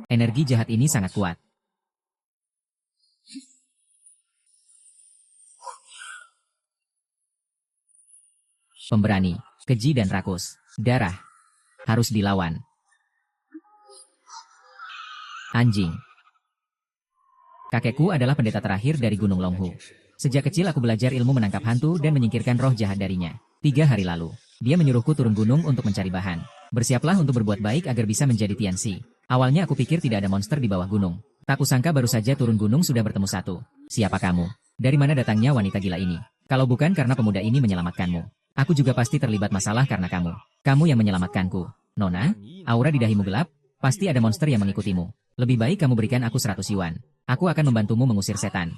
Energi jahat ini sangat kuat. Pemberani, keji dan rakus. Darah. Harus dilawan. Anjing. Kakekku adalah pendeta terakhir dari Gunung Longhu. Sejak kecil aku belajar ilmu menangkap hantu dan menyingkirkan roh jahat darinya. 3 hari lalu, dia menyuruhku turun gunung untuk mencari bahan. Bersiaplah untuk berbuat baik agar bisa menjadi Tianxi. Awalnya aku pikir tidak ada monster di bawah gunung. Tak kusangka baru saja turun gunung sudah bertemu satu. Siapa kamu? Dari mana datangnya wanita gila ini? Kalau bukan karena pemuda ini menyelamatkanmu, aku juga pasti terlibat masalah karena kamu. Kamu yang menyelamatkanku. Nona, aura di dahimu gelap, pasti ada monster yang mengikutimu. Lebih baik kamu berikan aku 100 yuan. Aku akan membantumu mengusir setan.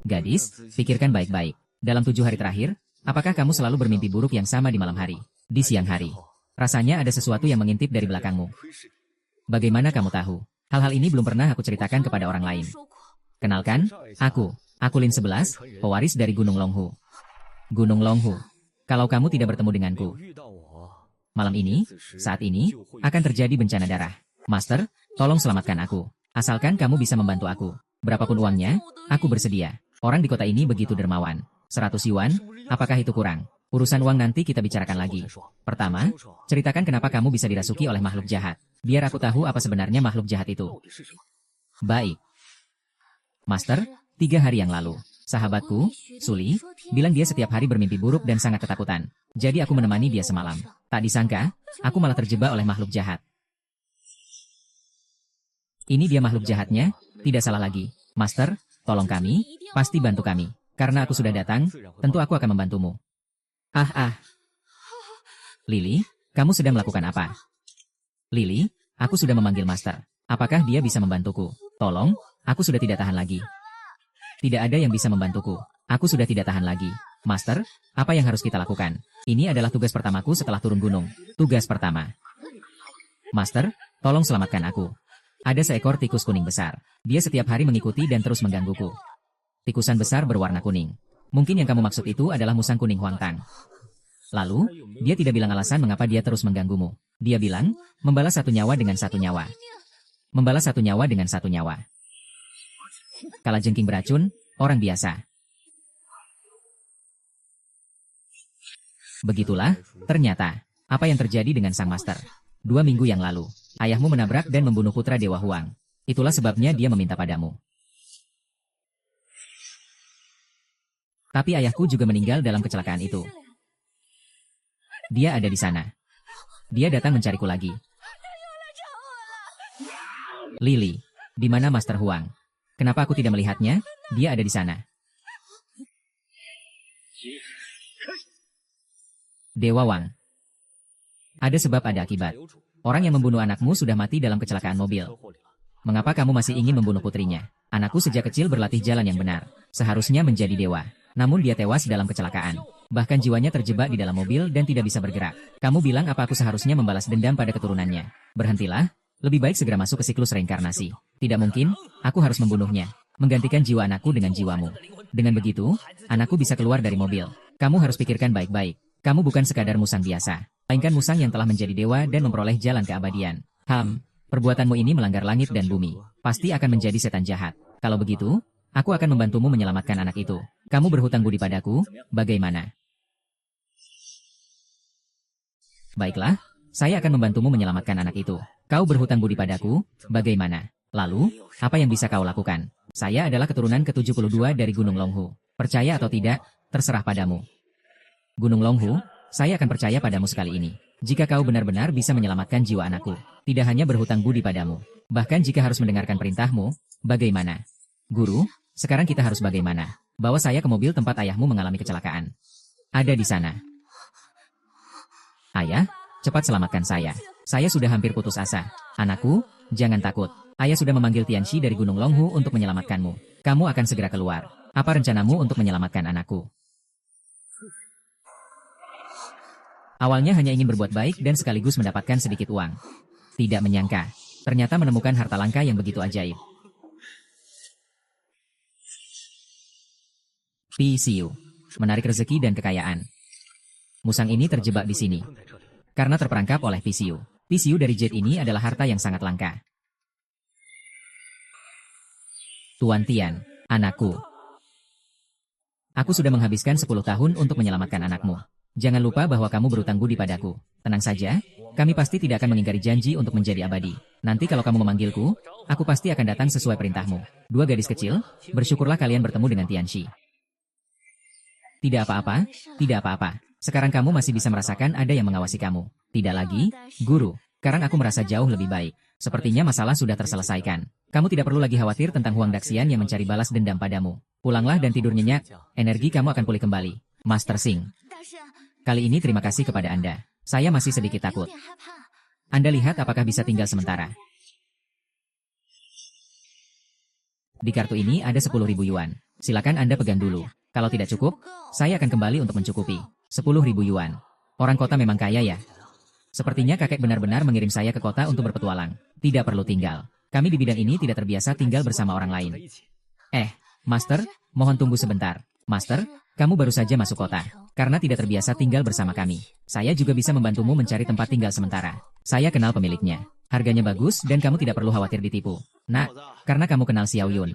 Gadis, pikirkan baik-baik. Dalam 7 hari terakhir, apakah kamu selalu bermimpi buruk yang sama di malam hari? Di siang hari. Rasanya ada sesuatu yang mengintip dari belakangmu. Bagaimana kamu tahu? Hal-hal ini belum pernah aku ceritakan kepada orang lain. Kenalkan, aku Lin 11, pewaris dari Gunung Longhu. Gunung Longhu. Kalau kamu tidak bertemu denganku, malam ini, saat ini, akan terjadi bencana darah. Master, tolong selamatkan aku. Asalkan kamu bisa membantu aku. Berapapun uangnya, aku bersedia. Orang di kota ini begitu dermawan. 100 yuan, apakah itu kurang? Urusan uang nanti kita bicarakan lagi. Pertama, ceritakan kenapa kamu bisa dirasuki oleh makhluk jahat. Biar aku tahu apa sebenarnya makhluk jahat itu. Baik. Master, 3 hari yang lalu, sahabatku, Suli, bilang dia setiap hari bermimpi buruk dan sangat ketakutan. Jadi aku menemani dia semalam. Tak disangka, aku malah terjebak oleh makhluk jahat. Ini dia makhluk jahatnya, tidak salah lagi. Master, tolong kami, pasti bantu kami. Karena aku sudah datang, tentu aku akan membantumu. Lily, kamu sedang melakukan apa? Lily, aku sudah memanggil Master. Apakah dia bisa membantuku? Tolong, aku sudah tidak tahan lagi. Tidak ada yang bisa membantuku. Aku sudah tidak tahan lagi. Master, apa yang harus kita lakukan? Ini adalah tugas pertamaku setelah turun gunung. Tugas pertama. Master, tolong selamatkan aku. Ada seekor tikus kuning besar. Dia setiap hari mengikuti dan terus menggangguku. Tikusan besar berwarna kuning. Mungkin yang kamu maksud itu adalah musang kuning Huangtang. Lalu, dia tidak bilang alasan mengapa dia terus mengganggumu. Dia bilang, membalas 1 nyawa dengan 1 nyawa. Membalas 1 nyawa dengan 1 nyawa. Kalajengking beracun, orang biasa. Begitulah, ternyata, apa yang terjadi dengan sang master. 2 minggu yang lalu, ayahmu menabrak dan membunuh putra Dewa Huang. Itulah sebabnya dia meminta padamu. Tapi ayahku juga meninggal dalam kecelakaan itu. Dia ada di sana. Dia datang mencariku lagi. Lily, di mana Master Huang? Kenapa aku tidak melihatnya? Dia ada di sana. Dewa Wang. Ada sebab ada akibat. Orang yang membunuh anakmu sudah mati dalam kecelakaan mobil. Mengapa kamu masih ingin membunuh putrinya? Anakku sejak kecil berlatih jalan yang benar. Seharusnya menjadi dewa. Namun dia tewas dalam kecelakaan. Bahkan jiwanya terjebak di dalam mobil dan tidak bisa bergerak. Kamu bilang apa aku seharusnya membalas dendam pada keturunannya? Berhentilah. Lebih baik segera masuk ke siklus reinkarnasi. Tidak mungkin, aku harus membunuhnya. Menggantikan jiwa anakku dengan jiwamu. Dengan begitu, anakku bisa keluar dari mobil. Kamu harus pikirkan baik-baik. Kamu bukan sekadar musang biasa. Melainkan musang yang telah menjadi dewa dan memperoleh jalan keabadian. Perbuatanmu ini melanggar langit dan bumi. Pasti akan menjadi setan jahat. Kalau begitu, aku akan membantumu menyelamatkan anak itu. Kamu berhutang budi padaku, bagaimana? Baiklah, saya akan membantumu menyelamatkan anak itu. Kau berhutang budi padaku, bagaimana? Lalu, apa yang bisa kau lakukan? Saya adalah keturunan ke-72 dari Gunung Longhu. Percaya atau tidak, terserah padamu. Gunung Longhu, saya akan percaya padamu sekali ini. Jika kau benar-benar bisa menyelamatkan jiwa anakku, tidak hanya berhutang budi padamu, bahkan jika harus mendengarkan perintahmu, bagaimana? Guru, sekarang kita harus bagaimana? Bawa saya ke mobil tempat ayahmu mengalami kecelakaan. Ada di sana. Ayah, cepat selamatkan saya. Saya sudah hampir putus asa. Anakku, jangan takut. Ayah sudah memanggil Tianxi dari Gunung Longhu untuk menyelamatkanmu. Kamu akan segera keluar. Apa rencanamu untuk menyelamatkan anakku? Awalnya hanya ingin berbuat baik dan sekaligus mendapatkan sedikit uang. Tidak menyangka, ternyata menemukan harta langka yang begitu ajaib. PCU, menarik rezeki dan kekayaan. Musang ini terjebak di sini karena terperangkap oleh PCU. Tisiu dari Jade ini adalah harta yang sangat langka. Tuan Tian, anakku. Aku sudah menghabiskan 10 tahun untuk menyelamatkan anakmu. Jangan lupa bahwa kamu berutang budi padaku. Tenang saja, kami pasti tidak akan mengingkari janji untuk menjadi abadi. Nanti kalau kamu memanggilku, aku pasti akan datang sesuai perintahmu. Dua gadis kecil, bersyukurlah kalian bertemu dengan Tianxi. Tidak apa-apa, tidak apa-apa. Sekarang kamu masih bisa merasakan ada yang mengawasi kamu. Tidak lagi, guru. Sekarang aku merasa jauh lebih baik. Sepertinya masalah sudah terselesaikan. Kamu tidak perlu lagi khawatir tentang Huang Daxian yang mencari balas dendam padamu. Pulanglah dan tidur nyenyak. Energi kamu akan pulih kembali. Master Xing. Kali ini terima kasih kepada Anda. Saya masih sedikit takut. Anda lihat apakah bisa tinggal sementara. Di kartu ini ada 10.000 yuan. Silakan Anda pegang dulu. Kalau tidak cukup, saya akan kembali untuk mencukupi. 10.000 yuan. Orang kota memang kaya ya. Sepertinya kakek benar-benar mengirim saya ke kota untuk berpetualang. Tidak perlu tinggal. Kami di bidang ini tidak terbiasa tinggal bersama orang lain. Master, mohon tunggu sebentar. Master, kamu baru saja masuk kota. Karena tidak terbiasa tinggal bersama kami. Saya juga bisa membantumu mencari tempat tinggal sementara. Saya kenal pemiliknya. Harganya bagus dan kamu tidak perlu khawatir ditipu. Nak, karena kamu kenal Xiao Yun.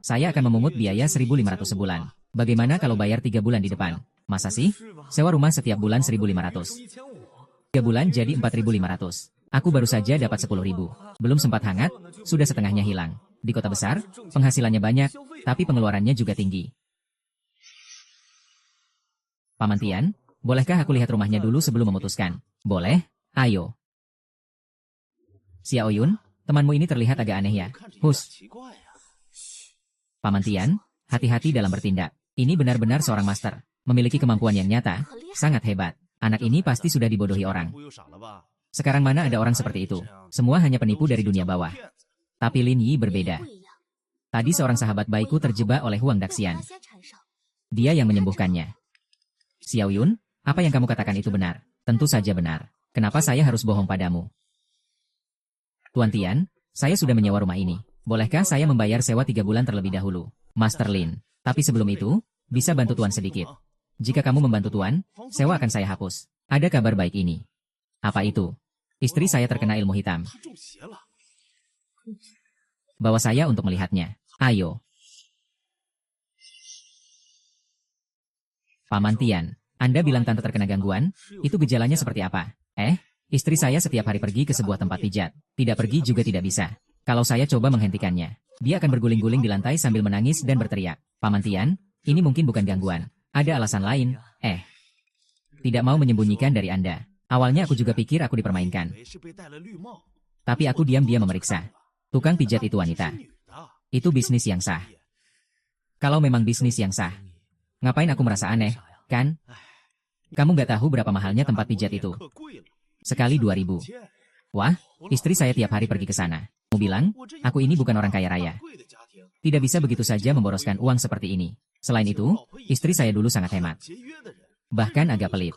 Saya akan memungut biaya 1.500 sebulan. Bagaimana kalau bayar 3 bulan di depan? Masa sih? Sewa rumah setiap bulan 1.500. 3 bulan jadi 4.500. Aku baru saja dapat 10.000. Belum sempat hangat, sudah setengahnya hilang. Di kota besar, penghasilannya banyak, tapi pengeluarannya juga tinggi. Paman Tian, bolehkah aku lihat rumahnya dulu sebelum memutuskan? Boleh, ayo. Xiao Yun, temanmu ini terlihat agak aneh ya. Hus. Paman Tian, hati-hati dalam bertindak. Ini benar-benar seorang master. Memiliki kemampuan yang nyata, sangat hebat. Anak ini pasti sudah dibodohi orang. Sekarang mana ada orang seperti itu? Semua hanya penipu dari dunia bawah. Tapi Lin Yi berbeda. Tadi seorang sahabat baikku terjebak oleh Huang Daxian. Dia yang menyembuhkannya. Xiao Yun, apa yang kamu katakan itu benar? Tentu saja benar. Kenapa saya harus bohong padamu? Tuan Tian, saya sudah menyewa rumah ini. Bolehkah saya membayar sewa 3 bulan terlebih dahulu? Master Lin, tapi sebelum itu, bisa bantu Tuan sedikit. Jika kamu membantu Tuan, sewa akan saya hapus. Ada kabar baik ini. Apa itu? Istri saya terkena ilmu hitam. Bawa saya untuk melihatnya. Ayo. Paman Tian, Anda bilang tante terkena gangguan? Itu gejalanya seperti apa? Istri saya setiap hari pergi ke sebuah tempat pijat. Tidak pergi juga tidak bisa. Kalau saya coba menghentikannya, dia akan berguling-guling di lantai sambil menangis dan berteriak. Paman Tian, ini mungkin bukan gangguan. Ada alasan lain. Tidak mau menyembunyikan dari Anda. Awalnya aku juga pikir aku dipermainkan. Tapi aku diam-diam memeriksa. Tukang pijat itu wanita. Itu bisnis yang sah. Kalau memang bisnis yang sah, ngapain aku merasa aneh, kan? Kamu nggak tahu berapa mahalnya tempat pijat itu? Sekali 2.000. Wah, istri saya tiap hari pergi ke sana. Mau bilang, aku ini bukan orang kaya raya. Tidak bisa begitu saja memboroskan uang seperti ini. Selain itu, istri saya dulu sangat hemat. Bahkan agak pelit.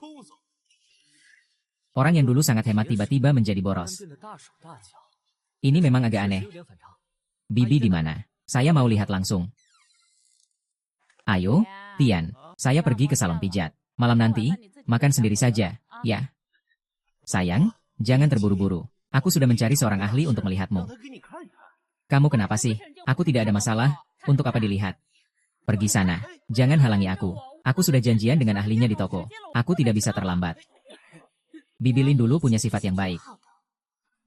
Orang yang dulu sangat hemat tiba-tiba menjadi boros. Ini memang agak aneh. Bibi di mana? Saya mau lihat langsung. Ayo, Tian, saya pergi ke salon pijat. Malam nanti, makan sendiri saja, ya. Sayang, jangan terburu-buru. Aku sudah mencari seorang ahli untuk melihatmu. Kamu kenapa sih? Aku tidak ada masalah, untuk apa dilihat? Pergi sana, jangan halangi aku. Aku sudah janjian dengan ahlinya di toko. Aku tidak bisa terlambat. Bibi Lin dulu punya sifat yang baik.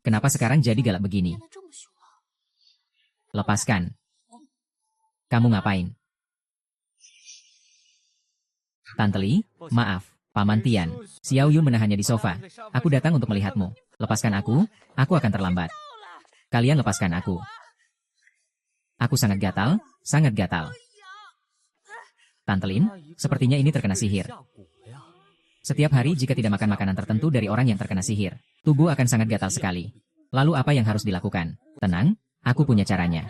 Kenapa sekarang jadi galak begini? Lepaskan. Kamu ngapain? Tante Li, maaf. Paman Tian, Xiao Yun menahannya di sofa. Aku datang untuk melihatmu. Lepaskan aku akan terlambat. Kalian lepaskan aku. Aku sangat gatal, sangat gatal. Tante Lin, sepertinya ini terkena sihir. Setiap hari jika tidak makan makanan tertentu dari orang yang terkena sihir, tubuh akan sangat gatal sekali. Lalu apa yang harus dilakukan? Tenang, aku punya caranya.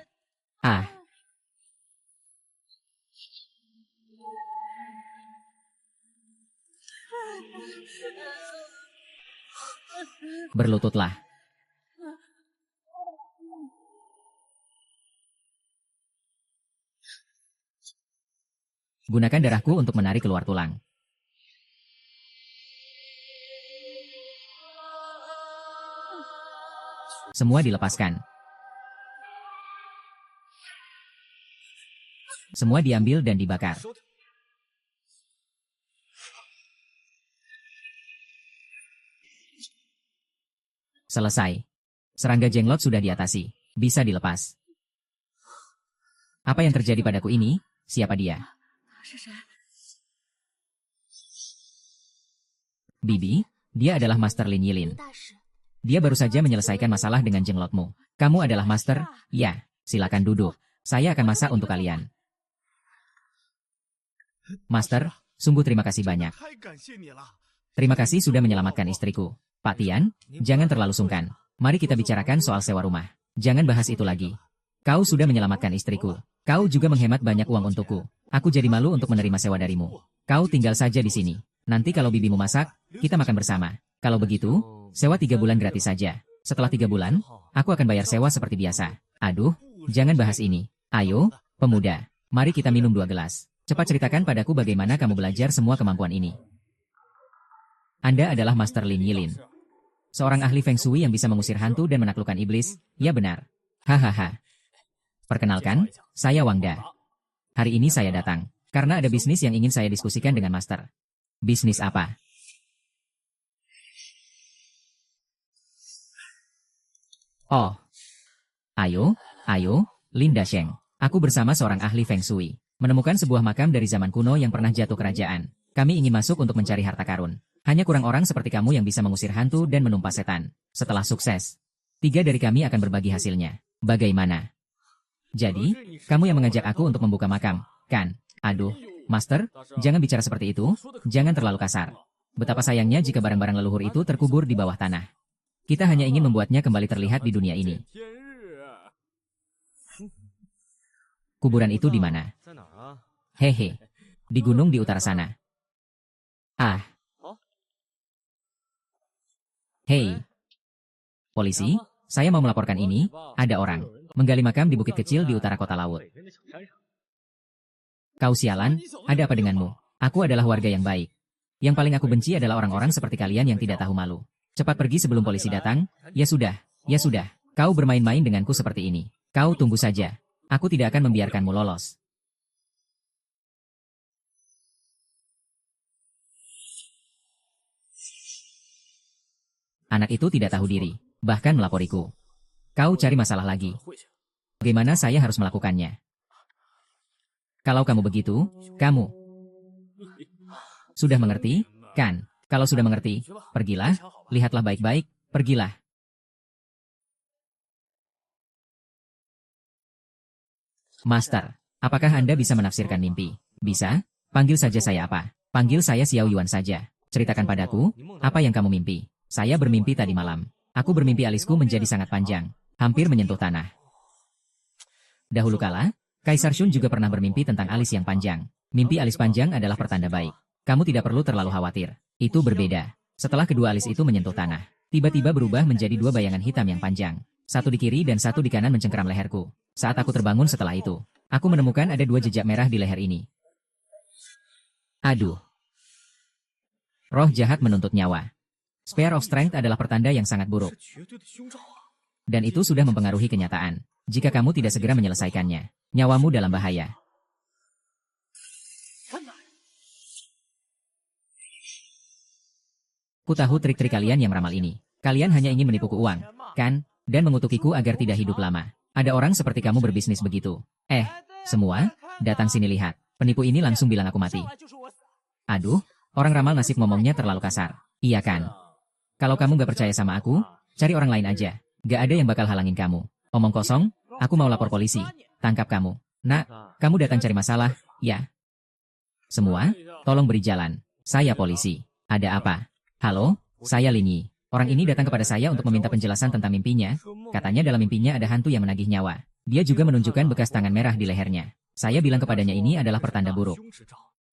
Berlututlah. Gunakan darahku untuk menarik keluar tulang. Semua dilepaskan. Semua diambil dan dibakar. Selesai. Serangga jenglot sudah diatasi. Bisa dilepas. Apa yang terjadi padaku ini? Siapa dia? Bibi, dia adalah Master Lin Yilin. Dia baru saja menyelesaikan masalah dengan jenglotmu. Kamu adalah Master? Ya, silakan duduk. Saya akan masak untuk kalian. Master, sungguh terima kasih banyak. Terima kasih sudah menyelamatkan istriku. Pak Tian, jangan terlalu sungkan. Mari kita bicarakan soal sewa rumah. Jangan bahas itu lagi. Kau sudah menyelamatkan istriku. Kau juga menghemat banyak uang untukku. Aku jadi malu untuk menerima sewa darimu. Kau tinggal saja di sini. Nanti kalau bibimu masak, kita makan bersama. Kalau begitu, sewa 3 bulan gratis saja. Setelah 3 bulan, aku akan bayar sewa seperti biasa. Aduh, jangan bahas ini. Ayo, pemuda, mari kita minum 2 gelas. Cepat ceritakan padaku bagaimana kamu belajar semua kemampuan ini. Anda adalah Master Lin Yilin. Seorang ahli Feng Shui yang bisa mengusir hantu dan menaklukkan iblis. Ya benar. Hahaha. Perkenalkan, saya Wangda. Hari ini saya datang, karena ada bisnis yang ingin saya diskusikan dengan Master. Bisnis apa? Oh. Ayo, Linda Sheng. Aku bersama seorang ahli Feng Shui. Menemukan sebuah makam dari zaman kuno yang pernah jatuh kerajaan. Kami ingin masuk untuk mencari harta karun. Hanya kurang orang seperti kamu yang bisa mengusir hantu dan menumpas setan. Setelah sukses, 3 dari kami akan berbagi hasilnya. Bagaimana? Jadi, kamu yang mengajak aku untuk membuka makam, kan? Aduh, Master, jangan bicara seperti itu, jangan terlalu kasar. Betapa sayangnya jika barang-barang leluhur itu terkubur di bawah tanah. Kita hanya ingin membuatnya kembali terlihat di dunia ini. Kuburan itu di mana? Hehe, di gunung di utara sana. Ah. Hei, polisi, saya mau melaporkan ini, ada orang menggali makam di bukit kecil di utara kota laut. Kau sialan, ada apa denganmu? Aku adalah warga yang baik. Yang paling aku benci adalah orang-orang seperti kalian yang tidak tahu malu. Cepat pergi sebelum polisi datang. Ya sudah, kau bermain-main denganku seperti ini. Kau tunggu saja, aku tidak akan membiarkanmu lolos. Anak itu tidak tahu diri, bahkan melaporiku. Kau cari masalah lagi. Bagaimana saya harus melakukannya? Kalau kamu begitu, kamu sudah mengerti, kan? Kalau sudah mengerti, pergilah, lihatlah baik-baik, pergilah. Master, apakah Anda bisa menafsirkan mimpi? Bisa? Panggil saja saya apa? Panggil saya Xiao Yuan saja. Ceritakan padaku, apa yang kamu mimpi? Saya bermimpi tadi malam. Aku bermimpi alisku menjadi sangat panjang, hampir menyentuh tanah. Dahulu kala, Kaisar Shun juga pernah bermimpi tentang alis yang panjang. Mimpi alis panjang adalah pertanda baik. Kamu tidak perlu terlalu khawatir. Itu berbeda. Setelah kedua alis itu menyentuh tanah, tiba-tiba berubah menjadi 2 bayangan hitam yang panjang. Satu di kiri dan satu di kanan mencengkeram leherku. Saat aku terbangun setelah itu, aku menemukan ada 2 jejak merah di leher ini. Aduh. Roh jahat menuntut nyawa. Spear of Strength adalah pertanda yang sangat buruk. Dan itu sudah mempengaruhi kenyataan. Jika kamu tidak segera menyelesaikannya, nyawamu dalam bahaya. Ku tahu trik-trik kalian yang ramal ini. Kalian hanya ingin menipuku uang, kan? Dan mengutukiku agar tidak hidup lama. Ada orang seperti kamu berbisnis begitu. Semua, datang sini lihat. Penipu ini langsung bilang aku mati. Aduh, orang ramal nasib ngomongnya terlalu kasar. Iya kan? Kalau kamu gak percaya sama aku, cari orang lain aja. Gak ada yang bakal halangin kamu. Omong kosong, aku mau lapor polisi. Tangkap kamu. Nak, kamu datang cari masalah, ya? Semua, tolong beri jalan. Saya polisi. Ada apa? Halo, saya Lin Yi. Orang ini datang kepada saya untuk meminta penjelasan tentang mimpinya. Katanya dalam mimpinya ada hantu yang menagih nyawa. Dia juga menunjukkan bekas tangan merah di lehernya. Saya bilang kepadanya ini adalah pertanda buruk.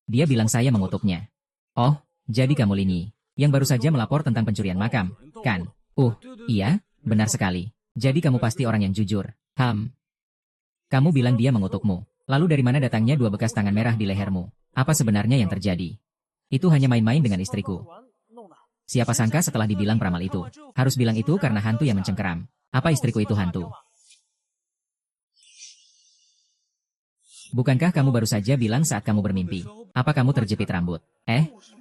Dia bilang saya mengutuknya. Oh, jadi kamu Lin Yi, yang baru saja melapor tentang pencurian makam, kan? Iya, benar sekali. Jadi kamu pasti orang yang jujur. Kamu bilang dia mengutukmu. Lalu dari mana datangnya 2 bekas tangan merah di lehermu? Apa sebenarnya yang terjadi? Itu hanya main-main dengan istriku. Siapa sangka setelah dibilang peramal itu, harus bilang itu karena hantu yang mencengkeram. Apa istriku itu hantu? Bukankah kamu baru saja bilang saat kamu bermimpi? Apa kamu terjepit rambut?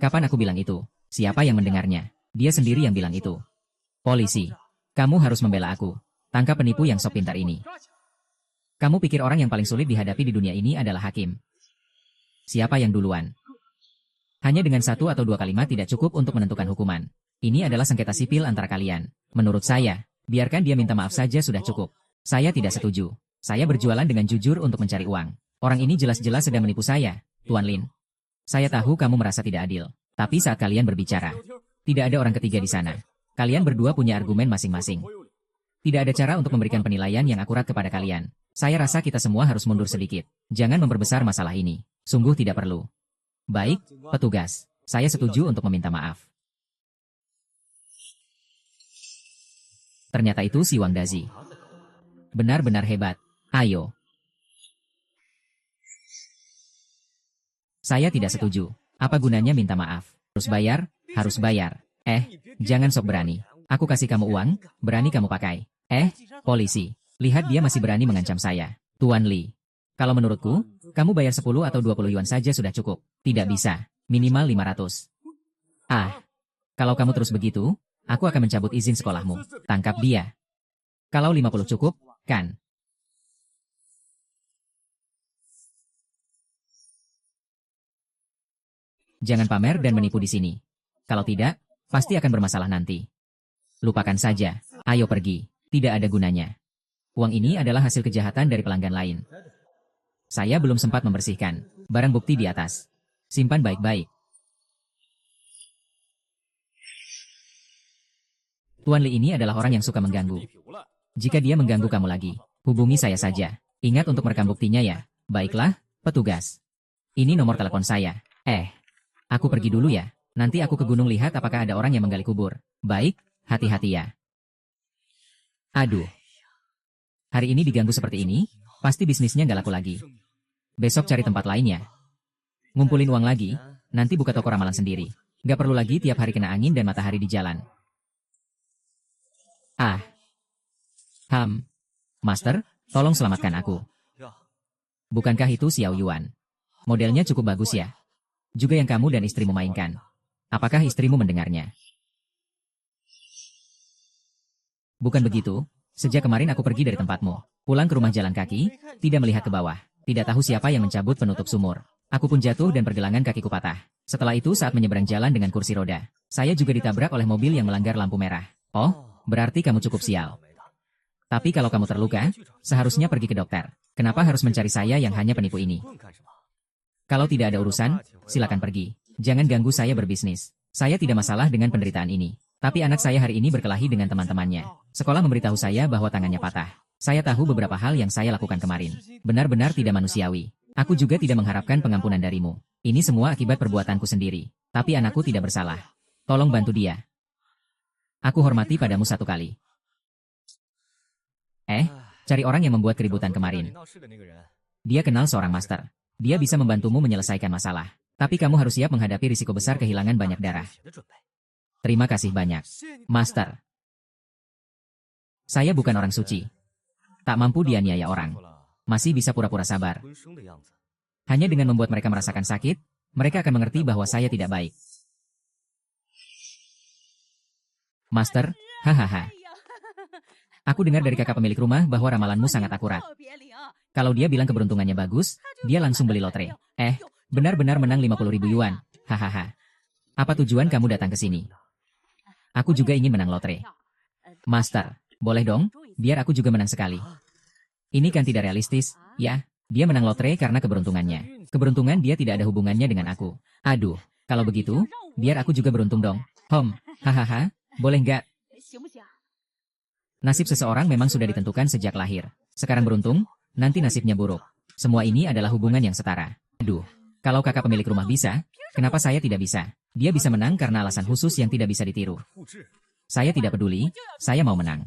Kapan aku bilang itu? Siapa yang mendengarnya? Dia sendiri yang bilang itu. Polisi. Kamu harus membela aku. Tangkap penipu yang sok pintar ini. Kamu pikir orang yang paling sulit dihadapi di dunia ini adalah hakim? Siapa yang duluan? Hanya dengan satu atau dua kalimat tidak cukup untuk menentukan hukuman. Ini adalah sengketa sipil antara kalian. Menurut saya, biarkan dia minta maaf saja sudah cukup. Saya tidak setuju. Saya berjualan dengan jujur untuk mencari uang. Orang ini jelas-jelas sedang menipu saya, Tuan Lin. Saya tahu kamu merasa tidak adil. Tapi saat kalian berbicara, tidak ada orang ketiga di sana. Kalian berdua punya argumen masing-masing. Tidak ada cara untuk memberikan penilaian yang akurat kepada kalian. Saya rasa kita semua harus mundur sedikit. Jangan memperbesar masalah ini. Sungguh tidak perlu. Baik, petugas. Saya setuju untuk meminta maaf. Ternyata itu si Wang Dazi. Benar-benar hebat. Ayo. Saya tidak setuju. Apa gunanya minta maaf? Harus bayar? Harus bayar. Jangan sok berani. Aku kasih kamu uang, berani kamu pakai. Polisi. Lihat dia masih berani mengancam saya. Tuan Li. Kalau menurutku, kamu bayar 10 atau 20 yuan saja sudah cukup. Tidak bisa. Minimal 500. Kalau kamu terus begitu, aku akan mencabut izin sekolahmu. Tangkap dia. Kalau 50 cukup, kan? Jangan pamer dan menipu di sini. Kalau tidak, pasti akan bermasalah nanti. Lupakan saja. Ayo pergi. Tidak ada gunanya. Uang ini adalah hasil kejahatan dari pelanggan lain. Saya belum sempat membersihkan. Barang bukti di atas. Simpan baik-baik. Tuan Li ini adalah orang yang suka mengganggu. Jika dia mengganggu kamu lagi, hubungi saya saja. Ingat untuk merekam buktinya ya. Baiklah, petugas. Ini nomor telepon saya. Aku pergi dulu ya. Nanti aku ke gunung lihat apakah ada orang yang menggali kubur. Baik, hati-hati ya. Aduh. Hari ini diganggu seperti ini, pasti bisnisnya nggak laku lagi. Besok cari tempat lainnya. Ngumpulin uang lagi, nanti buka toko ramalan sendiri. Nggak perlu lagi tiap hari kena angin dan matahari di jalan. Master, tolong selamatkan aku. Bukankah itu Xiao Yuan? Modelnya cukup bagus ya. Juga yang kamu dan istrimu mainkan. Apakah istrimu mendengarnya? Bukan begitu. Sejak kemarin aku pergi dari tempatmu. Pulang ke rumah jalan kaki, tidak melihat ke bawah. Tidak tahu siapa yang mencabut penutup sumur. Aku pun jatuh dan pergelangan kakiku patah. Setelah itu saat menyeberang jalan dengan kursi roda, saya juga ditabrak oleh mobil yang melanggar lampu merah. Oh, berarti kamu cukup sial. Tapi kalau kamu terluka, seharusnya pergi ke dokter. Kenapa harus mencari saya yang hanya penipu ini? Kalau tidak ada urusan, silakan pergi. Jangan ganggu saya berbisnis. Saya tidak masalah dengan penderitaan ini. Tapi anak saya hari ini berkelahi dengan teman-temannya. Sekolah memberitahu saya bahwa tangannya patah. Saya tahu beberapa hal yang saya lakukan kemarin. Benar-benar tidak manusiawi. Aku juga tidak mengharapkan pengampunan darimu. Ini semua akibat perbuatanku sendiri. Tapi anakku tidak bersalah. Tolong bantu dia. Aku hormati padamu satu kali. Cari orang yang membuat keributan kemarin. Dia kenal seorang master. Dia bisa membantumu menyelesaikan masalah. Tapi kamu harus siap menghadapi risiko besar kehilangan banyak darah. Terima kasih banyak, Master. Saya bukan orang suci. Tak mampu dianiaya orang. Masih bisa pura-pura sabar. Hanya dengan membuat mereka merasakan sakit, mereka akan mengerti bahwa saya tidak baik. Master, hahaha. Aku dengar dari kakak pemilik rumah bahwa ramalanmu sangat akurat. Kalau dia bilang keberuntungannya bagus, dia langsung beli lotre. Benar-benar menang 50.000 yuan. Hahaha. Apa tujuan kamu datang ke sini? Aku juga ingin menang lotre. Master, boleh dong? Biar aku juga menang sekali. Ini kan tidak realistis, ya? Dia menang lotre karena keberuntungannya. Keberuntungan dia tidak ada hubungannya dengan aku. Aduh, kalau begitu, biar aku juga beruntung dong. Hahaha, boleh nggak? Nasib seseorang memang sudah ditentukan sejak lahir. Sekarang beruntung, nanti nasibnya buruk. Semua ini adalah hubungan yang setara. Aduh, kalau kakak pemilik rumah bisa, kenapa saya tidak bisa? Dia bisa menang karena alasan khusus yang tidak bisa ditiru. Saya tidak peduli, saya mau menang.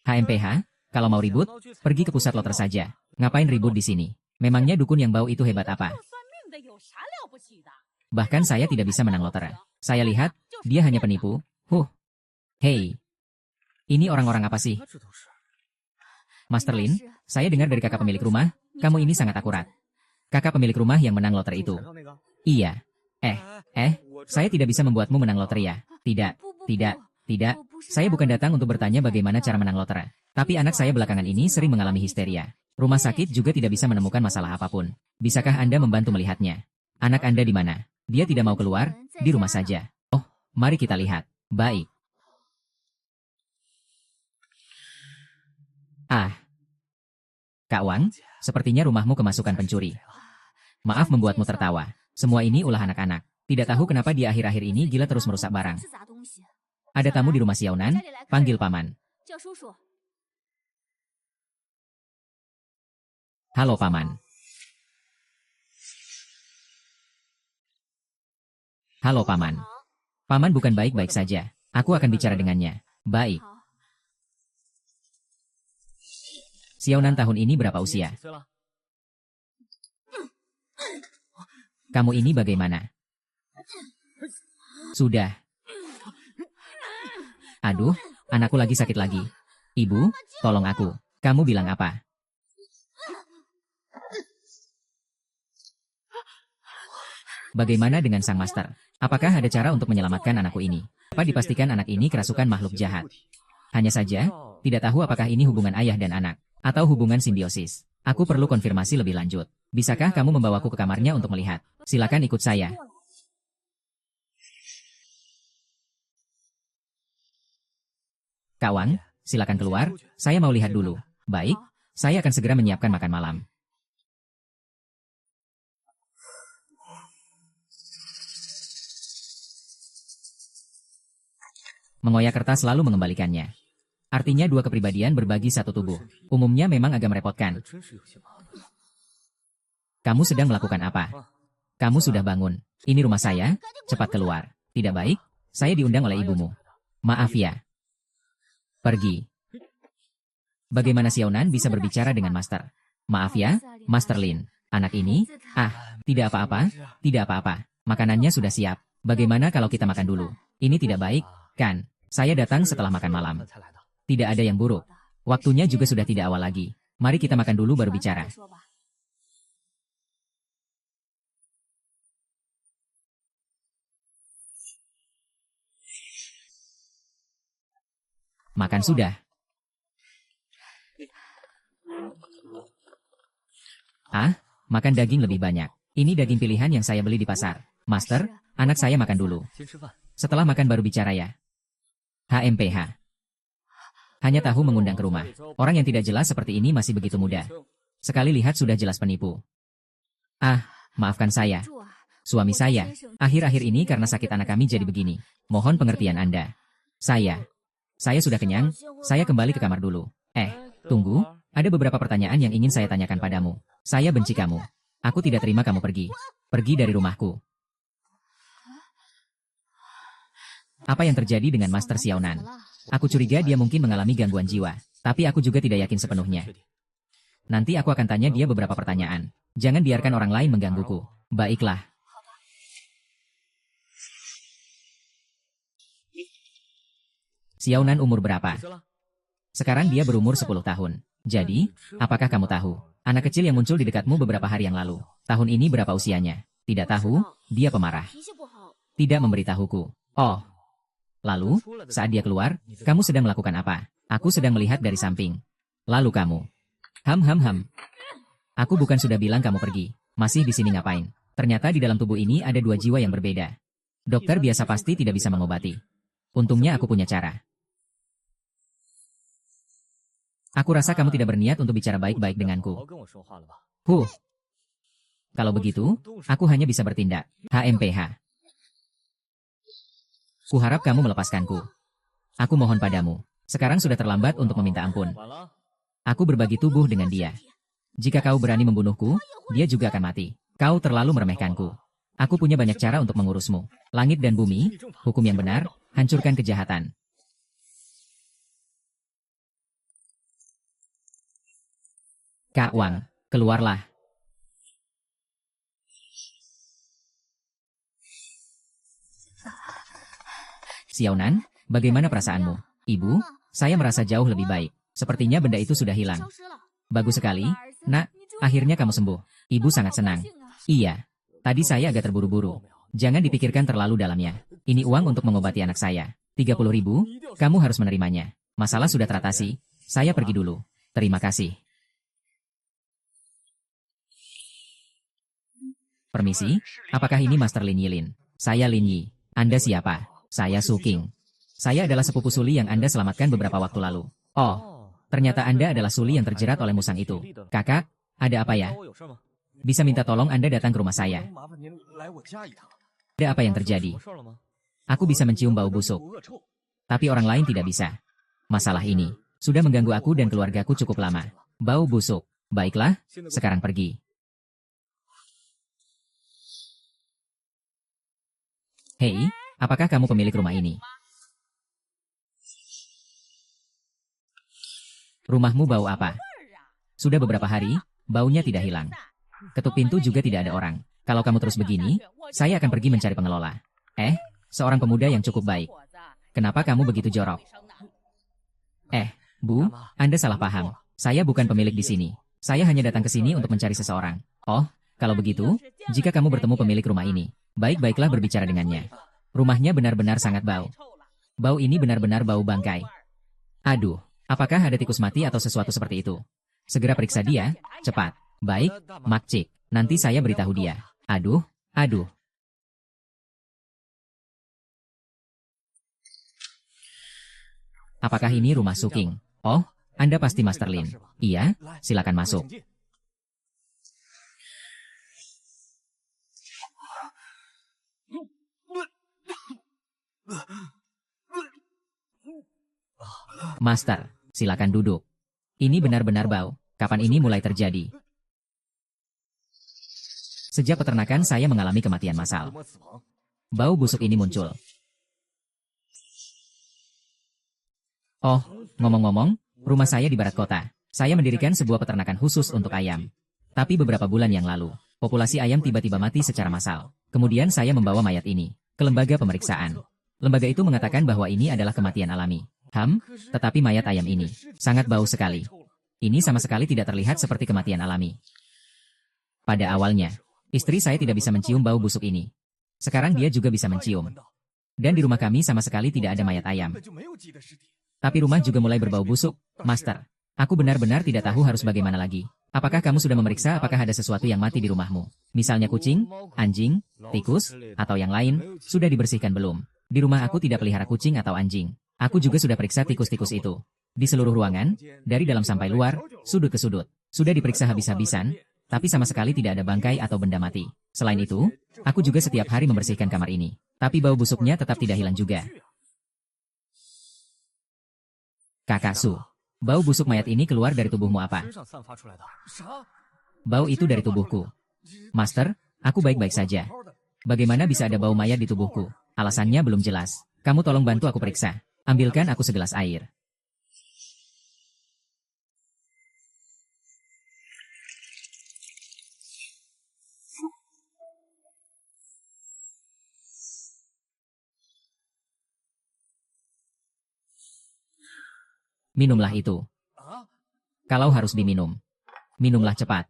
HMPH, kalau mau ribut, pergi ke pusat loter saja. Ngapain ribut di sini? Memangnya dukun yang bau itu hebat apa? Bahkan saya tidak bisa menang loter. Saya lihat, dia hanya penipu. Hei, ini orang-orang apa sih? Master Lin, saya dengar dari kakak pemilik rumah, kamu ini sangat akurat. Kakak pemilik rumah yang menang lotre itu. Iya. Saya tidak bisa membuatmu menang lotre ya. Tidak. Saya bukan datang untuk bertanya bagaimana cara menang lotre. Tapi anak saya belakangan ini sering mengalami histeria. Rumah sakit juga tidak bisa menemukan masalah apapun. Bisakah Anda membantu melihatnya? Anak Anda di mana? Dia tidak mau keluar, di rumah saja. Oh, mari kita lihat. Baik. Kak Wang, sepertinya rumahmu kemasukan pencuri. Maaf membuatmu tertawa. Semua ini ulah anak-anak. Tidak tahu kenapa dia akhir-akhir ini gila terus merusak barang. Ada tamu di rumah Xiaonan, panggil paman. Halo paman. Halo paman. Paman bukan baik-baik saja. Aku akan bicara dengannya. Baik. Xiaonan tahun ini berapa usia? Kamu ini bagaimana? Sudah. Aduh, anakku lagi sakit lagi. Ibu, tolong aku. Kamu bilang apa? Bagaimana dengan sang master? Apakah ada cara untuk menyelamatkan anakku ini? Apa dipastikan anak ini kerasukan makhluk jahat? Hanya saja, tidak tahu apakah ini hubungan ayah dan anak, atau hubungan simbiosis. Aku perlu konfirmasi lebih lanjut. Bisakah kamu membawaku ke kamarnya untuk melihat? Silakan ikut saya. Kak Wang, silakan keluar, saya mau lihat dulu. Baik, saya akan segera menyiapkan makan malam. Mengoyak kertas lalu mengembalikannya. Artinya dua kepribadian berbagi satu tubuh. Umumnya memang agak merepotkan. Kamu sedang melakukan apa? Kamu sudah bangun. Ini rumah saya, cepat keluar. Tidak baik, saya diundang oleh ibumu. Maaf ya. Pergi. Bagaimana Xiaonan bisa berbicara dengan Master? Maaf ya, Master Lin. Anak ini, tidak apa-apa, tidak apa-apa. Makanannya sudah siap. Bagaimana kalau kita makan dulu? Ini tidak baik, kan? Saya datang setelah makan malam. Tidak ada yang buruk. Waktunya juga sudah tidak awal lagi. Mari kita makan dulu baru bicara. Makan sudah. Makan daging lebih banyak. Ini daging pilihan yang saya beli di pasar. Master, anak saya makan dulu. Setelah makan baru bicara ya. HMPH. Hanya tahu mengundang ke rumah. Orang yang tidak jelas seperti ini masih begitu muda. Sekali lihat sudah jelas penipu. Maafkan saya. Suami saya, akhir-akhir ini karena sakit anak kami jadi begini. Mohon pengertian Anda. Saya sudah kenyang, saya kembali ke kamar dulu. Tunggu, ada beberapa pertanyaan yang ingin saya tanyakan padamu. Saya benci kamu. Aku tidak terima kamu pergi. Pergi dari rumahku. Apa yang terjadi dengan Master Xiaonan? Aku curiga dia mungkin mengalami gangguan jiwa, tapi aku juga tidak yakin sepenuhnya. Nanti aku akan tanya dia beberapa pertanyaan. Jangan biarkan orang lain menggangguku. Baiklah. Xiaonan umur berapa? Sekarang dia berumur 10 tahun. Jadi, apakah kamu tahu? Anak kecil yang muncul di dekatmu beberapa hari yang lalu. Tahun ini berapa usianya? Tidak tahu, dia pemarah. Tidak memberitahuku. Oh. Lalu, saat dia keluar, kamu sedang melakukan apa? Aku sedang melihat dari samping. Lalu kamu. Aku bukan sudah bilang kamu pergi. Masih di sini ngapain? Ternyata di dalam tubuh ini ada dua jiwa yang berbeda. Dokter biasa pasti tidak bisa mengobati. Untungnya aku punya cara. Aku rasa kamu tidak berniat untuk bicara baik-baik denganku. Kalau begitu, aku hanya bisa bertindak. HMPH. Kuharap kamu melepaskanku. Aku mohon padamu. Sekarang sudah terlambat untuk meminta ampun. Aku berbagi tubuh dengan dia. Jika kau berani membunuhku, dia juga akan mati. Kau terlalu meremehkanku. Aku punya banyak cara untuk mengurusmu. Langit dan bumi, hukum yang benar, hancurkan kejahatan. Kak Wang, keluarlah. Xiaonan, Bagaimana perasaanmu? Ibu, saya merasa jauh lebih baik. Sepertinya benda itu sudah hilang. Bagus sekali, nak, akhirnya kamu sembuh. Ibu sangat senang. Iya, tadi saya agak terburu-buru. Jangan dipikirkan terlalu dalamnya. Ini uang untuk mengobati anak saya. 30.000, kamu harus menerimanya. Masalah sudah teratasi, saya pergi dulu. Terima kasih. Permisi, apakah ini Master Lin Yilin? Saya Lin Yi. Anda siapa? Saya Su King. Saya adalah sepupu Suli yang Anda selamatkan beberapa waktu lalu. Oh, ternyata Anda adalah Suli yang terjerat oleh musang itu. Kakak, ada apa ya? Bisa minta tolong Anda datang ke rumah saya. Ada apa yang terjadi? Aku bisa mencium bau busuk. Tapi orang lain tidak bisa. Masalah ini sudah mengganggu aku dan keluargaku cukup lama. Bau busuk. Baiklah, sekarang pergi. Hei, apakah kamu pemilik rumah ini? Rumahmu bau apa? Sudah beberapa hari, baunya tidak hilang. Ketuk pintu juga tidak ada orang. Kalau kamu terus begini, saya akan pergi mencari pengelola. Seorang pemuda yang cukup baik. Kenapa kamu begitu jorok? Bu, Anda salah paham. Saya bukan pemilik di sini. Saya hanya datang ke sini untuk mencari seseorang. Oh, kalau begitu, jika kamu bertemu pemilik rumah ini, baik-baiklah berbicara dengannya. Rumahnya benar-benar sangat bau. Bau ini benar-benar bau bangkai. Aduh, apakah ada tikus mati atau sesuatu seperti itu? Segera periksa dia, cepat. Baik, Makcik, nanti saya beritahu dia. Aduh. Apakah ini rumah Su King? Oh, Anda pasti Master Lin. Iya, silakan masuk. Master, silakan duduk. Ini benar-benar bau. Kapan ini mulai terjadi? Sejak peternakan saya mengalami kematian massal. Bau busuk ini muncul. Oh, ngomong-ngomong, rumah saya di barat kota. Saya mendirikan sebuah peternakan khusus untuk ayam. Tapi beberapa bulan yang lalu, populasi ayam tiba-tiba mati secara massal. Kemudian saya membawa mayat ini ke lembaga pemeriksaan. Lembaga itu mengatakan bahwa ini adalah kematian alami. Tetapi mayat ayam ini sangat bau sekali. Ini sama sekali tidak terlihat seperti kematian alami. Pada awalnya, istri saya tidak bisa mencium bau busuk ini. Sekarang dia juga bisa mencium. Dan di rumah kami sama sekali tidak ada mayat ayam. Tapi rumah juga mulai berbau busuk, Master. Aku benar-benar tidak tahu harus bagaimana lagi. Apakah kamu sudah memeriksa apakah ada sesuatu yang mati di rumahmu? Misalnya kucing, anjing, tikus, atau yang lain, sudah dibersihkan belum? Di rumah aku tidak pelihara kucing atau anjing. Aku juga sudah periksa tikus-tikus itu. Di seluruh ruangan, dari dalam sampai luar, sudut ke sudut. Sudah diperiksa habis-habisan, tapi sama sekali tidak ada bangkai atau benda mati. Selain itu, aku juga setiap hari membersihkan kamar ini. Tapi bau busuknya tetap tidak hilang juga. Kakak Su, bau busuk mayat ini keluar dari tubuhmu apa? Bau itu dari tubuhku. Master, aku baik-baik saja. Bagaimana bisa ada bau mayat di tubuhku? Alasannya belum jelas. Kamu tolong bantu aku periksa. Ambilkan aku segelas air. Minumlah itu. Kalau harus diminum, minumlah cepat.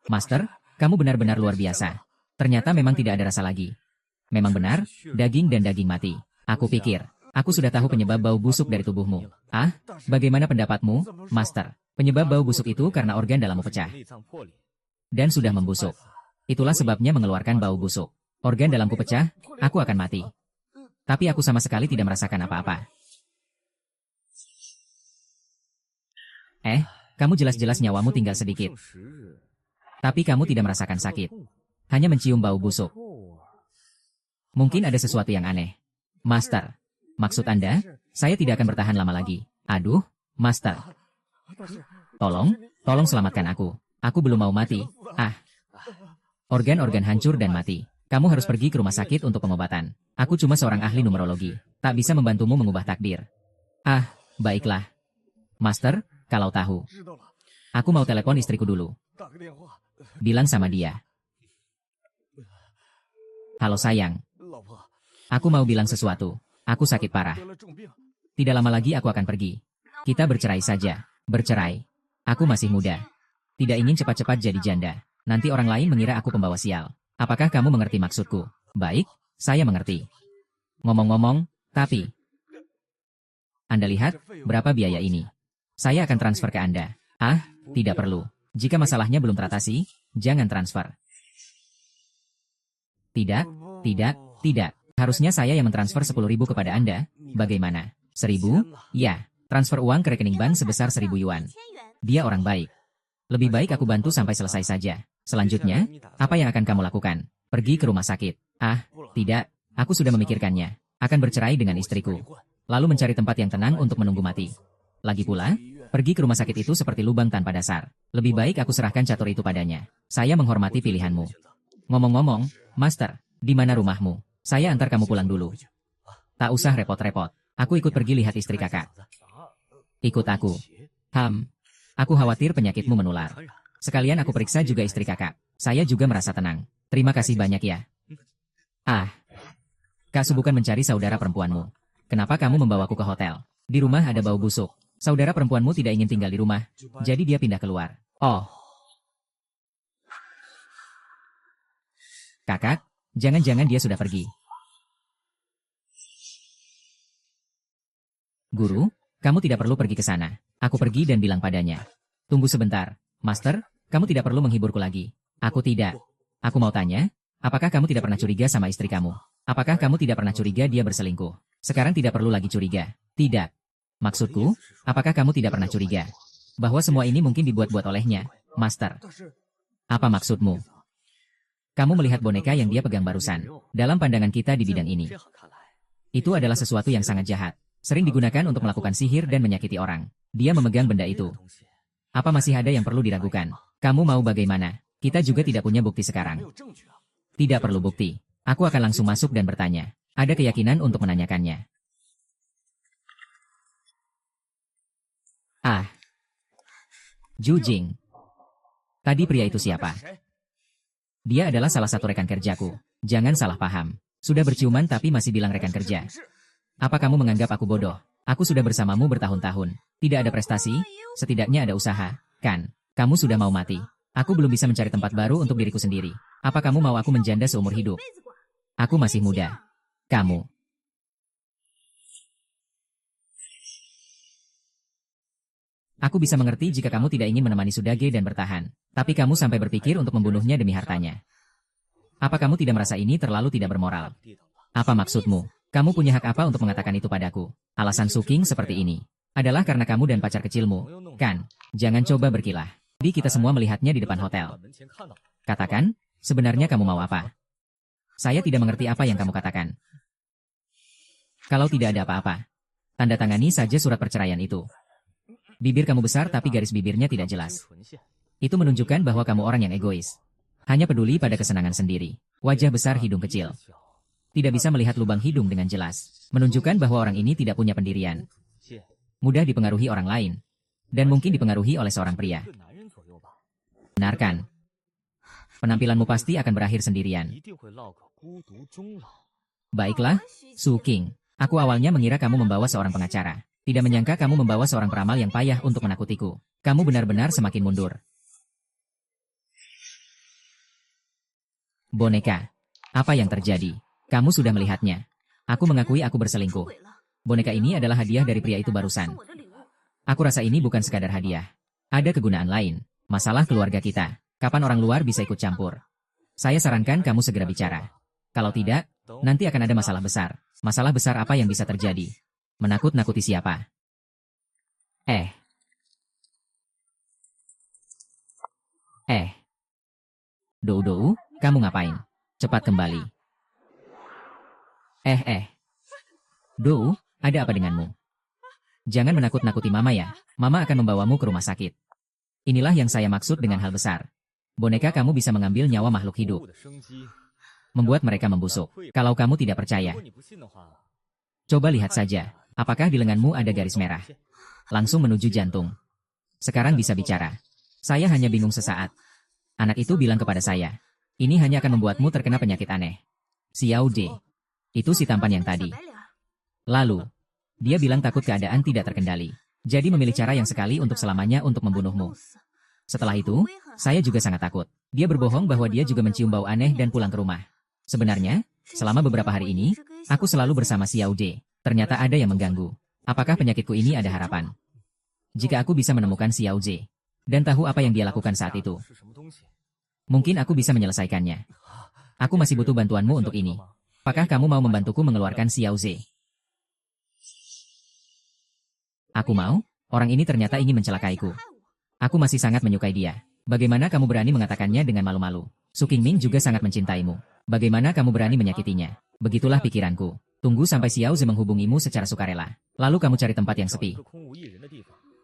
Master, kamu benar-benar luar biasa. Ternyata memang tidak ada rasa lagi. Memang benar, daging dan daging mati. Aku pikir, aku sudah tahu penyebab bau busuk dari tubuhmu. Bagaimana pendapatmu, Master? Penyebab bau busuk itu karena organ dalammu pecah. Dan sudah membusuk. Itulah sebabnya mengeluarkan bau busuk. Organ dalamku pecah, aku akan mati. Tapi aku sama sekali tidak merasakan apa-apa. Kamu jelas-jelas nyawamu tinggal sedikit. Tapi kamu tidak merasakan sakit. Hanya mencium bau busuk. Mungkin ada sesuatu yang aneh. Master, maksud Anda, saya tidak akan bertahan lama lagi. Aduh, Master. Tolong selamatkan aku. Aku belum mau mati. Organ-organ hancur dan mati. Kamu harus pergi ke rumah sakit untuk pengobatan. Aku cuma seorang ahli numerologi. Tak bisa membantumu mengubah takdir. Ah, baiklah. Master, kalau tahu. Aku mau telepon istriku dulu. Bilang sama dia. Halo sayang. Aku mau bilang sesuatu. Aku sakit parah. Tidak lama lagi aku akan pergi. Kita bercerai saja. Bercerai. Aku masih muda. Tidak ingin cepat-cepat jadi janda. Nanti orang lain mengira aku pembawa sial. Apakah kamu mengerti maksudku? Baik, saya mengerti. Ngomong-ngomong, tapi... Anda lihat, berapa biaya ini? Saya akan transfer ke Anda. Ah, tidak perlu. Jika masalahnya belum teratasi, jangan transfer. Tidak, tidak, tidak. Harusnya saya yang mentransfer 10.000 kepada Anda. Bagaimana? 1.000? Ya, transfer uang ke rekening bank sebesar 1.000 yuan. Dia orang baik. Lebih baik aku bantu sampai selesai saja. Selanjutnya, apa yang akan kamu lakukan? Pergi ke rumah sakit. Ah, tidak, aku sudah memikirkannya. Akan bercerai dengan istriku. Lalu mencari tempat yang tenang untuk menunggu mati. Lagi pula, pergi ke rumah sakit itu seperti lubang tanpa dasar. Lebih baik aku serahkan catur itu padanya. Saya menghormati pilihanmu. Ngomong-ngomong, Master, di mana rumahmu? Saya antar kamu pulang dulu. Tak usah repot-repot. Aku ikut pergi lihat istri kakak. Ikut aku. Aku khawatir penyakitmu menular. Sekalian aku periksa juga istri kakak. Saya juga merasa tenang. Terima kasih banyak ya. Ah, Kak Su bukan mencari saudara perempuanmu. Kenapa kamu membawaku ke hotel? Di rumah ada bau busuk. Saudara perempuanmu tidak ingin tinggal di rumah. Jadi dia pindah keluar. Oh. Kakak, jangan-jangan dia sudah pergi. Guru, kamu tidak perlu pergi ke sana. Aku pergi dan bilang padanya. Tunggu sebentar. Master, kamu tidak perlu menghiburku lagi. Aku tidak. Aku mau tanya, apakah kamu tidak pernah curiga sama istri kamu? Apakah kamu tidak pernah curiga dia berselingkuh? Sekarang tidak perlu lagi curiga. Tidak. Maksudku, apakah kamu tidak pernah curiga? Bahwa semua ini mungkin dibuat-buat olehnya, Master. Apa maksudmu? Kamu melihat boneka yang dia pegang barusan. Dalam pandangan kita di bidang ini. Itu adalah sesuatu yang sangat jahat. Sering digunakan untuk melakukan sihir dan menyakiti orang. Dia memegang benda itu. Apa masih ada yang perlu diragukan? Kamu mau bagaimana? Kita juga tidak punya bukti sekarang. Tidak perlu bukti. Aku akan langsung masuk dan bertanya. Ada keyakinan untuk menanyakannya. Ah. Ju Jing. Tadi pria itu siapa? Dia adalah salah satu rekan kerjaku. Jangan salah paham. Sudah berciuman tapi masih bilang rekan kerja. Apa kamu menganggap aku bodoh? Aku sudah bersamamu bertahun-tahun. Tidak ada prestasi, setidaknya ada usaha. Kan, kamu sudah mau mati. Aku belum bisa mencari tempat baru untuk diriku sendiri. Apa kamu mau aku menjanda seumur hidup? Aku masih muda. Kamu. Aku bisa mengerti jika kamu tidak ingin menemani Sudage dan bertahan. Tapi kamu sampai berpikir untuk membunuhnya demi hartanya. Apa kamu tidak merasa ini terlalu tidak bermoral? Apa maksudmu? Kamu punya hak apa untuk mengatakan itu padaku? Alasan Suking seperti ini. Adalah karena kamu dan pacar kecilmu, kan? Jangan coba berkilah. Jadi kita semua melihatnya di depan hotel. Katakan, sebenarnya kamu mau apa? Saya tidak mengerti apa yang kamu katakan. Kalau tidak ada apa-apa, tanda tangani saja surat perceraian itu. Bibir kamu besar tapi garis bibirnya tidak jelas. Itu menunjukkan bahwa kamu orang yang egois. Hanya peduli pada kesenangan sendiri. Wajah besar hidung kecil. Tidak bisa melihat lubang hidung dengan jelas. Menunjukkan bahwa orang ini tidak punya pendirian. Mudah dipengaruhi orang lain. Dan mungkin dipengaruhi oleh seorang pria. Benarkan. Penampilanmu pasti akan berakhir sendirian. Baiklah, Su King. Aku awalnya mengira kamu membawa seorang pengacara. Tidak menyangka kamu membawa seorang peramal yang payah untuk menakutiku. Kamu benar-benar semakin mundur. Boneka. Apa yang terjadi? Kamu sudah melihatnya. Aku mengakui aku berselingkuh. Boneka ini adalah hadiah dari pria itu barusan. Aku rasa ini bukan sekadar hadiah. Ada kegunaan lain. Masalah keluarga kita. Kapan orang luar bisa ikut campur? Saya sarankan kamu segera bicara. Kalau tidak, nanti akan ada masalah besar. Masalah besar apa yang bisa terjadi? Menakut-nakuti siapa? Dou, kamu ngapain? Cepat kembali. Dou, ada apa denganmu? Jangan menakut-nakuti Mama ya. Mama akan membawamu ke rumah sakit. Inilah yang saya maksud dengan hal besar. Boneka kamu bisa mengambil nyawa makhluk hidup. membuat mereka membusuk. Kalau kamu tidak percaya, coba lihat saja, apakah di lenganmu ada garis merah? Langsung menuju jantung. Sekarang bisa bicara. Saya hanya bingung sesaat. Anak itu bilang kepada saya, ini hanya akan membuatmu terkena penyakit aneh. Xiao De. Itu si tampan yang tadi. Lalu, dia bilang takut keadaan tidak terkendali. Jadi memilih cara yang sekali untuk selamanya untuk membunuhmu. Setelah itu, saya juga sangat takut. Dia berbohong bahwa dia juga mencium bau aneh dan pulang ke rumah. Sebenarnya, selama beberapa hari ini, aku selalu bersama Xiao De. Ternyata ada yang mengganggu. Apakah penyakitku ini ada harapan? Jika aku bisa menemukan Xiao De dan tahu apa yang dia lakukan saat itu, mungkin aku bisa menyelesaikannya. Aku masih butuh bantuanmu untuk ini. Apakah kamu mau membantuku mengeluarkan Xiao De? Aku mau. Orang ini ternyata ingin mencelakaiku. Aku masih sangat menyukai dia. Bagaimana kamu berani mengatakannya dengan malu-malu? Su Qingming juga sangat mencintaimu. Bagaimana kamu berani menyakitinya? Begitulah pikiranku. Tunggu sampai Xiao Ze menghubungimu secara sukarela. Lalu kamu cari tempat yang sepi.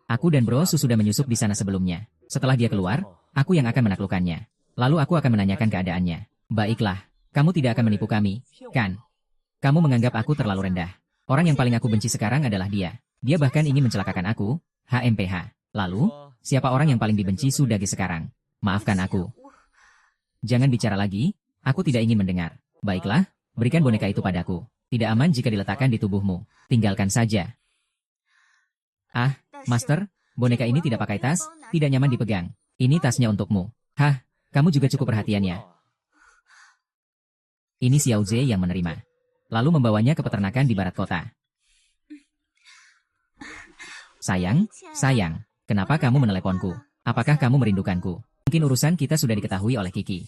Aku dan Bro Su sudah menyusup di sana sebelumnya. Setelah dia keluar, aku yang akan menaklukkannya. Lalu aku akan menanyakan keadaannya. Baiklah, kamu tidak akan menipu kami, kan? Kamu menganggap aku terlalu rendah. Orang yang paling aku benci sekarang adalah dia. Dia bahkan ingin mencelakakan aku, HMPH. Lalu, siapa orang yang paling dibenci Sudage sekarang? Maafkan aku. Jangan bicara lagi, aku tidak ingin mendengar. Baiklah, berikan boneka itu padaku. Tidak aman jika diletakkan di tubuhmu. Tinggalkan saja. Ah, Master, boneka ini tidak pakai tas, tidak nyaman dipegang. Ini tasnya untukmu. Hah, kamu juga cukup perhatian ya. Ini Xiao Ze yang menerima. Lalu membawanya ke peternakan di barat kota. Sayang, kenapa kamu meneleponku? Apakah kamu merindukanku? Mungkin urusan kita sudah diketahui oleh Kiki.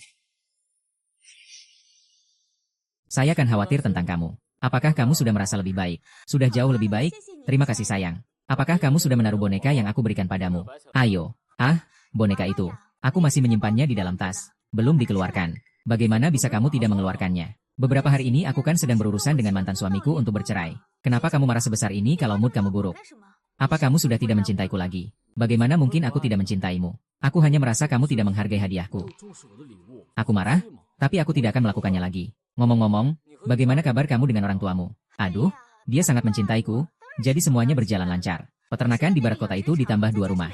Saya akan khawatir tentang kamu. Apakah kamu sudah merasa lebih baik? Sudah jauh lebih baik? Terima kasih sayang. Apakah kamu sudah menaruh boneka yang aku berikan padamu? Ayo. Ah, boneka itu. Aku masih menyimpannya di dalam tas. Belum dikeluarkan. Bagaimana bisa kamu tidak mengeluarkannya? Beberapa hari ini aku kan sedang berurusan dengan mantan suamiku untuk bercerai. Kenapa kamu marah sebesar ini kalau mood kamu buruk? Apa kamu sudah tidak mencintaiku lagi? Bagaimana mungkin aku tidak mencintaimu? Aku hanya merasa kamu tidak menghargai hadiahku. Aku marah, tapi aku tidak akan melakukannya lagi. Ngomong-ngomong, bagaimana kabar kamu dengan orang tuamu? Aduh, dia sangat mencintaiku, jadi semuanya berjalan lancar. Peternakan di barat kota itu ditambah 2 rumah.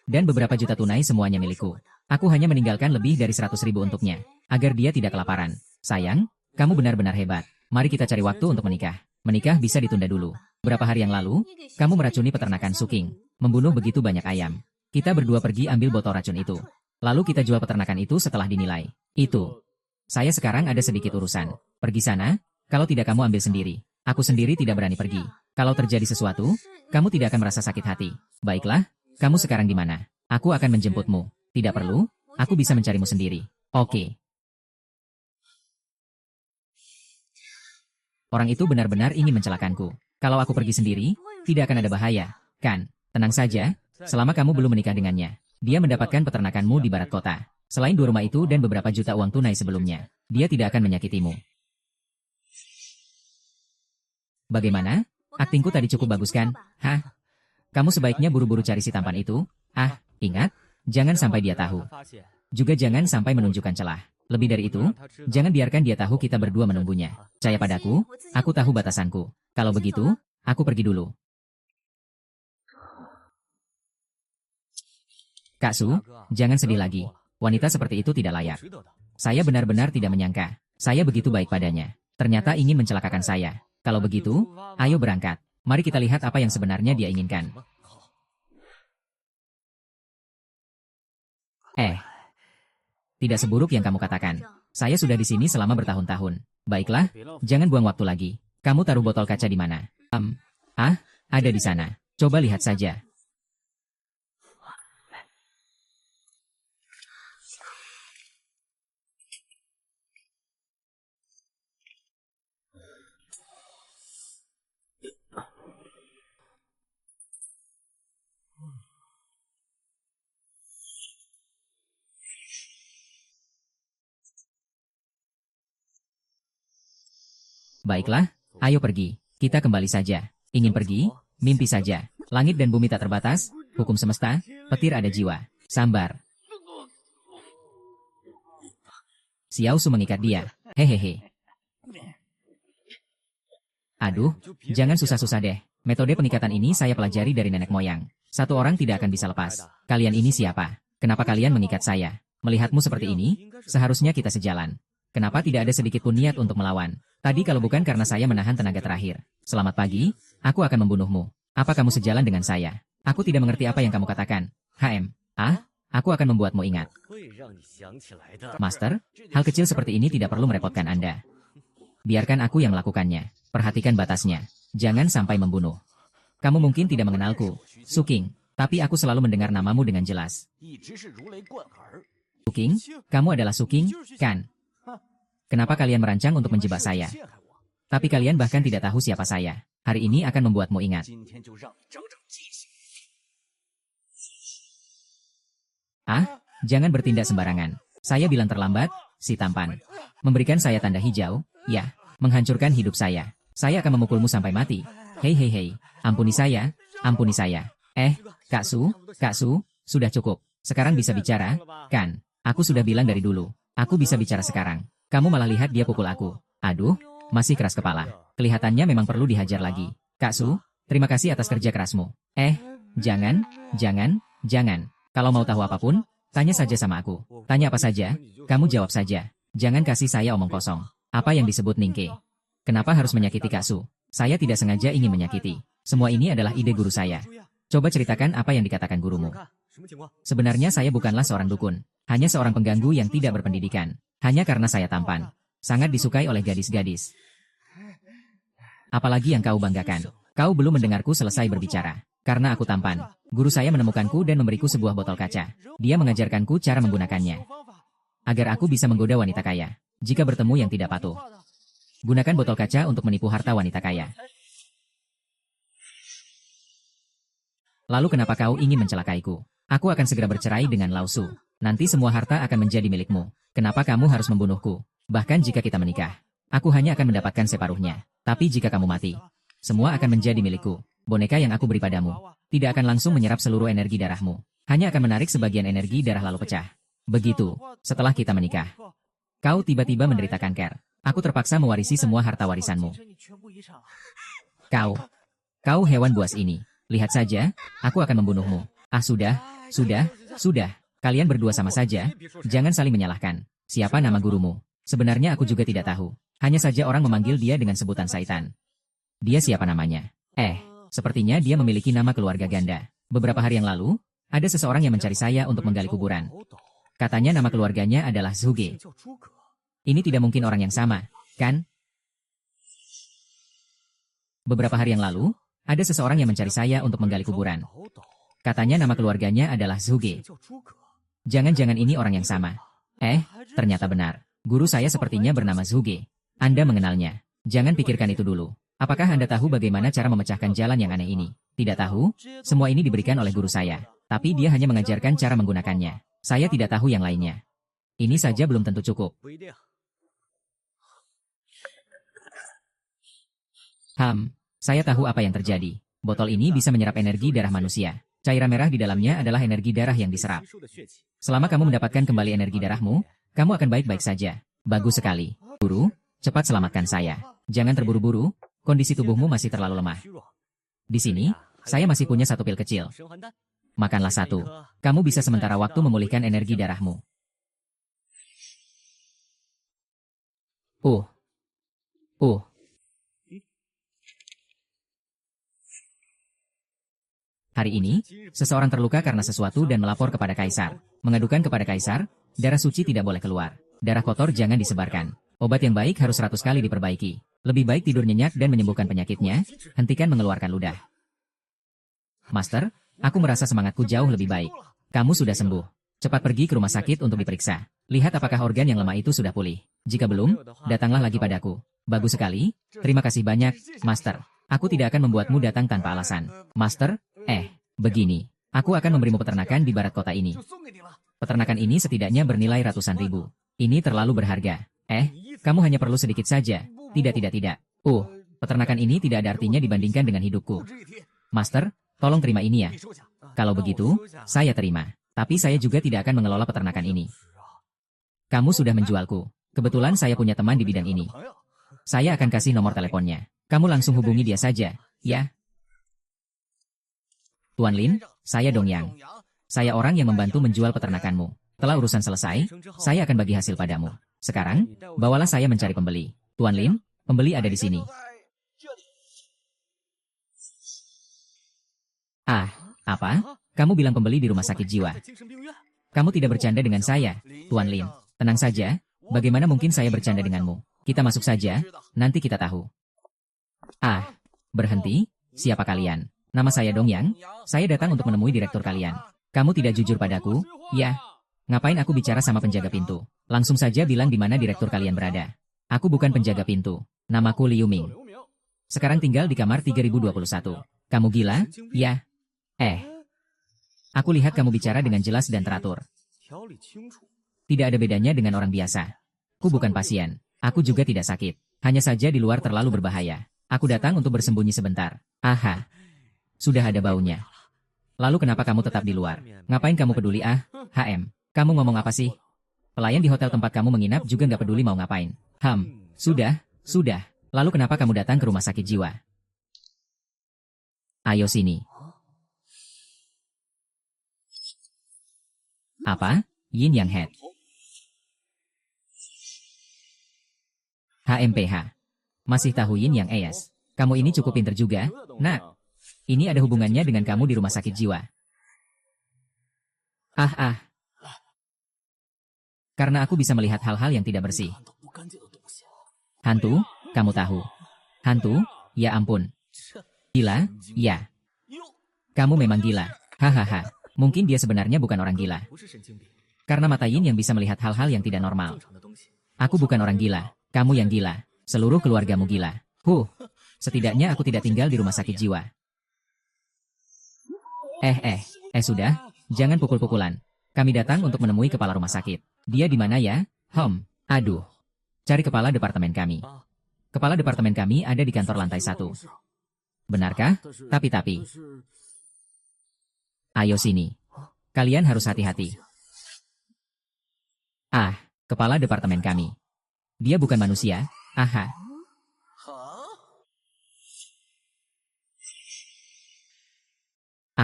Dan beberapa juta tunai semuanya milikku. Aku hanya meninggalkan lebih dari 100.000 untuknya, agar dia tidak kelaparan. Sayang, kamu benar-benar hebat. Mari kita cari waktu untuk menikah. Menikah bisa ditunda dulu. Berapa hari yang lalu, kamu meracuni peternakan Suking, membunuh begitu banyak ayam. Kita berdua pergi ambil botol racun itu. Lalu kita jual peternakan itu setelah dinilai. Itu. Saya sekarang ada sedikit urusan. Pergi sana, kalau tidak kamu ambil sendiri. Aku sendiri tidak berani pergi. Kalau terjadi sesuatu, kamu tidak akan merasa sakit hati. Baiklah, kamu sekarang di mana? Aku akan menjemputmu. Tidak perlu, aku bisa mencarimu sendiri. Oke. Orang itu benar-benar ingin mencelakanku. Kalau aku pergi sendiri, tidak akan ada bahaya, kan? Tenang saja, selama kamu belum menikah dengannya. Dia mendapatkan peternakanmu di barat kota. Selain 2 rumah itu dan beberapa juta uang tunai sebelumnya, dia tidak akan menyakitimu. Bagaimana? Aktingku tadi cukup bagus kan? Hah? Kamu sebaiknya buru-buru cari si tampan itu. Ah, ingat, jangan sampai dia tahu. Juga jangan sampai menunjukkan celah. Lebih dari itu, jangan biarkan dia tahu kita berdua menunggunya. Percaya padaku, aku tahu batasanku. Kalau begitu, aku pergi dulu. Kak Su, jangan sedih lagi. Wanita seperti itu tidak layak. Saya benar-benar tidak menyangka. Saya begitu baik padanya. Ternyata ingin mencelakakan saya. Kalau begitu, ayo berangkat. Mari kita lihat apa yang sebenarnya dia inginkan. Tidak seburuk yang kamu katakan. Saya sudah di sini selama bertahun-tahun. Baiklah, jangan buang waktu lagi. Kamu taruh botol kaca di mana? Ada di sana. Coba lihat saja. Baiklah, ayo pergi. Kita kembali saja. Ingin pergi? Mimpi saja. Langit dan bumi tak terbatas, hukum semesta, petir ada jiwa. Sambar. Xiao Su mengikat dia. Hehehe. Aduh, jangan susah-susah deh. Metode pengikatan ini saya pelajari dari nenek moyang. Satu orang tidak akan bisa lepas. Kalian ini siapa? Kenapa kalian mengikat saya? Melihatmu seperti ini, seharusnya kita sejalan. Kenapa tidak ada sedikit pun niat untuk melawan? Tadi kalau bukan karena saya menahan tenaga terakhir. Selamat pagi, aku akan membunuhmu. Apa kamu sejalan dengan saya? Aku tidak mengerti apa yang kamu katakan. Aku akan membuatmu ingat. Master, hal kecil seperti ini tidak perlu merepotkan Anda. Biarkan aku yang melakukannya. Perhatikan batasnya. Jangan sampai membunuh. Kamu mungkin tidak mengenalku, Su King, tapi aku selalu mendengar namamu dengan jelas. Su King, kamu adalah Su King, kan? Kenapa kalian merancang untuk menjebak saya? Tapi kalian bahkan tidak tahu siapa saya. Hari ini akan membuatmu ingat. Jangan bertindak sembarangan. Saya bilang terlambat, si tampan. Memberikan saya tanda hijau, ya, menghancurkan hidup saya. Saya akan memukulmu sampai mati. Hei, ampuni saya, ampuni saya. Kak Su, sudah cukup. Sekarang bisa bicara, kan? Aku sudah bilang dari dulu, aku bisa bicara sekarang. Kamu malah lihat dia pukul aku. Aduh, masih keras kepala. Kelihatannya memang perlu dihajar lagi. Kak Su, terima kasih atas kerja kerasmu. Jangan. Kalau mau tahu apapun, tanya saja sama aku. Tanya apa saja, kamu jawab saja. Jangan kasih saya omong kosong. Apa yang disebut ningke? Kenapa harus menyakiti Kak Su? Saya tidak sengaja ingin menyakiti. Semua ini adalah ide guru saya. Coba ceritakan apa yang dikatakan gurumu. Sebenarnya saya bukanlah seorang dukun. Hanya seorang pengganggu yang tidak berpendidikan. Hanya karena saya tampan. Sangat disukai oleh gadis-gadis. Apalagi yang kau banggakan? Kau belum mendengarku selesai berbicara. Karena aku tampan. Guru saya menemukanku dan memberiku sebuah botol kaca. Dia mengajarkanku cara menggunakannya. Agar aku bisa menggoda wanita kaya. Jika bertemu yang tidak patuh. Gunakan botol kaca untuk menipu harta wanita kaya. Lalu kenapa kau ingin mencelakaiku? Aku akan segera bercerai dengan Lao Su. Nanti semua harta akan menjadi milikmu. Kenapa kamu harus membunuhku? Bahkan jika kita menikah, aku hanya akan mendapatkan separuhnya. Tapi jika kamu mati, semua akan menjadi milikku. Boneka yang aku beri padamu tidak akan langsung menyerap seluruh energi darahmu. Hanya akan menarik sebagian energi darah lalu pecah. Begitu, setelah kita menikah, kau tiba-tiba menderita kanker. Aku terpaksa mewarisi semua harta warisanmu. Kau hewan buas ini. Lihat saja, aku akan membunuhmu. Sudah. Kalian berdua sama saja, jangan saling menyalahkan. Siapa nama gurumu? Sebenarnya aku juga tidak tahu. Hanya saja orang memanggil dia dengan sebutan Saitan. Dia siapa namanya? Sepertinya dia memiliki nama keluarga ganda. Beberapa hari yang lalu, ada seseorang yang mencari saya untuk menggali kuburan. Katanya nama keluarganya adalah Zhuge. Ini tidak mungkin orang yang sama, kan? Beberapa hari yang lalu, ada seseorang yang mencari saya untuk menggali kuburan. Katanya nama keluarganya adalah Zhuge. Jangan-jangan ini orang yang sama. Ternyata benar. Guru saya sepertinya bernama Zhuge. Anda mengenalnya. Jangan pikirkan itu dulu. Apakah Anda tahu bagaimana cara memecahkan jalan yang aneh ini? Tidak tahu? Semua ini diberikan oleh guru saya. Tapi dia hanya mengajarkan cara menggunakannya. Saya tidak tahu yang lainnya. Ini saja belum tentu cukup. Saya tahu apa yang terjadi. Botol ini bisa menyerap energi darah manusia. Cairan merah di dalamnya adalah energi darah yang diserap. Selama kamu mendapatkan kembali energi darahmu, kamu akan baik-baik saja. Bagus sekali. Guru, cepat selamatkan saya. Jangan terburu-buru, kondisi tubuhmu masih terlalu lemah. Di sini, saya masih punya satu pil kecil. Makanlah satu. Kamu bisa sementara waktu memulihkan energi darahmu. Hari ini, seseorang terluka karena sesuatu dan melapor kepada kaisar. Mengadukan kepada kaisar, darah suci tidak boleh keluar. Darah kotor jangan disebarkan. Obat yang baik harus 100 kali diperbaiki. Lebih baik tidur nyenyak dan menyembuhkan penyakitnya, hentikan mengeluarkan ludah. Master, aku merasa semangatku jauh lebih baik. Kamu sudah sembuh. Cepat pergi ke rumah sakit untuk diperiksa. Lihat apakah organ yang lemah itu sudah pulih. Jika belum, datanglah lagi padaku. Bagus sekali. Terima kasih banyak, Master. Aku tidak akan membuatmu datang tanpa alasan. Master, begini. Aku akan memberimu peternakan di barat kota ini. Peternakan ini setidaknya bernilai ratusan ribu. Ini terlalu berharga. Kamu hanya perlu sedikit saja. Tidak. Peternakan ini tidak ada artinya dibandingkan dengan hidupku. Master, tolong terima ini ya. Kalau begitu, saya terima. Tapi saya juga tidak akan mengelola peternakan ini. Kamu sudah menjualku. Kebetulan saya punya teman di bidang ini. Saya akan kasih nomor teleponnya. Kamu langsung hubungi dia saja, ya? Tuan Lin, saya Dong Yang. Saya orang yang membantu menjual peternakanmu. Setelah urusan selesai, saya akan bagi hasil padamu. Sekarang, bawalah saya mencari pembeli. Tuan Lin, pembeli ada di sini. Ah, apa? Kamu bilang pembeli di rumah sakit jiwa. Kamu tidak bercanda dengan saya, Tuan Lin. Tenang saja, bagaimana mungkin saya bercanda denganmu? Kita masuk saja, nanti kita tahu. Ah, berhenti, siapa kalian? Nama saya Dong Yang, saya datang untuk menemui direktur kalian. Kamu tidak jujur padaku, ya? Ngapain aku bicara sama penjaga pintu? Langsung saja bilang di mana direktur kalian berada. Aku bukan penjaga pintu, namaku Liu Ming. Sekarang tinggal di kamar 3021. Kamu gila? Ya. Aku lihat kamu bicara dengan jelas dan teratur. Tidak ada bedanya dengan orang biasa. Aku bukan pasien. Aku juga tidak sakit. Hanya saja di luar terlalu berbahaya. Aku datang untuk bersembunyi sebentar. Aha. Sudah ada baunya. Lalu kenapa kamu tetap di luar? Ngapain kamu peduli HM? Kamu ngomong apa sih? Pelayan di hotel tempat kamu menginap juga nggak peduli mau ngapain. Sudah. Lalu kenapa kamu datang ke rumah sakit jiwa? Ayo sini. Apa? Yin Yang Head. HMPH. Masih tahu Yin Yang ES? Kamu ini cukup pinter juga, nak. Ini ada hubungannya dengan kamu di rumah sakit jiwa. Karena aku bisa melihat hal-hal yang tidak bersih. Hantu? Kamu tahu. Hantu? Ya ampun. Gila? Ya. Kamu memang gila. Hahaha. Mungkin dia sebenarnya bukan orang gila. Karena mata Yin yang bisa melihat hal-hal yang tidak normal. Aku bukan orang gila. Kamu yang gila. Seluruh keluargamu gila. Setidaknya aku tidak tinggal di rumah sakit jiwa. Sudah. Jangan pukul-pukulan. Kami datang untuk menemui kepala rumah sakit. Dia di mana ya? Aduh. Cari kepala departemen kami. Kepala departemen kami ada di kantor lantai 1. Benarkah? Tapi. Ayo sini. Kalian harus hati-hati. Kepala departemen kami. Dia bukan manusia. Aha.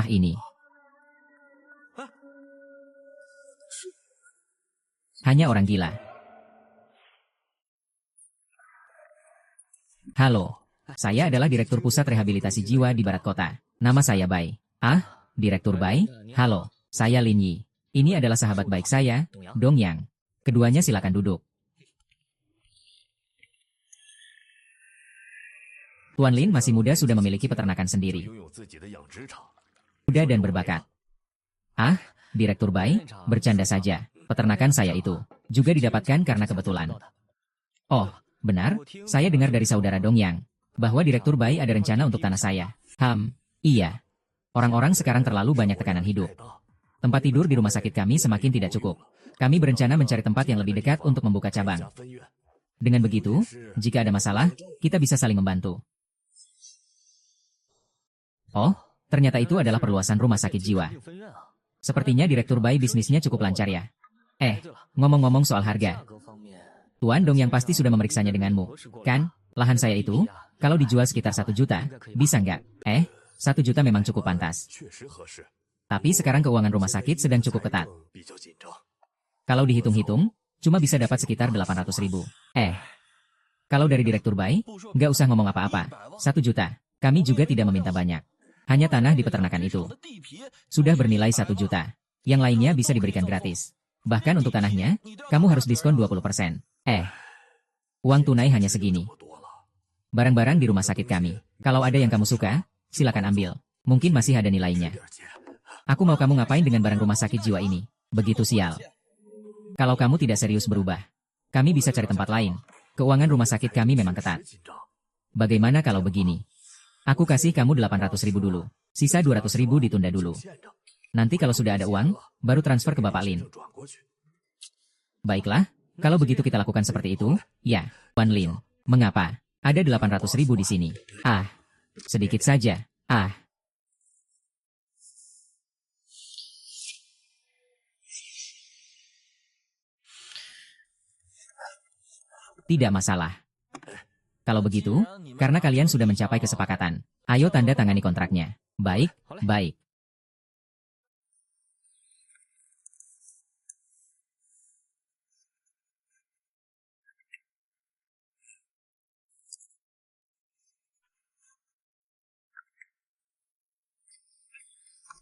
Ini. Hanya orang gila. Halo. Saya adalah Direktur Pusat Rehabilitasi Jiwa di Barat Kota. Nama saya Bai. Direktur Bai? Halo. Saya Lin Yi. Ini adalah sahabat baik saya, Dong Yang. Keduanya silakan duduk. Tuan Lin masih muda sudah memiliki peternakan sendiri. Muda dan berbakat. Direktur Bai, bercanda saja. Peternakan saya itu juga didapatkan karena kebetulan. Oh, benar? Saya dengar dari saudara Dong Yang bahwa Direktur Bai ada rencana untuk tanah saya. Iya. Orang-orang sekarang terlalu banyak tekanan hidup. Tempat tidur di rumah sakit kami semakin tidak cukup. Kami berencana mencari tempat yang lebih dekat untuk membuka cabang. Dengan begitu, jika ada masalah, kita bisa saling membantu. Oh, ternyata itu adalah perluasan rumah sakit jiwa. Sepertinya Direktur Bai bisnisnya cukup lancar ya. Ngomong-ngomong soal harga. Tuan Dong yang pasti sudah memeriksanya denganmu, kan? Lahan saya itu, kalau dijual sekitar 1 juta, bisa nggak? 1 juta memang cukup pantas. Tapi sekarang keuangan rumah sakit sedang cukup ketat. Kalau dihitung-hitung, cuma bisa dapat sekitar 800.000. Kalau dari Direktur Bai, nggak usah ngomong apa-apa. 1 juta. Kami juga tidak meminta banyak. Hanya tanah di peternakan itu. Sudah bernilai 1 juta. Yang lainnya bisa diberikan gratis. Bahkan untuk tanahnya, kamu harus diskon 20%. Uang tunai hanya segini. Barang-barang di rumah sakit kami. Kalau ada yang kamu suka, silakan ambil. Mungkin masih ada nilainya. Aku mau kamu ngapain dengan barang rumah sakit jiwa ini? Begitu sial. Kalau kamu tidak serius berubah, kami bisa cari tempat lain. Keuangan rumah sakit kami memang ketat. Bagaimana kalau begini? Aku kasih kamu 800.000 dulu. Sisa 200.000 ditunda dulu. Nanti kalau sudah ada uang, baru transfer ke Bapak Lin. Baiklah, kalau begitu kita lakukan seperti itu, ya, Tuan Lin. Mengapa? Ada 800.000 di sini. Sedikit saja. Tidak masalah. Kalau begitu, karena kalian sudah mencapai kesepakatan, ayo tanda tangani kontraknya. Baik, baik.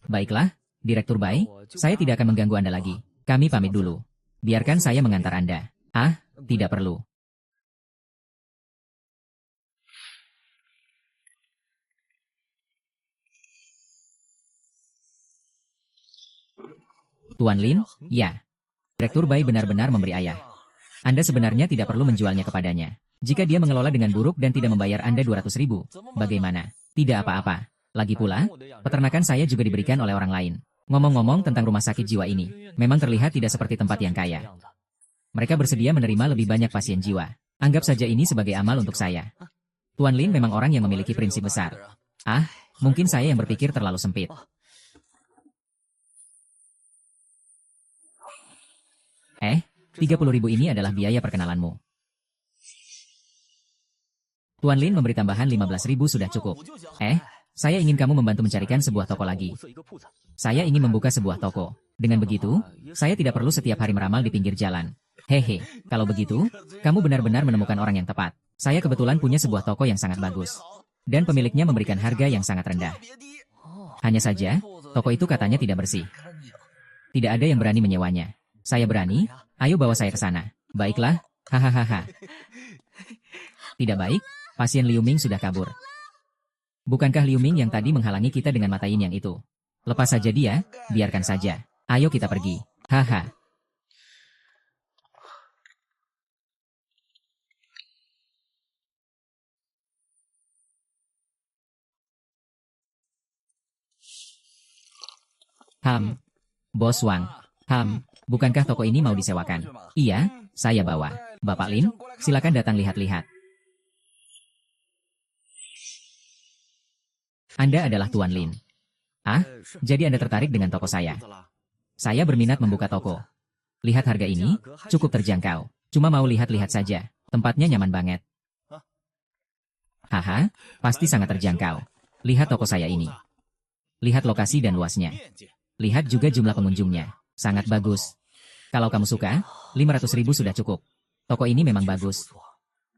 Baiklah, Direktur Bai, saya tidak akan mengganggu Anda lagi. Kami pamit dulu. Biarkan saya mengantar Anda. Ah, tidak perlu. Tuan Lin, ya. Direktur Bai benar-benar memberi ayah. Anda sebenarnya tidak perlu menjualnya kepadanya. Jika dia mengelola dengan buruk dan tidak membayar Anda 200.000, bagaimana? Tidak apa-apa. Lagi pula, peternakan saya juga diberikan oleh orang lain. Ngomong-ngomong tentang rumah sakit jiwa ini, memang terlihat tidak seperti tempat yang kaya. Mereka bersedia menerima lebih banyak pasien jiwa. Anggap saja ini sebagai amal untuk saya. Tuan Lin memang orang yang memiliki prinsip besar. Ah, mungkin saya yang berpikir terlalu sempit. 30.000 ini adalah biaya perkenalanmu. Tuan Lin memberi tambahan 15.000 sudah cukup. Saya ingin kamu membantu mencarikan sebuah toko lagi. Saya ingin membuka sebuah toko. Dengan begitu, saya tidak perlu setiap hari meramal di pinggir jalan. Hehe, kalau begitu, kamu benar-benar menemukan orang yang tepat. Saya kebetulan punya sebuah toko yang sangat bagus. Dan pemiliknya memberikan harga yang sangat rendah. Hanya saja, toko itu katanya tidak bersih. Tidak ada yang berani menyewanya. Saya berani, ayo bawa saya ke sana. Baiklah, hahaha. Tidak baik, pasien Liu Ming sudah kabur. Bukankah Liu Ming yang tadi menghalangi kita dengan mata yin yang itu? Lepas saja dia, biarkan saja. Ayo kita pergi. Haha. Bos Wang. Bukankah toko ini mau disewakan? Iya, saya bawa. Bapak Lin, silakan datang lihat-lihat. Anda adalah Tuan Lin. Ah, jadi Anda tertarik dengan toko saya? Saya berminat membuka toko. Lihat harga ini, cukup terjangkau. Cuma mau lihat-lihat saja. Tempatnya nyaman banget. Haha, pasti sangat terjangkau. Lihat toko saya ini. Lihat lokasi dan luasnya. Lihat juga jumlah pengunjungnya. Sangat bagus. Kalau kamu suka, 500.000 sudah cukup. Toko ini memang bagus.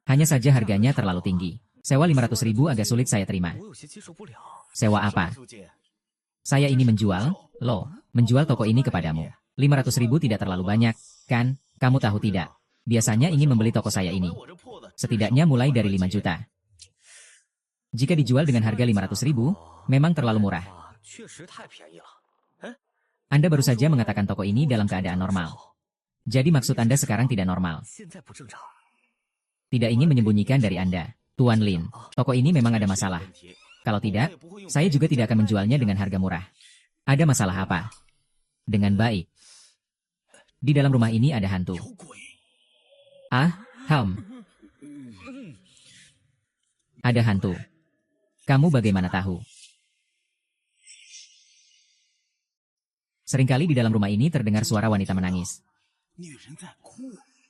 Hanya saja harganya terlalu tinggi. Sewa 500.000 agak sulit saya terima. Sewa apa? Saya ini menjual, menjual toko ini kepadamu. 500.000 tidak terlalu banyak, kan? Kamu tahu tidak? Biasanya ingin membeli toko saya ini. Setidaknya mulai dari 5 juta. Jika dijual dengan harga 500.000, memang terlalu murah. Anda baru saja mengatakan toko ini dalam keadaan normal. Jadi maksud Anda sekarang tidak normal. Tidak ingin menyembunyikan dari Anda. Tuan Lin, toko ini memang ada masalah. Kalau tidak, saya juga tidak akan menjualnya dengan harga murah. Ada masalah apa? Dengan baik. Di dalam rumah ini ada hantu. Ada hantu. Kamu bagaimana tahu? Seringkali di dalam rumah ini terdengar suara wanita menangis.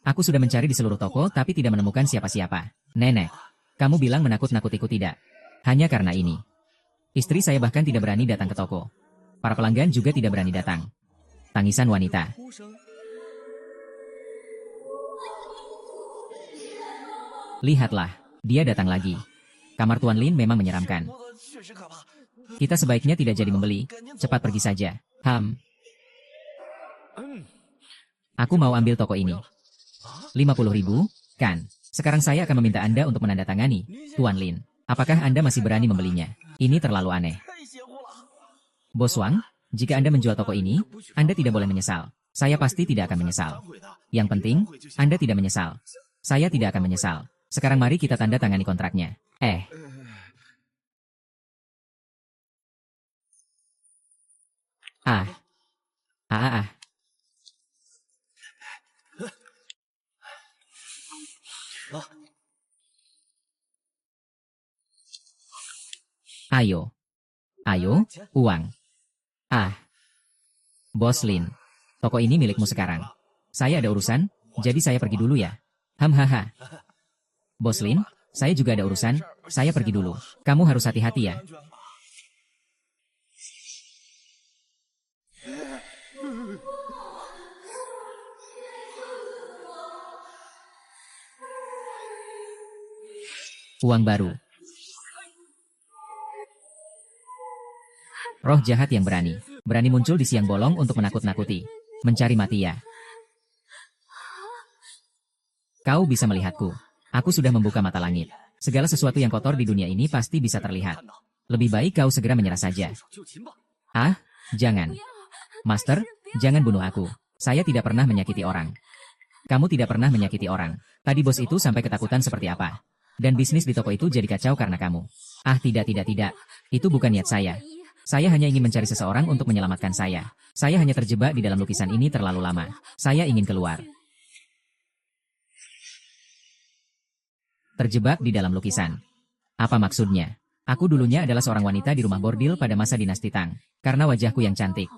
Aku sudah mencari di seluruh toko tapi tidak menemukan siapa-siapa. Nenek, kamu bilang menakut-nakutiku tidak? Hanya karena ini. Istri saya bahkan tidak berani datang ke toko. Para pelanggan juga tidak berani datang. Tangisan wanita. Lihatlah, dia datang lagi. Kamar Tuan Lin memang menyeramkan. Kita sebaiknya tidak jadi membeli. Cepat pergi saja. Aku mau ambil toko ini. 50.000, kan? Sekarang saya akan meminta Anda untuk menandatangani, Tuan Lin. Apakah Anda masih berani membelinya? Ini terlalu aneh. Bos Wang, jika Anda menjual toko ini, Anda tidak boleh menyesal. Saya pasti tidak akan menyesal. Yang penting, Anda tidak menyesal. Saya tidak akan menyesal. Sekarang mari kita tanda tangani kontraknya. Ayo, uang. Bos Lin, toko ini milikmu sekarang. Saya ada urusan, jadi saya pergi dulu ya. Bos Lin, saya juga ada urusan, saya pergi dulu. Kamu harus hati-hati ya. Uang baru. Roh jahat yang berani. Berani muncul di siang bolong untuk menakut-nakuti. Mencari mati ya. Kau bisa melihatku. Aku sudah membuka mata langit. Segala sesuatu yang kotor di dunia ini pasti bisa terlihat. Lebih baik kau segera menyerah saja. Ah, jangan. Master, jangan bunuh aku. Saya tidak pernah menyakiti orang. Kamu tidak pernah menyakiti orang. Tadi bos itu sampai ketakutan seperti apa. Dan bisnis di toko itu jadi kacau karena kamu. Ah, tidak. Itu bukan niat saya. Saya hanya ingin mencari seseorang untuk menyelamatkan saya. Saya hanya terjebak di dalam lukisan ini terlalu lama. Saya ingin keluar. Terjebak di dalam lukisan. Apa maksudnya? Aku dulunya adalah seorang wanita di rumah bordil pada masa dinasti Tang. Karena wajahku yang cantik.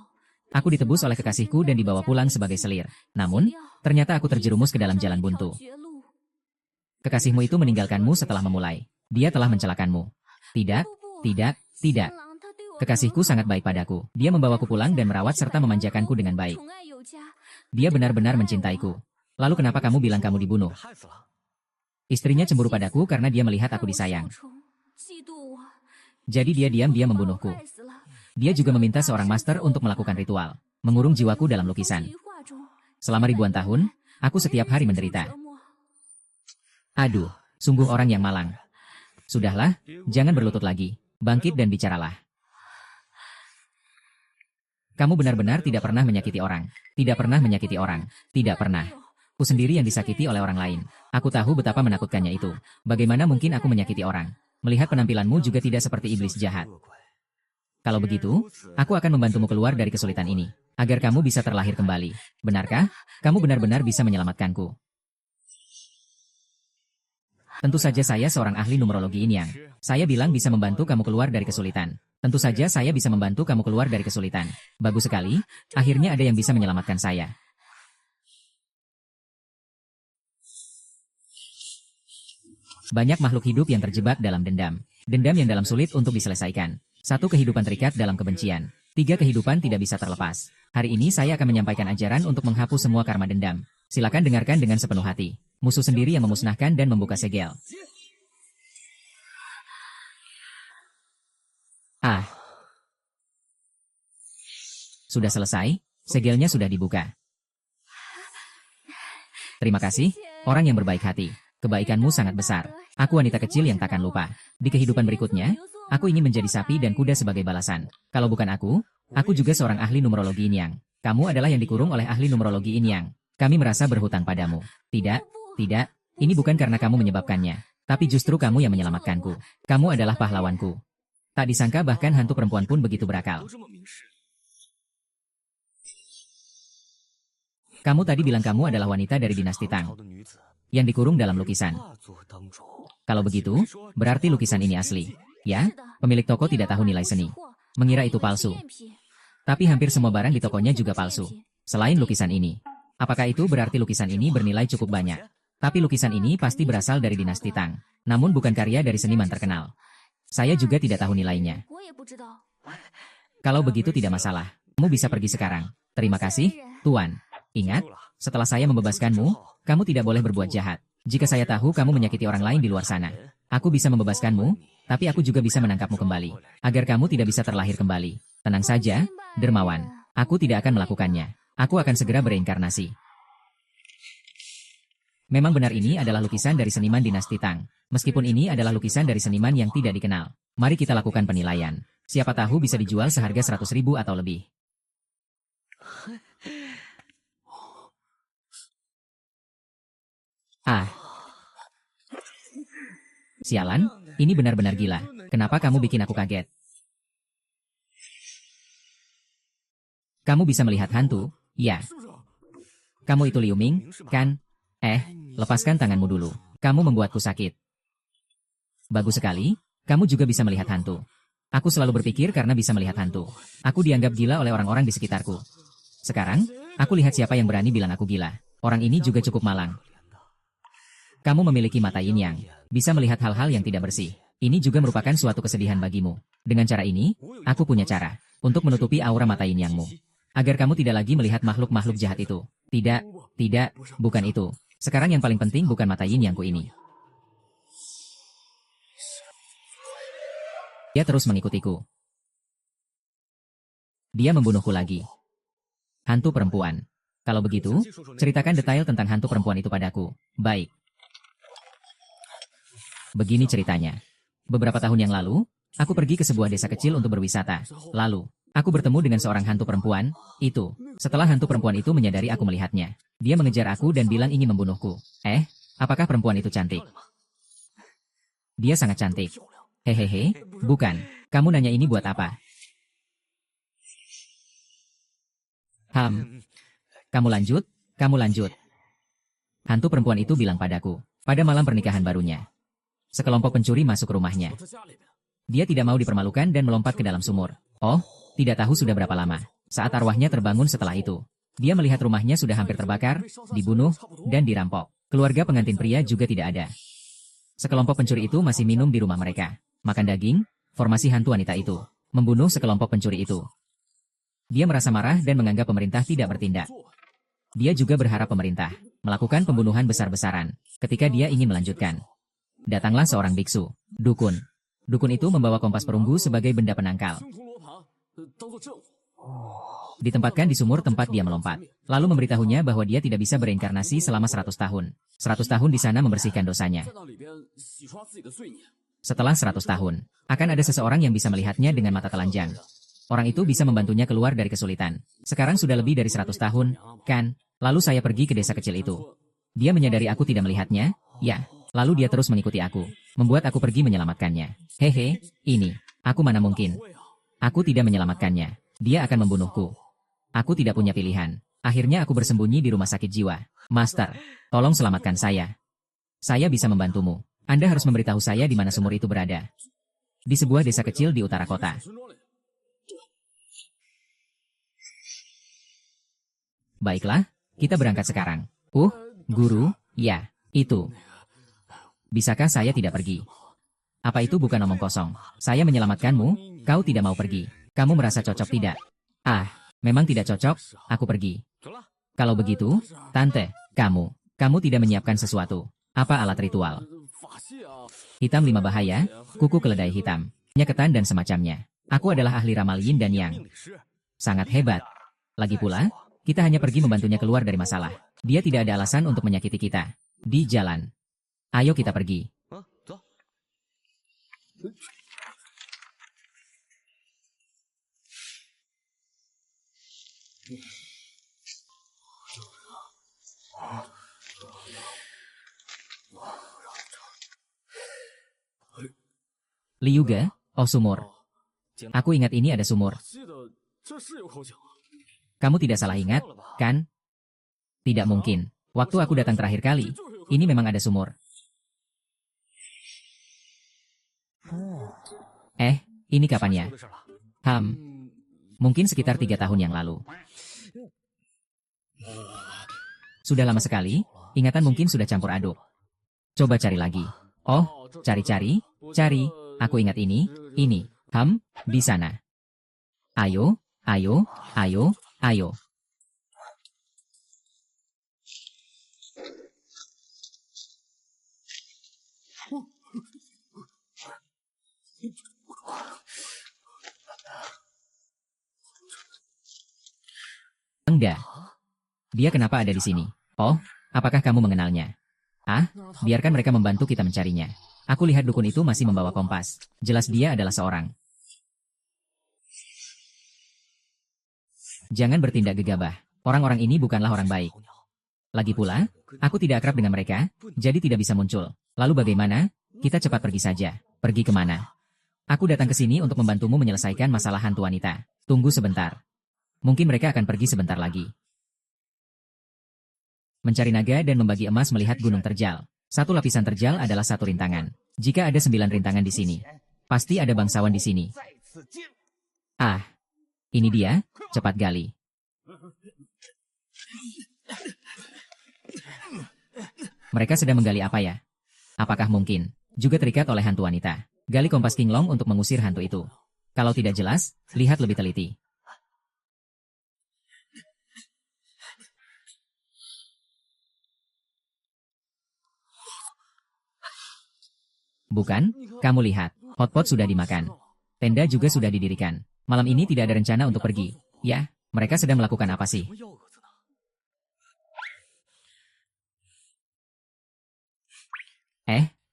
Aku ditebus oleh kekasihku dan dibawa pulang sebagai selir. Namun, ternyata aku terjerumus ke dalam jalan buntu. Kekasihmu itu meninggalkanmu setelah memulai. Dia telah mencelakanmu. Tidak. Kekasihku sangat baik padaku. Dia membawaku pulang dan merawat serta memanjakanku dengan baik. Dia benar-benar mencintaiku. Lalu kenapa kamu bilang kamu dibunuh? Istrinya cemburu padaku karena dia melihat aku disayang. Jadi dia diam-diam membunuhku. Dia juga meminta seorang master untuk melakukan ritual, mengurung jiwaku dalam lukisan. Selama ribuan tahun, aku setiap hari menderita. Aduh, sungguh orang yang malang. Sudahlah, jangan berlutut lagi. Bangkit dan bicaralah. Kamu benar-benar tidak pernah menyakiti orang. Tidak pernah menyakiti orang. Tidak pernah. Aku sendiri yang disakiti oleh orang lain. Aku tahu betapa menakutkannya itu. Bagaimana mungkin aku menyakiti orang? Melihat penampilanmu juga tidak seperti iblis jahat. Kalau begitu, aku akan membantumu keluar dari kesulitan ini. Agar kamu bisa terlahir kembali. Benarkah? Kamu benar-benar bisa menyelamatkanku. Tentu saja saya seorang ahli numerologi Yin Yang. Saya bilang bisa membantu kamu keluar dari kesulitan. Tentu saja saya bisa membantu kamu keluar dari kesulitan. Bagus sekali, akhirnya ada yang bisa menyelamatkan saya. Banyak makhluk hidup yang terjebak dalam dendam. Dendam yang dalam sulit untuk diselesaikan. 1 kehidupan terikat dalam kebencian. 3 kehidupan tidak bisa terlepas. Hari ini saya akan menyampaikan ajaran untuk menghapus semua karma dendam. Silakan dengarkan dengan sepenuh hati. Musuh sendiri yang memusnahkan dan membuka segel. Ah. Sudah selesai, segelnya sudah dibuka. Terima kasih, orang yang berbaik hati. Kebaikanmu sangat besar. Aku wanita kecil yang takkan lupa. Di kehidupan berikutnya, aku ingin menjadi sapi dan kuda sebagai balasan. Kalau bukan aku juga seorang ahli numerologi Yin Yang. Kamu adalah yang dikurung oleh ahli numerologi Yin Yang. Kami merasa berhutang padamu. Tidak, ini bukan karena kamu menyebabkannya. Tapi justru kamu yang menyelamatkanku. Kamu adalah pahlawanku. Tak disangka bahkan hantu perempuan pun begitu berakal. Kamu tadi bilang kamu adalah wanita dari dinasti Tang. Yang dikurung dalam lukisan. Kalau begitu, berarti lukisan ini asli. Ya, pemilik toko tidak tahu nilai seni. Mengira itu palsu. Tapi hampir semua barang di tokonya juga palsu. Selain lukisan ini. Apakah itu berarti lukisan ini bernilai cukup banyak? Tapi lukisan ini pasti berasal dari dinasti Tang. Namun bukan karya dari seniman terkenal. Saya juga tidak tahu nilainya. Kalau begitu tidak masalah. Kamu bisa pergi sekarang. Terima kasih, Tuan. Ingat, setelah saya membebaskanmu, kamu tidak boleh berbuat jahat. Jika saya tahu kamu menyakiti orang lain di luar sana, aku bisa membebaskanmu, tapi aku juga bisa menangkapmu kembali. Agar kamu tidak bisa terlahir kembali. Tenang saja, dermawan. Aku tidak akan melakukannya. Aku akan segera bereinkarnasi. Memang benar ini adalah lukisan dari seniman dinasti Tang. Meskipun ini adalah lukisan dari seniman yang tidak dikenal. Mari kita lakukan penilaian. Siapa tahu bisa dijual seharga 100.000 atau lebih. Ah. Sialan, ini benar-benar gila. Kenapa kamu bikin aku kaget? Kamu bisa melihat hantu? Ya. Kamu itu Liu Ming, kan? Lepaskan tanganmu dulu. Kamu membuatku sakit. Bagus sekali, kamu juga bisa melihat hantu. Aku selalu berpikir karena bisa melihat hantu. Aku dianggap gila oleh orang-orang di sekitarku. Sekarang, aku lihat siapa yang berani bilang aku gila. Orang ini juga cukup malang. Kamu memiliki mata yin yang, bisa melihat hal-hal yang tidak bersih. Ini juga merupakan suatu kesedihan bagimu. Dengan cara ini, aku punya cara untuk menutupi aura mata yin yangmu. Agar kamu tidak lagi melihat makhluk-makhluk jahat itu. Tidak, tidak, bukan itu. Sekarang yang paling penting bukan mata yin yangku ini. Dia terus mengikutiku. Dia membunuhku lagi. Hantu perempuan. Kalau begitu, ceritakan detail tentang hantu perempuan itu padaku. Baik. Begini ceritanya. Beberapa tahun yang lalu, aku pergi ke sebuah desa kecil untuk berwisata. Lalu, aku bertemu dengan seorang hantu perempuan, itu. Setelah hantu perempuan itu menyadari aku melihatnya. Dia mengejar aku dan bilang ingin membunuhku. Apakah perempuan itu cantik? Dia sangat cantik. Hehehe, bukan. Kamu nanya ini buat apa? Kamu lanjut, kamu lanjut. Hantu perempuan itu bilang padaku, pada malam pernikahan barunya. Sekelompok pencuri masuk ke rumahnya. Dia tidak mau dipermalukan dan melompat ke dalam sumur. Oh, tidak tahu sudah berapa lama. Saat arwahnya terbangun setelah itu. Dia melihat rumahnya sudah hampir terbakar, dibunuh, dan dirampok. Keluarga pengantin pria juga tidak ada. Sekelompok pencuri itu masih minum di rumah mereka. Makan daging, formasi hantu wanita itu. Membunuh sekelompok pencuri itu. Dia merasa marah dan menganggap pemerintah tidak bertindak. Dia juga berharap pemerintah melakukan pembunuhan besar-besaran. Ketika dia ingin melanjutkan, datanglah seorang biksu, dukun. Dukun itu membawa kompas perunggu sebagai benda penangkal. Ditempatkan di sumur tempat dia melompat. Lalu memberitahunya bahwa dia tidak bisa bereinkarnasi selama 100 tahun. 100 tahun di sana membersihkan dosanya. Setelah 100 tahun, akan ada seseorang yang bisa melihatnya dengan mata telanjang. Orang itu bisa membantunya keluar dari kesulitan. Sekarang sudah lebih dari 100 tahun, kan? Lalu saya pergi ke desa kecil itu. Dia menyadari aku tidak melihatnya, ya. Lalu dia terus mengikuti aku, membuat aku pergi menyelamatkannya. Hehe, ini. Aku mana mungkin. Aku tidak menyelamatkannya. Dia akan membunuhku. Aku tidak punya pilihan. Akhirnya aku bersembunyi di rumah sakit jiwa. Master, tolong selamatkan saya. Saya bisa membantumu. Anda harus memberitahu saya di mana sumur itu berada. Di sebuah desa kecil di utara kota. Baiklah, kita berangkat sekarang. Guru, ya, itu. Bisakah saya tidak pergi? Apa itu bukan omong kosong? Saya menyelamatkanmu, kau tidak mau pergi. Kamu merasa cocok tidak? Memang tidak cocok, aku pergi. Kalau begitu, Tante, kamu tidak menyiapkan sesuatu. Apa alat ritual? Hitam 5 bahaya, kuku keledai hitam, nyeketan dan semacamnya. Aku adalah ahli ramal yin dan yang. Sangat hebat. Lagi pula, kita hanya pergi membantunya keluar dari masalah. Dia tidak ada alasan untuk menyakiti kita. Di jalan. Ayo kita pergi. Liuga, oh sumur. Aku ingat ini ada sumur. Kamu tidak salah ingat, kan? Tidak mungkin. Waktu aku datang terakhir kali, ini memang ada sumur. Ini kapannya? Mungkin sekitar 3 tahun yang lalu. Sudah lama sekali, ingatan mungkin sudah campur aduk. Coba cari lagi. Oh, cari. Aku ingat ini. Di sana. Ayo. Enggak. Dia kenapa ada di sini? Oh, apakah kamu mengenalnya? Biarkan mereka membantu kita mencarinya. Aku lihat dukun itu masih membawa kompas. Jelas dia adalah seorang. Jangan bertindak gegabah. Orang-orang ini bukanlah orang baik. Lagi pula, aku tidak akrab dengan mereka, jadi tidak bisa muncul. Lalu bagaimana? Kita cepat pergi saja. Pergi kemana? Aku datang ke sini untuk membantumu menyelesaikan masalah hantu wanita. Tunggu sebentar. Mungkin mereka akan pergi sebentar lagi. Mencari naga dan membagi emas melihat gunung terjal. 1 lapisan terjal adalah 1 rintangan. Jika ada 9 rintangan di sini, pasti ada bangsawan di sini. Ini dia, cepat gali. Mereka sedang menggali apa ya? Apakah mungkin juga terikat oleh hantu wanita? Gali kompas King Long untuk mengusir hantu itu. Kalau tidak jelas, lihat lebih teliti. Bukan, kamu lihat, hotpot sudah dimakan. Tenda juga sudah didirikan. Malam ini tidak ada rencana untuk pergi. Ya, mereka sedang melakukan apa sih?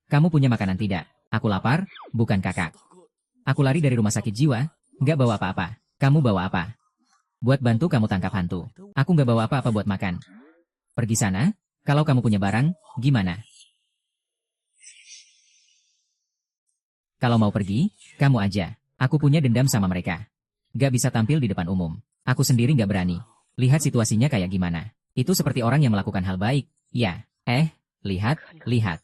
Kamu punya makanan tidak? Aku lapar, bukan kakak. Aku lari dari rumah sakit jiwa, nggak bawa apa-apa. Kamu bawa apa? Buat bantu kamu tangkap hantu. Aku nggak bawa apa-apa buat makan. Pergi sana, kalau kamu punya barang, gimana? Kalau mau pergi, kamu aja. Aku punya dendam sama mereka. Gak bisa tampil di depan umum. Aku sendiri gak berani. Lihat situasinya kayak gimana. Itu seperti orang yang melakukan hal baik. Ya, lihat, lihat.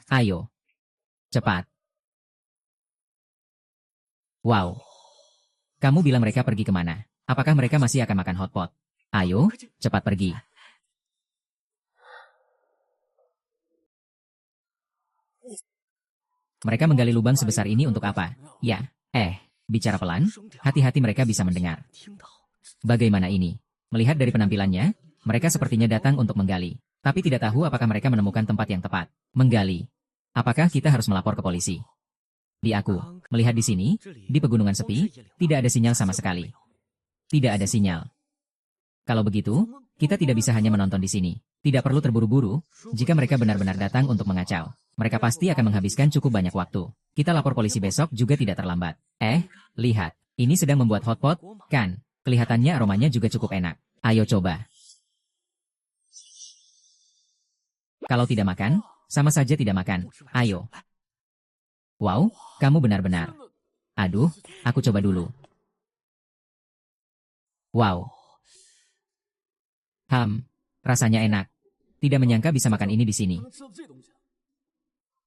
Ayo. Cepat. Wow. Kamu bilang mereka pergi kemana? Apakah mereka masih akan makan hotpot? Ayo, cepat pergi. Mereka menggali lubang sebesar ini untuk apa? Ya, bicara pelan, hati-hati mereka bisa mendengar. Bagaimana ini? Melihat dari penampilannya, mereka sepertinya datang untuk menggali. Tapi tidak tahu apakah mereka menemukan tempat yang tepat. Menggali. Apakah kita harus melapor ke polisi? Di aku, melihat di sini, di pegunungan sepi, tidak ada sinyal sama sekali. Tidak ada sinyal. Kalau begitu, kita tidak bisa hanya menonton di sini. Tidak perlu terburu-buru, jika mereka benar-benar datang untuk mengacau. Mereka pasti akan menghabiskan cukup banyak waktu. Kita lapor polisi besok juga tidak terlambat. Lihat. Ini sedang membuat hotpot, kan? Kelihatannya aromanya juga cukup enak. Ayo coba. Kalau tidak makan, sama saja tidak makan. Ayo. Wow, kamu benar-benar. Aduh, aku coba dulu. Wow. Rasanya enak. Tidak menyangka bisa makan ini di sini.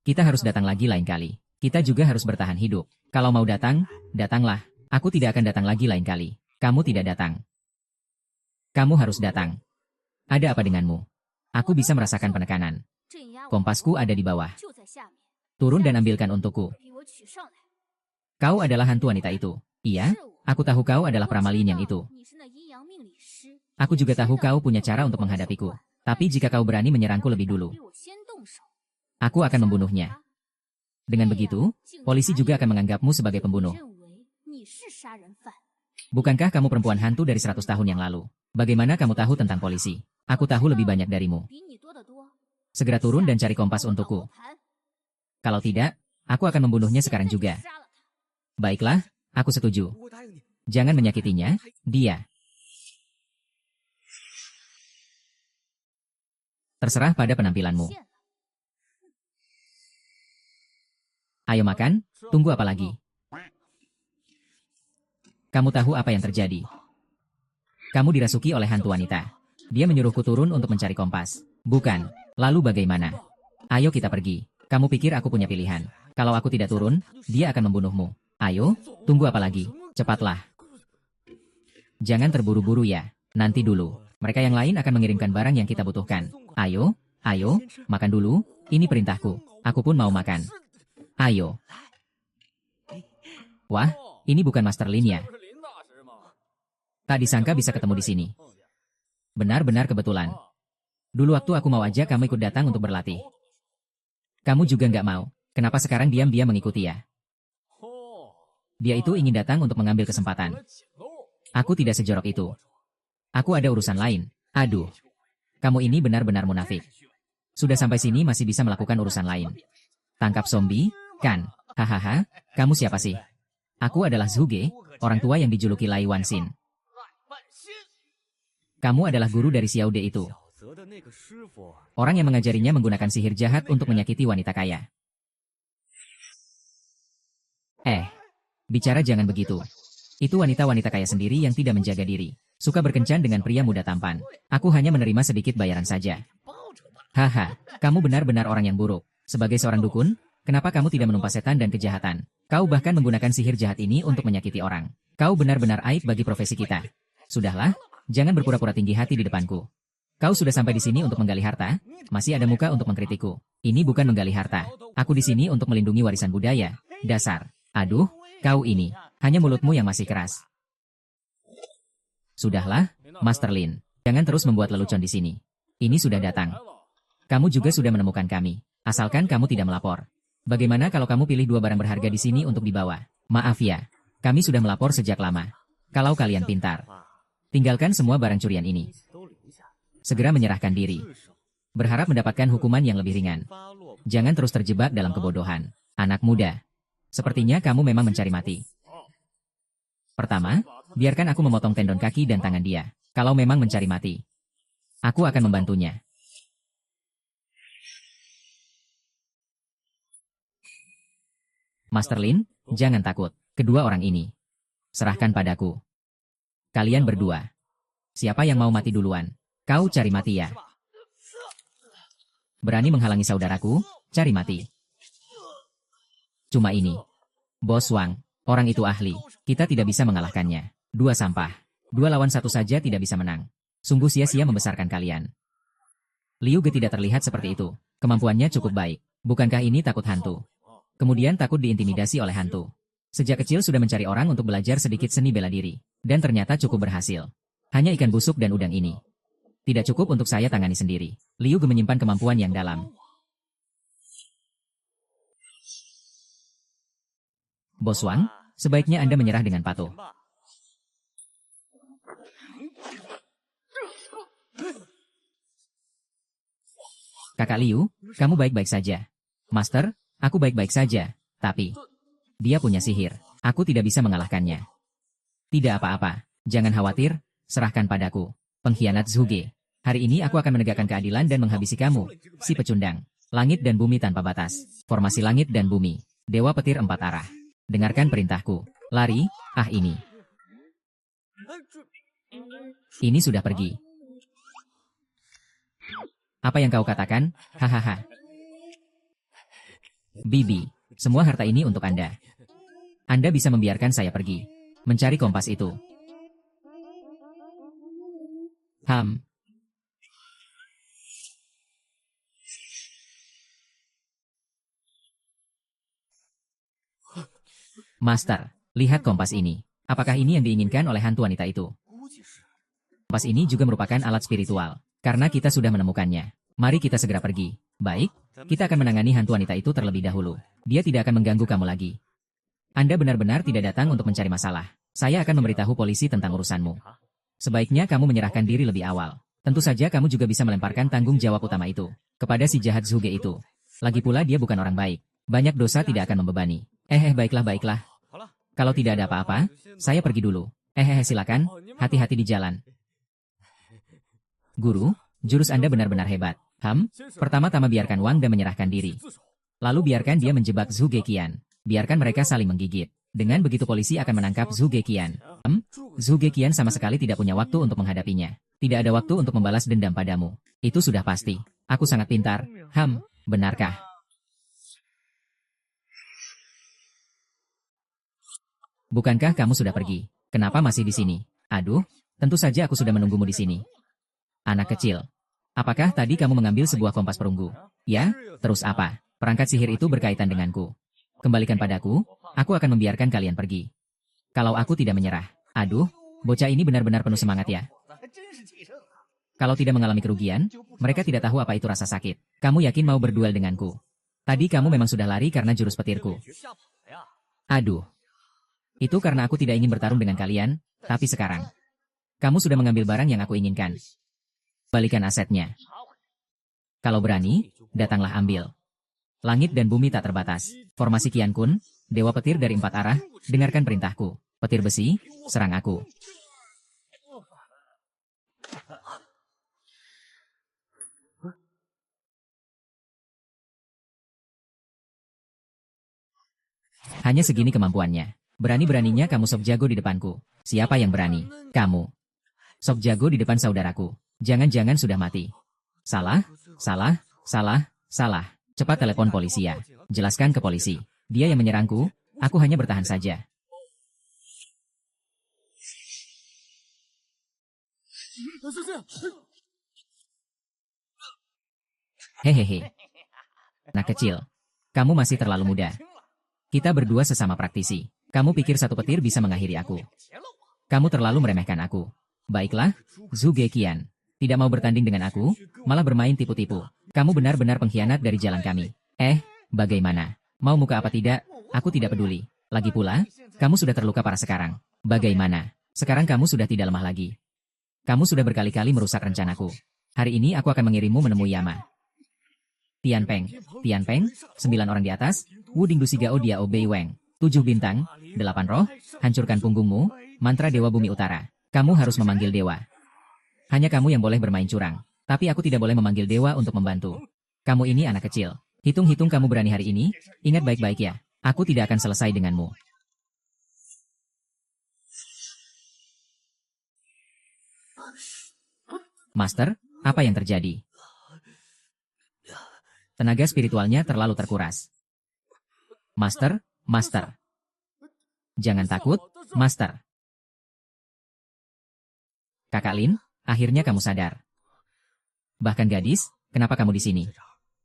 Kita harus datang lagi lain kali. Kita juga harus bertahan hidup. Kalau mau datang, datanglah. Aku tidak akan datang lagi lain kali. Kamu tidak datang. Kamu harus datang. Ada apa denganmu? Aku bisa merasakan penekanan. Kompasku ada di bawah. Turun dan ambilkan untukku. Kau adalah hantu wanita itu. Iya, aku tahu kau adalah pramalin yang itu. Aku juga tahu kau punya cara untuk menghadapiku. Tapi jika kau berani menyerangku lebih dulu, aku akan membunuhnya. Dengan begitu, polisi juga akan menganggapmu sebagai pembunuh. Bukankah kamu perempuan hantu dari 100 tahun yang lalu? Bagaimana kamu tahu tentang polisi? Aku tahu lebih banyak darimu. Segera turun dan cari kompas untukku. Kalau tidak, aku akan membunuhnya sekarang juga. Baiklah, aku setuju. Jangan menyakitinya, dia. Terserah pada penampilanmu. Ayo makan, tunggu apa lagi? Kamu tahu apa yang terjadi? Kamu dirasuki oleh hantu wanita. Dia menyuruhku turun untuk mencari kompas. Bukan. Lalu bagaimana? Ayo kita pergi. Kamu pikir aku punya pilihan? Kalau aku tidak turun, dia akan membunuhmu. Ayo, tunggu apa lagi? Cepatlah. Jangan terburu-buru ya. Nanti dulu. Mereka yang lain akan mengirimkan barang yang kita butuhkan. Ayo, makan dulu. Ini perintahku. Aku pun mau makan. Ayo. Wah, ini bukan Master Lin ya? Tak disangka bisa ketemu di sini. Benar-benar kebetulan. Dulu waktu aku mau ajak kamu ikut datang untuk berlatih. Kamu juga nggak mau. Kenapa sekarang diam-diam mengikuti ya? Dia itu ingin datang untuk mengambil kesempatan. Aku tidak sejorok itu. Aku ada urusan lain. Aduh. Kamu ini benar-benar munafik. Sudah sampai sini masih bisa melakukan urusan lain. Tangkap zombie, kan? Hahaha, kamu siapa sih? Aku adalah Zhuge, orang tua yang dijuluki Lai Wanxin. Kamu adalah guru dari Xiao De itu. Orang yang mengajarinya menggunakan sihir jahat untuk menyakiti wanita kaya. Bicara jangan begitu. Itu wanita-wanita kaya sendiri yang tidak menjaga diri. Suka berkencan dengan pria muda tampan. Aku hanya menerima sedikit bayaran saja. Haha, kamu benar-benar orang yang buruk. Sebagai seorang dukun, kenapa kamu tidak menumpas setan dan kejahatan? Kau bahkan menggunakan sihir jahat ini untuk menyakiti orang. Kau benar-benar aib bagi profesi kita. Sudahlah, Jangan berpura-pura tinggi hati di depanku. Kau sudah sampai di sini untuk menggali harta? Masih ada muka untuk mengkritikku. Ini bukan menggali harta. Aku di sini untuk melindungi warisan budaya. Dasar. Aduh, kau ini. Hanya mulutmu yang masih keras. Sudahlah, Master Lin. Jangan terus membuat lelucon di sini. Ini sudah datang. Kamu juga sudah menemukan kami. Asalkan kamu tidak melapor. Bagaimana kalau kamu pilih 2 barang berharga di sini untuk dibawa? Maaf ya. Kami sudah melapor sejak lama. Kalau kalian pintar, tinggalkan semua barang curian ini. Segera menyerahkan diri. Berharap mendapatkan hukuman yang lebih ringan. Jangan terus terjebak dalam kebodohan. Anak muda. Sepertinya kamu memang mencari mati. Pertama, biarkan aku memotong tendon kaki dan tangan dia. Kalau memang mencari mati, aku akan membantunya. Master Lin, jangan takut. Kedua orang ini. Serahkan padaku. Kalian berdua. Siapa yang mau mati duluan? Kau cari mati ya? Berani menghalangi saudaraku? Cari mati. Cuma ini. Bos Wang, orang itu ahli. Kita tidak bisa mengalahkannya. 2 sampah. 2 lawan 1 saja tidak bisa menang. Sungguh sia-sia membesarkan kalian. Liu Ge tidak terlihat seperti itu. Kemampuannya cukup baik. Bukankah ini takut hantu? Kemudian takut diintimidasi oleh hantu. Sejak kecil sudah mencari orang untuk belajar sedikit seni bela diri. Dan ternyata cukup berhasil. Hanya ikan busuk dan udang ini. Tidak cukup untuk saya tangani sendiri. Liu Ge menyimpan kemampuan yang dalam. Bos Wang, sebaiknya Anda menyerah dengan patuh. Kakak Liu, kamu baik-baik saja. Master, aku baik-baik saja. Tapi, dia punya sihir. Aku tidak bisa mengalahkannya. Tidak apa-apa. Jangan khawatir, serahkan padaku. Pengkhianat Zhuge. Hari ini aku akan menegakkan keadilan dan menghabisi kamu. Si pecundang. Langit dan bumi tanpa batas. Formasi langit dan bumi. Dewa petir 4 arah. Dengarkan perintahku. Lari, ini. Ini sudah pergi. Apa yang kau katakan? Hahaha. Bibi, semua harta ini untuk Anda. Anda bisa membiarkan saya pergi. Mencari kompas itu. Master, lihat kompas ini. Apakah ini yang diinginkan oleh hantu wanita itu? Kompas ini juga merupakan alat spiritual. Karena kita sudah menemukannya. Mari kita segera pergi. Baik, kita akan menangani hantu wanita itu terlebih dahulu. Dia tidak akan mengganggu kamu lagi. Anda benar-benar tidak datang untuk mencari masalah. Saya akan memberitahu polisi tentang urusanmu. Sebaiknya kamu menyerahkan diri lebih awal. Tentu saja kamu juga bisa melemparkan tanggung jawab utama itu kepada si jahat Zhuge itu. Lagi pula dia bukan orang baik. Banyak dosa tidak akan membebani. Baiklah. Kalau tidak ada apa-apa, saya pergi dulu. Silakan, hati-hati di jalan. Guru, jurus Anda benar-benar hebat. Pertama-tama biarkan Wang Dan menyerahkan diri. Lalu biarkan dia menjebak Zhuge Qian. Biarkan mereka saling menggigit. Dengan begitu polisi akan menangkap Zhuge Qian. Zhuge Qian sama sekali tidak punya waktu untuk menghadapinya. Tidak ada waktu untuk membalas dendam padamu. Itu sudah pasti. Aku sangat pintar. Benarkah? Bukankah kamu sudah pergi? Kenapa masih di sini? Aduh, tentu saja aku sudah menunggumu di sini. Anak kecil. Apakah tadi kamu mengambil sebuah kompas perunggu? Ya, terus apa? Perangkat sihir itu berkaitan denganku. Kembalikan padaku, aku akan membiarkan kalian pergi. Kalau aku tidak menyerah. Aduh, bocah ini benar-benar penuh semangat ya. Kalau tidak mengalami kerugian, mereka tidak tahu apa itu rasa sakit. Kamu yakin mau berduel denganku? Tadi kamu memang sudah lari karena jurus petirku. Aduh. Itu karena aku tidak ingin bertarung dengan kalian, tapi sekarang. Kamu sudah mengambil barang yang aku inginkan. Balikan asetnya. Kalau berani, datanglah ambil. Langit dan bumi tak terbatas. Formasi Qian Kun, Dewa Petir dari 4 arah, dengarkan perintahku. Petir besi, serang aku. Hanya segini kemampuannya. Berani-beraninya kamu sok jago di depanku. Siapa yang berani? Kamu. Sok jago di depan saudaraku. Jangan-jangan sudah mati. Salah. Cepat telepon polisi ya. Jelaskan ke polisi. Dia yang menyerangku, aku hanya bertahan saja. Hehehe. Nah kecil. Kamu masih terlalu muda. Kita berdua sesama praktisi. Kamu pikir satu petir bisa mengakhiri aku. Kamu terlalu meremehkan aku. Baiklah, Zhu Geqian. Tidak mau bertanding dengan aku, malah bermain tipu-tipu. Kamu benar-benar pengkhianat dari jalan kami. Bagaimana? Mau muka apa tidak? Aku tidak peduli. Lagi pula, kamu sudah terluka parah sekarang. Bagaimana? Sekarang kamu sudah tidak lemah lagi. Kamu sudah berkali-kali merusak rencanaku. Hari ini aku akan mengirimmu menemui Yama. Tianpeng, 9 orang di atas, Wuding Dusigao Diao Bei Weng, 7 bintang, 8 roh, hancurkan punggungmu, mantra Dewa Bumi Utara. Kamu harus memanggil dewa. Hanya kamu yang boleh bermain curang, tapi aku tidak boleh memanggil dewa untuk membantu. Kamu ini anak kecil. Hitung-hitung kamu berani hari ini, ingat baik-baik ya, aku tidak akan selesai denganmu. Master, apa yang terjadi? Tenaga spiritualnya terlalu terkuras. Master. Jangan takut, Master. Kakak Lin, akhirnya kamu sadar. Bahkan gadis, kenapa kamu di sini?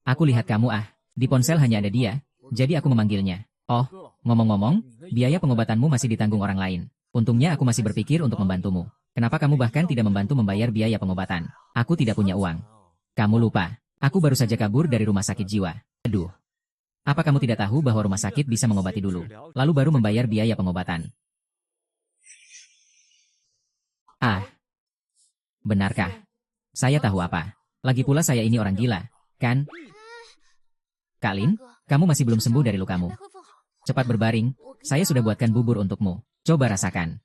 Aku lihat kamu di ponsel hanya ada dia, jadi aku memanggilnya. Oh, ngomong-ngomong, biaya pengobatanmu masih ditanggung orang lain. Untungnya aku masih berpikir untuk membantumu. Kenapa kamu bahkan tidak membantu membayar biaya pengobatan? Aku tidak punya uang. Kamu lupa. Aku baru saja kabur dari rumah sakit jiwa. Aduh. Apa kamu tidak tahu bahwa rumah sakit bisa mengobati dulu, lalu baru membayar biaya pengobatan? Benarkah? Saya tahu apa. Lagi pula saya ini orang gila, kan? Kak Lin, kamu masih belum sembuh dari lukamu. Cepat berbaring, saya sudah buatkan bubur untukmu. Coba rasakan.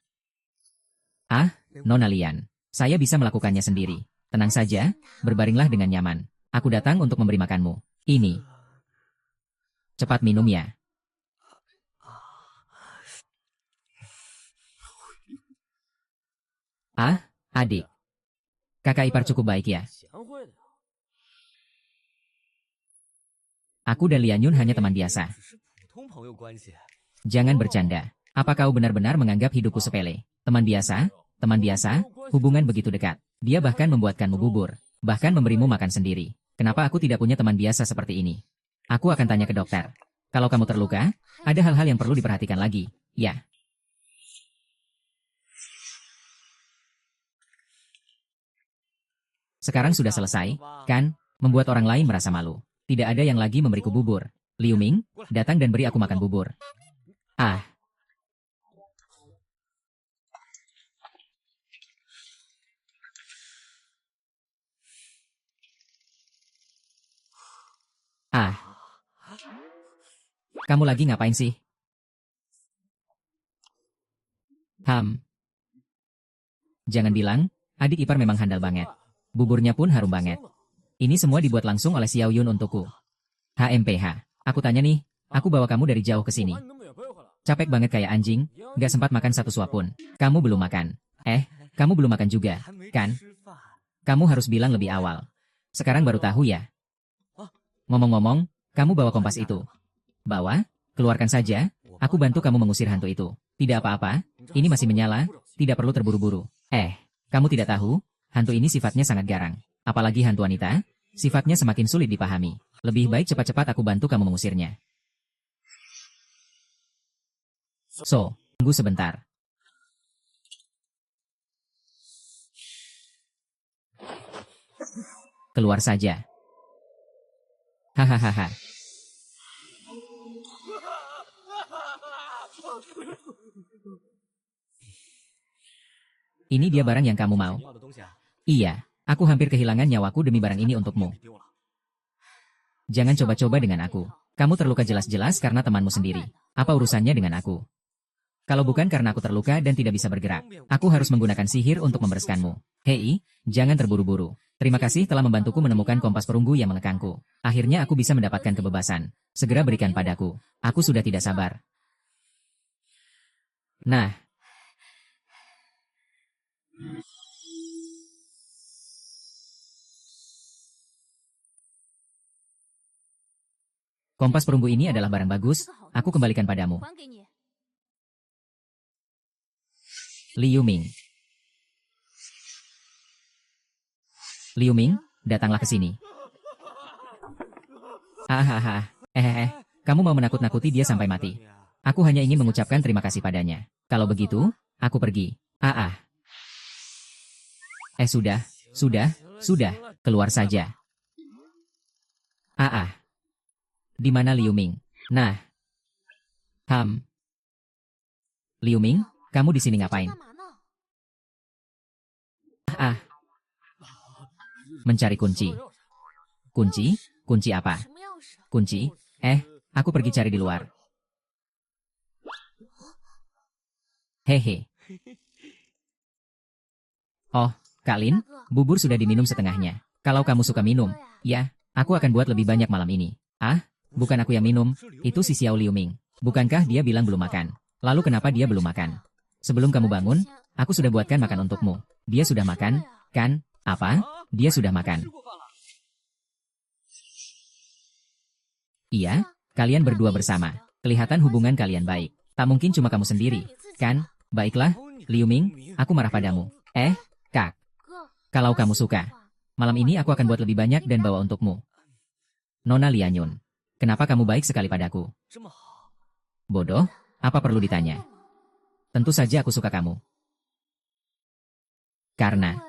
Nona Lian, saya bisa melakukannya sendiri. Tenang saja, berbaringlah dengan nyaman. Aku datang untuk memberi makanmu. Ini. Cepat minum ya. Adik. Kakak ipar cukup baik ya. Aku dan Lian Yun hanya teman biasa. Jangan bercanda. Apa kau benar-benar menganggap hidupku sepele? Teman biasa, hubungan begitu dekat. Dia bahkan membuatkanmu bubur, bahkan memberimu makan sendiri. Kenapa aku tidak punya teman biasa seperti ini? Aku akan tanya ke dokter. Kalau kamu terluka, ada hal-hal yang perlu diperhatikan lagi. Ya. Sekarang sudah selesai, kan? Membuat orang lain merasa malu. Tidak ada yang lagi memberiku bubur. Liu Ming, datang dan beri aku makan bubur. Kamu lagi ngapain sih? Jangan bilang, adik ipar memang handal banget. Buburnya pun harum banget. Ini semua dibuat langsung oleh Xiao Yun untukku. HMPH, aku tanya nih, aku bawa kamu dari jauh ke sini. Capek banget kayak anjing, gak sempat makan satu suap pun. Kamu belum makan. Kamu belum makan juga, kan? Kamu harus bilang lebih awal. Sekarang baru tahu ya? Ngomong-ngomong, kamu bawa kompas itu. Bawa? Keluarkan saja, aku bantu kamu mengusir hantu itu. Tidak apa-apa, ini masih menyala, tidak perlu terburu-buru. Kamu tidak tahu, hantu ini sifatnya sangat garang. Apalagi hantu wanita, sifatnya semakin sulit dipahami. Lebih baik cepat-cepat aku bantu kamu mengusirnya. Tunggu sebentar. Keluar saja. Hahaha. Ini dia barang yang kamu mau. Iya, aku hampir kehilangan nyawaku demi barang ini untukmu. Jangan coba-coba dengan aku. Kamu terluka jelas-jelas karena temanmu sendiri. Apa urusannya dengan aku? Kalau bukan karena aku terluka dan tidak bisa bergerak, aku harus menggunakan sihir untuk membereskanmu. Hei, jangan terburu-buru. Terima kasih telah membantuku menemukan kompas perunggu yang mengekangku. Akhirnya aku bisa mendapatkan kebebasan. Segera berikan padaku. Aku sudah tidak sabar. Nah. Kompas perunggu ini adalah barang bagus, aku kembalikan padamu. Liu Ming. Liu Ming, datanglah ke sini. Hahaha, kamu mau menakut-nakuti dia sampai mati. Aku hanya ingin mengucapkan terima kasih padanya. Kalau begitu, aku pergi. Sudah, keluar saja. Di mana Liu Ming? Nah. Liu Ming, kamu di sini ngapain? Mencari kunci. Kunci? Kunci apa? Kunci? Aku pergi cari di luar. Hehe. Oh, Kak Lin, bubur sudah diminum setengahnya. Kalau kamu suka minum, ya, aku akan buat lebih banyak malam ini. Bukan aku yang minum, itu si Xiao Liu Ming. Bukankah dia bilang belum makan? Lalu kenapa dia belum makan? Sebelum kamu bangun, aku sudah buatkan makan untukmu. Dia sudah makan, kan? Apa? Dia sudah makan. Iya, kalian berdua bersama. Kelihatan hubungan kalian baik. Tak mungkin cuma kamu sendiri, kan? Baiklah, Liu Ming, aku marah padamu. Kak. Kalau kamu suka, malam ini aku akan buat lebih banyak dan bawa untukmu. Nona Lianyun, kenapa kamu baik sekali padaku? Bodoh, apa perlu ditanya? Tentu saja aku suka kamu. Karena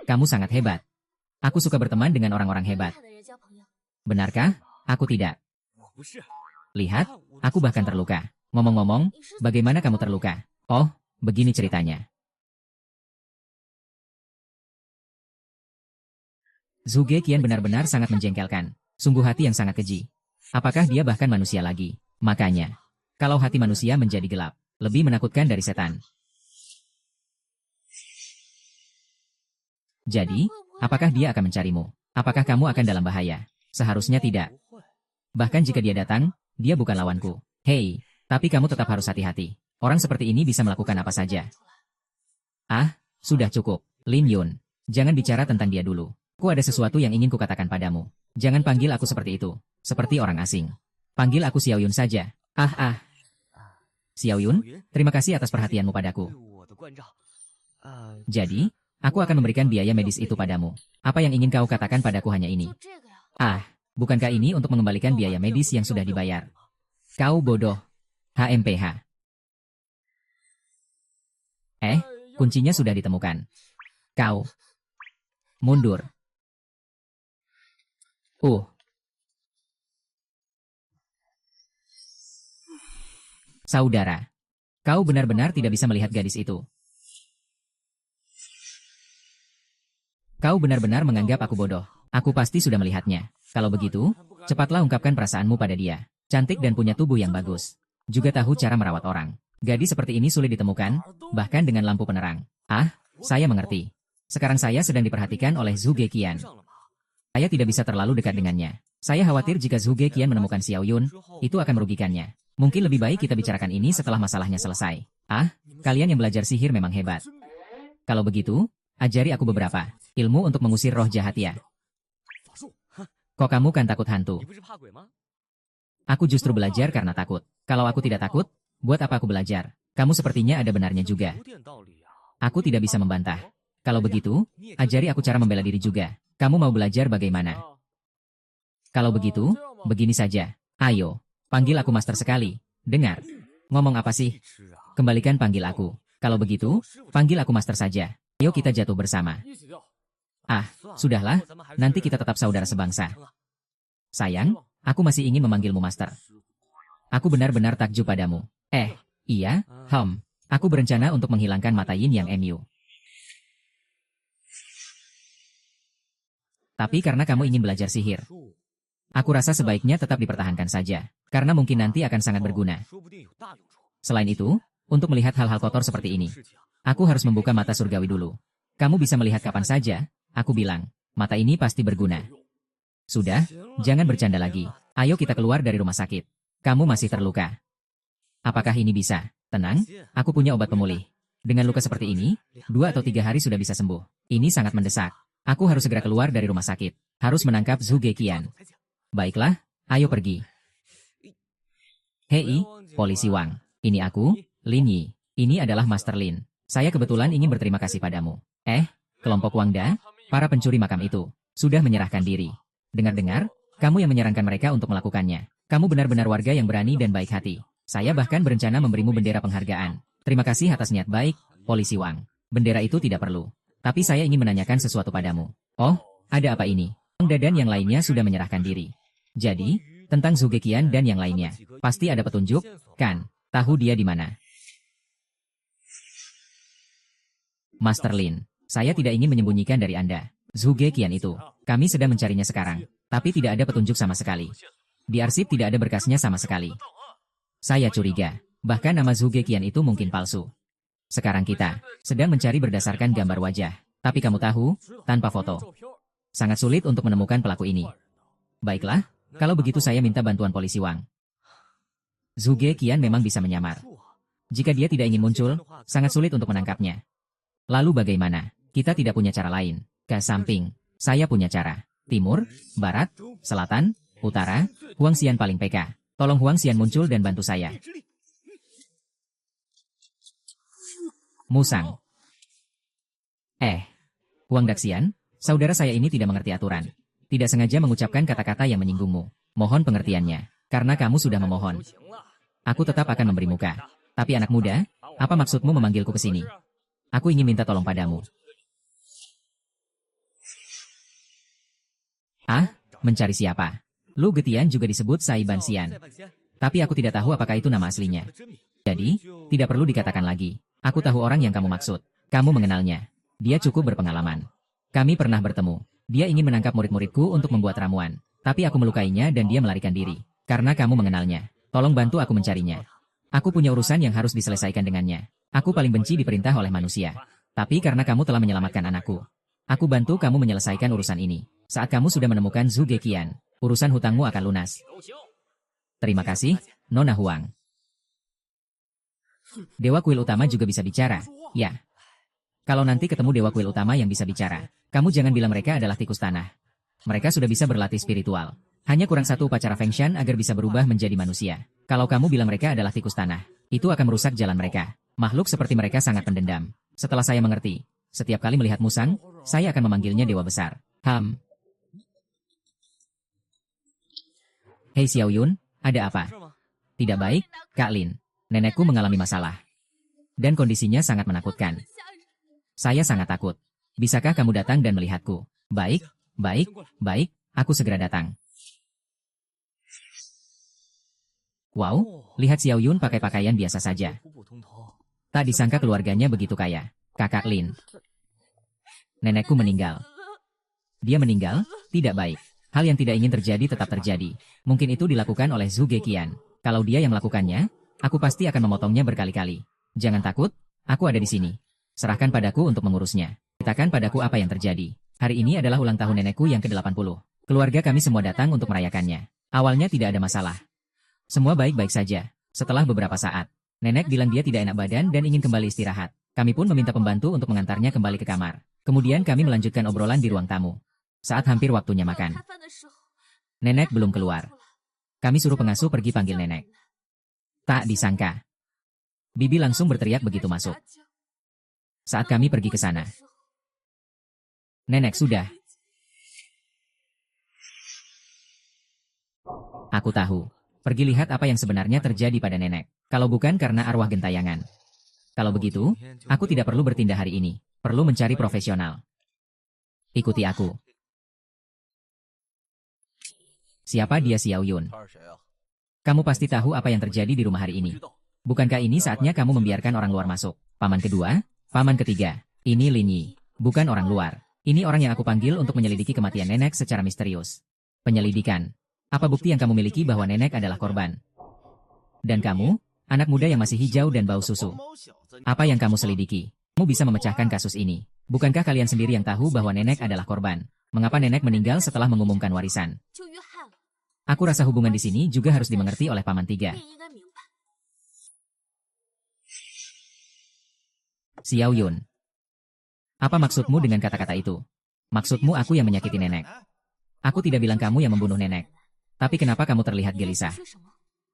kamu sangat hebat. Aku suka berteman dengan orang-orang hebat. Benarkah? Aku tidak. Lihat, aku bahkan terluka. Ngomong-ngomong, bagaimana kamu terluka? Oh, begini ceritanya. Zhuge Qian benar-benar sangat menjengkelkan. Sungguh hati yang sangat keji. Apakah dia bahkan manusia lagi? Makanya, kalau hati manusia menjadi gelap, lebih menakutkan dari setan. Jadi, apakah dia akan mencarimu? Apakah kamu akan dalam bahaya? Seharusnya tidak. Bahkan jika dia datang, dia bukan lawanku. Hei, tapi kamu tetap harus hati-hati. Orang seperti ini bisa melakukan apa saja. Sudah cukup. Lin Yun, jangan bicara tentang dia dulu. Aku ada sesuatu yang ingin kukatakan padamu. Jangan panggil aku seperti itu. Seperti orang asing. Panggil aku Xiao Yun saja. Xiao Yun, terima kasih atas perhatianmu padaku. Jadi, aku akan memberikan biaya medis itu padamu. Apa yang ingin kau katakan padaku hanya ini? Bukankah ini untuk mengembalikan biaya medis yang sudah dibayar? Kau bodoh. HMPH. Kuncinya sudah ditemukan. Kau mundur. Saudara, kau benar-benar tidak bisa melihat gadis itu. Kau benar-benar menganggap aku bodoh. Aku pasti sudah melihatnya. Kalau begitu, cepatlah ungkapkan perasaanmu pada dia. Cantik dan punya tubuh yang bagus. Juga tahu cara merawat orang. Gadis seperti ini sulit ditemukan, bahkan dengan lampu penerang. Saya mengerti. Sekarang saya sedang diperhatikan oleh Zhuge Qian. Saya tidak bisa terlalu dekat dengannya. Saya khawatir jika Zhuge Qian menemukan Xiao Yun, itu akan merugikannya. Mungkin lebih baik kita bicarakan ini setelah masalahnya selesai. Kalian yang belajar sihir memang hebat. Kalau begitu, ajari aku beberapa ilmu untuk mengusir roh jahat ya. Kok kamu kan takut hantu? Aku justru belajar karena takut. Kalau aku tidak takut, buat apa aku belajar? Kamu sepertinya ada benarnya juga. Aku tidak bisa membantah. Kalau begitu, ajari aku cara membela diri juga. Kamu mau belajar bagaimana? Kalau begitu, begini saja. Ayo, panggil aku master sekali. Dengar. Ngomong apa sih? Kembalikan panggil aku. Kalau begitu, panggil aku master saja. Ayo kita jatuh bersama. Sudahlah, nanti kita tetap saudara sebangsa. Sayang, aku masih ingin memanggilmu master. Aku benar-benar takjub padamu. Iya, aku berencana untuk menghilangkan mata Yin Yang MU. Tapi karena kamu ingin belajar sihir, aku rasa sebaiknya tetap dipertahankan saja, karena mungkin nanti akan sangat berguna. Selain itu, untuk melihat hal-hal kotor seperti ini, aku harus membuka mata surgawi dulu. Kamu bisa melihat kapan saja, aku bilang, mata ini pasti berguna. Sudah, jangan bercanda lagi. Ayo kita keluar dari rumah sakit. Kamu masih terluka. Apakah ini bisa? Tenang, aku punya obat pemulih. Dengan luka seperti ini, 2 atau 3 hari sudah bisa sembuh. Ini sangat mendesak. Aku harus segera keluar dari rumah sakit. Harus menangkap Zhuge Qian. Baiklah, ayo pergi. Hei, polisi Wang. Ini aku, Lin Yi. Ini adalah Master Lin. Saya kebetulan ingin berterima kasih padamu. Kelompok Wangda, Para pencuri makam itu sudah menyerahkan diri. Dengar-dengar, kamu yang menyarankan mereka untuk melakukannya. Kamu benar-benar warga yang berani dan baik hati. Saya bahkan berencana memberimu bendera penghargaan. Terima kasih atas niat baik, Polisi Wang. Bendera itu tidak perlu. Tapi saya ingin menanyakan sesuatu padamu. Oh, ada apa ini? Wang dan yang lainnya sudah menyerahkan diri. Jadi, tentang Zugekian dan yang lainnya. Pasti ada petunjuk, kan? Tahu dia di mana? Master Lin, saya tidak ingin menyembunyikan dari Anda. Zugekian itu, kami sedang mencarinya sekarang. Tapi tidak ada petunjuk sama sekali. Di arsip tidak ada berkasnya sama sekali. Saya curiga, bahkan nama Zugekian itu mungkin palsu. Sekarang kita sedang mencari berdasarkan gambar wajah. Tapi kamu tahu, tanpa foto. Sangat sulit untuk menemukan pelaku ini. Baiklah, kalau begitu saya minta bantuan polisi Wang. Zugekian memang bisa menyamar. Jika dia tidak ingin muncul, sangat sulit untuk menangkapnya. Lalu bagaimana? Kita tidak punya cara lain. Ke samping, saya punya cara. Timur, barat, selatan, utara, Huang Xian paling PK. Tolong Huang Xian muncul dan bantu saya. Musang. Huang Daxian, saudara saya ini tidak mengerti aturan. Tidak sengaja mengucapkan kata-kata yang menyinggungmu. Mohon pengertiannya, karena kamu sudah memohon. Aku tetap akan memberi muka. Tapi anak muda, apa maksudmu memanggilku ke sini? Aku ingin minta tolong padamu. Mencari siapa? Lu Getian juga disebut Sai Ban Xian. Tapi aku tidak tahu apakah itu nama aslinya. Jadi, tidak perlu dikatakan lagi. Aku tahu orang yang kamu maksud. Kamu mengenalnya. Dia cukup berpengalaman. Kami pernah bertemu. Dia ingin menangkap murid-muridku untuk membuat ramuan. Tapi aku melukainya dan dia melarikan diri. Karena kamu mengenalnya. Tolong bantu aku mencarinya. Aku punya urusan yang harus diselesaikan dengannya. Aku paling benci diperintah oleh manusia. Tapi karena kamu telah menyelamatkan anakku. Aku bantu kamu menyelesaikan urusan ini. Saat kamu sudah menemukan Zugekian, urusan hutangmu akan lunas. Terima kasih, Nona Huang. Dewa kuil utama juga bisa bicara. Ya. Kalau nanti ketemu Dewa kuil utama yang bisa bicara, kamu jangan bilang mereka adalah tikus tanah. Mereka sudah bisa berlatih spiritual. Hanya kurang satu upacara Feng Shan agar bisa berubah menjadi manusia. Kalau kamu bilang mereka adalah tikus tanah, itu akan merusak jalan mereka. Makhluk seperti mereka sangat pendendam. Setelah saya mengerti, setiap kali melihat musang, saya akan memanggilnya Dewa Besar. Hei Xiao Yun, ada apa? Tidak baik, Kak Lin. Nenekku mengalami masalah. Dan kondisinya sangat menakutkan. Saya sangat takut. Bisakah kamu datang dan melihatku? Baik, aku segera datang. Wow, lihat Xiao Yun pakai pakaian biasa saja. Tak disangka keluarganya begitu kaya. Kakak Lin. Nenekku meninggal. Dia meninggal? Tidak baik. Hal yang tidak ingin terjadi tetap terjadi. Mungkin itu dilakukan oleh Zugekian. Kalau dia yang melakukannya, aku pasti akan memotongnya berkali-kali. Jangan takut, aku ada di sini. Serahkan padaku untuk mengurusnya. Ceritakan padaku apa yang terjadi. Hari ini adalah ulang tahun nenekku yang ke-80. Keluarga kami semua datang untuk merayakannya. Awalnya tidak ada masalah. Semua baik-baik saja. Setelah beberapa saat, nenek bilang dia tidak enak badan dan ingin kembali istirahat. Kami pun meminta pembantu untuk mengantarnya kembali ke kamar. Kemudian kami melanjutkan obrolan di ruang tamu. Saat hampir waktunya makan, nenek belum keluar. Kami suruh pengasuh pergi panggil nenek. Tak disangka, Bibi langsung berteriak begitu masuk. Saat kami pergi ke sana, nenek sudah. Aku tahu. Pergi lihat apa yang sebenarnya terjadi pada nenek. Kalau bukan karena arwah gentayangan. Kalau begitu, aku tidak perlu bertindak hari ini. Perlu mencari profesional. Ikuti aku. Siapa dia Xiao Yun? Kamu pasti tahu apa yang terjadi di rumah hari ini. Bukankah ini saatnya kamu membiarkan orang luar masuk? Paman kedua, paman ketiga. Ini Lin Yi. Bukan orang luar. Ini orang yang aku panggil untuk menyelidiki kematian nenek secara misterius. Penyelidikan. Apa bukti yang kamu miliki bahwa nenek adalah korban? Dan kamu, anak muda yang masih hijau dan bau susu. Apa yang kamu selidiki? Kamu bisa memecahkan kasus ini. Bukankah kalian sendiri yang tahu bahwa nenek adalah korban? Mengapa nenek meninggal setelah mengumumkan warisan? Aku rasa hubungan di sini juga harus dimengerti oleh paman tiga. Xiao Yun. Apa maksudmu dengan kata-kata itu? Maksudmu aku yang menyakiti nenek? Aku tidak bilang kamu yang membunuh nenek. Tapi kenapa kamu terlihat gelisah?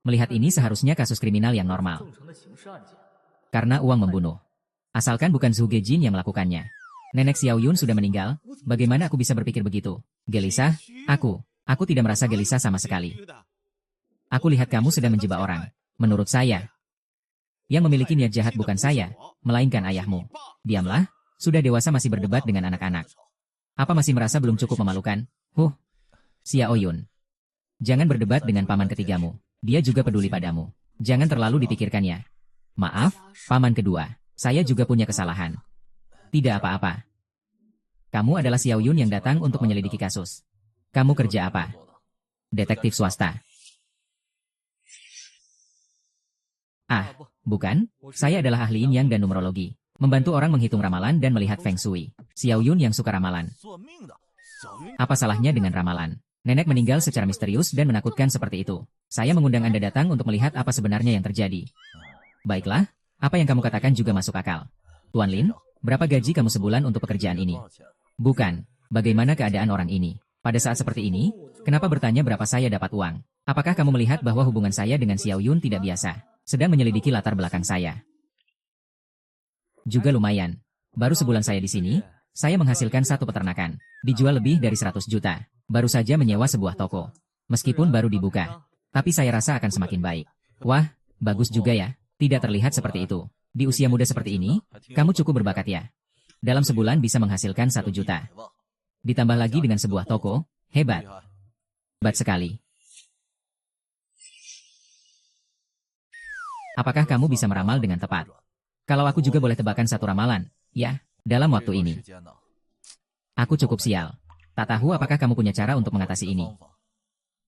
Melihat ini seharusnya kasus kriminal yang normal. Karena uang membunuh. Asalkan bukan Zhuge Jin yang melakukannya. Nenek Xiao Yun sudah meninggal, bagaimana aku bisa berpikir begitu? Gelisah, aku tidak merasa gelisah sama sekali. Aku lihat kamu sedang menjebak orang. Menurut saya, yang memiliki niat jahat bukan saya, melainkan ayahmu. Diamlah, sudah dewasa masih berdebat dengan anak-anak. Apa masih merasa belum cukup memalukan? Xiao Yun. Jangan berdebat dengan paman ketigamu. Dia juga peduli padamu. Jangan terlalu dipikirkannya. Maaf, paman kedua. Saya juga punya kesalahan. Tidak apa-apa. Kamu adalah Xiao Yun yang datang untuk menyelidiki kasus. Kamu kerja apa? Detektif swasta. Bukan. Saya adalah ahli yin yang dan numerologi. Membantu orang menghitung ramalan dan melihat feng shui. Xiao Yun yang suka ramalan. Apa salahnya dengan ramalan? Nenek meninggal secara misterius dan menakutkan seperti itu. Saya mengundang Anda datang untuk melihat apa sebenarnya yang terjadi. Baiklah, apa yang kamu katakan juga masuk akal. Tuan Lin, berapa gaji kamu sebulan untuk pekerjaan ini? Bukan, bagaimana keadaan orang ini? Pada saat seperti ini, kenapa bertanya berapa saya dapat uang? Apakah kamu melihat bahwa hubungan saya dengan Xiao Yun tidak biasa? Sedang menyelidiki latar belakang saya. Juga lumayan. Baru sebulan saya di sini, saya menghasilkan satu peternakan. Dijual lebih dari 100 juta. Baru saja menyewa sebuah toko. Meskipun baru dibuka. Tapi saya rasa akan semakin baik. Wah, bagus juga ya. Tidak terlihat seperti itu. Di usia muda seperti ini, kamu cukup berbakat ya. Dalam sebulan bisa menghasilkan 1 juta. Ditambah lagi dengan sebuah toko, hebat. Hebat sekali. Apakah kamu bisa meramal dengan tepat? Kalau aku juga boleh tebakan satu ramalan, ya, dalam waktu ini. Aku cukup sial. Tak tahu apakah kamu punya cara untuk mengatasi ini.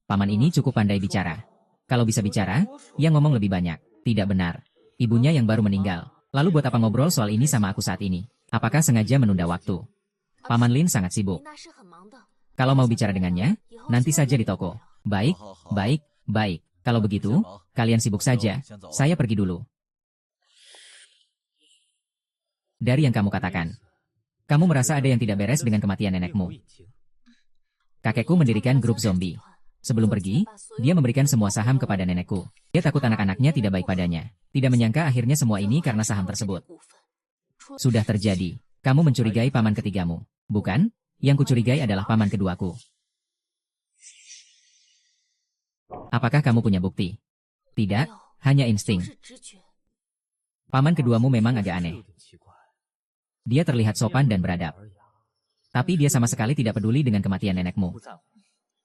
Paman ini cukup pandai bicara. Kalau bisa bicara, yang ngomong lebih banyak. Tidak benar. Ibunya yang baru meninggal. Lalu buat apa ngobrol soal ini sama aku saat ini? Apakah sengaja menunda waktu? Paman Lin sangat sibuk. Kalau mau bicara dengannya, nanti saja di toko. Baik. Kalau begitu, kalian sibuk saja. Saya pergi dulu. Dari yang kamu katakan, kamu merasa ada yang tidak beres dengan kematian nenekmu. Kakekku mendirikan grup zombie. Sebelum pergi, dia memberikan semua saham kepada nenekku. Dia takut anak-anaknya tidak baik padanya. Tidak menyangka akhirnya semua ini karena saham tersebut. Sudah terjadi. Kamu mencurigai paman ketigamu, bukan? Yang kucurigai adalah paman keduaku. Apakah kamu punya bukti? Tidak, hanya insting. Paman keduamu memang agak aneh. Dia terlihat sopan dan beradab. Tapi dia sama sekali tidak peduli dengan kematian nenekmu.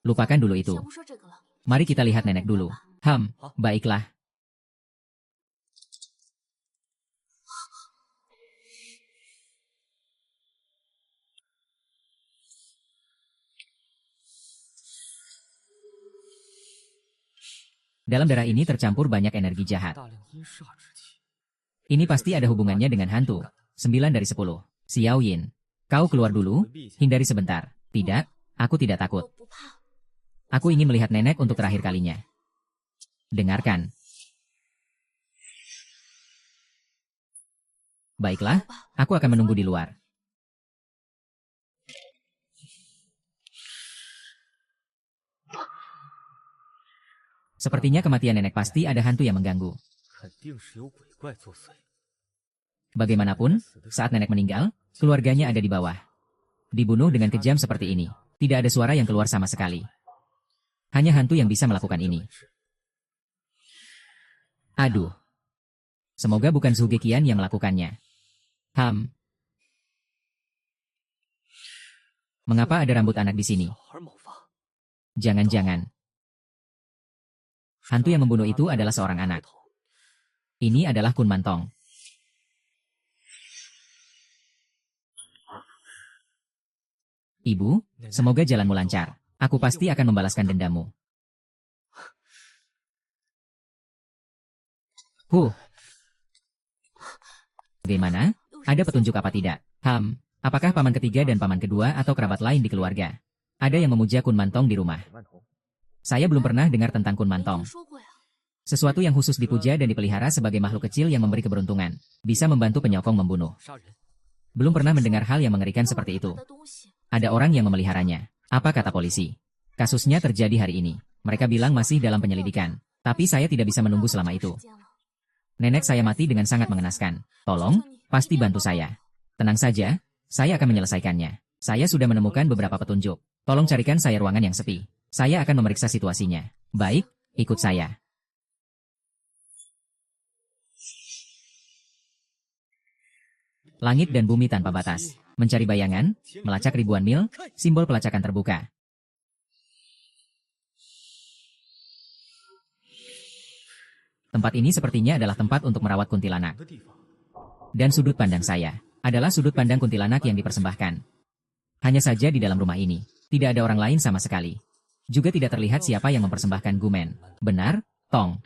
Lupakan dulu itu. Mari kita lihat nenek dulu. Baiklah. Dalam darah ini tercampur banyak energi jahat. Ini pasti ada hubungannya dengan hantu. 9 dari 10. Xiao Yin, kau keluar dulu, hindari sebentar. Tidak, aku tidak takut. Aku ingin melihat nenek untuk terakhir kalinya. Dengarkan. Baiklah, aku akan menunggu di luar. Sepertinya kematian nenek pasti ada hantu yang mengganggu. Bagaimanapun, saat nenek meninggal, keluarganya ada di bawah. Dibunuh dengan kejam seperti ini. Tidak ada suara yang keluar sama sekali. Hanya hantu yang bisa melakukan ini. Aduh. Semoga bukan Zhuge Qian yang melakukannya. Mengapa ada rambut anak di sini? Jangan-jangan. Hantu yang membunuh itu adalah seorang anak. Ini adalah Kun Mantong. Ibu, semoga jalanmu lancar. Aku pasti akan membalaskan dendamu. Bagaimana? Ada petunjuk apa tidak? Apakah paman ketiga dan paman kedua atau kerabat lain di keluarga? Ada yang memuja Kun Mantong di rumah. Saya belum pernah dengar tentang Kun Mantong. Sesuatu yang khusus dipuja dan dipelihara sebagai makhluk kecil yang memberi keberuntungan. Bisa membantu penyokong membunuh. Belum pernah mendengar hal yang mengerikan seperti itu. Ada orang yang memeliharanya. Apa kata polisi? Kasusnya terjadi hari ini. Mereka bilang masih dalam penyelidikan. Tapi saya tidak bisa menunggu selama itu. Nenek saya mati dengan sangat mengenaskan. Tolong, pasti bantu saya. Tenang saja, Saya akan menyelesaikannya. Saya sudah menemukan beberapa petunjuk. Tolong carikan saya ruangan yang sepi. Saya akan memeriksa situasinya. Baik, ikut saya. Langit dan bumi tanpa batas. Mencari bayangan, melacak ribuan mil, simbol pelacakan terbuka. Tempat ini sepertinya adalah tempat untuk merawat kuntilanak. Dan sudut pandang saya adalah sudut pandang kuntilanak yang dipersembahkan. Hanya saja di dalam rumah ini, tidak ada orang lain sama sekali. Juga tidak terlihat siapa yang mempersembahkan Gumen. Benar, Tong.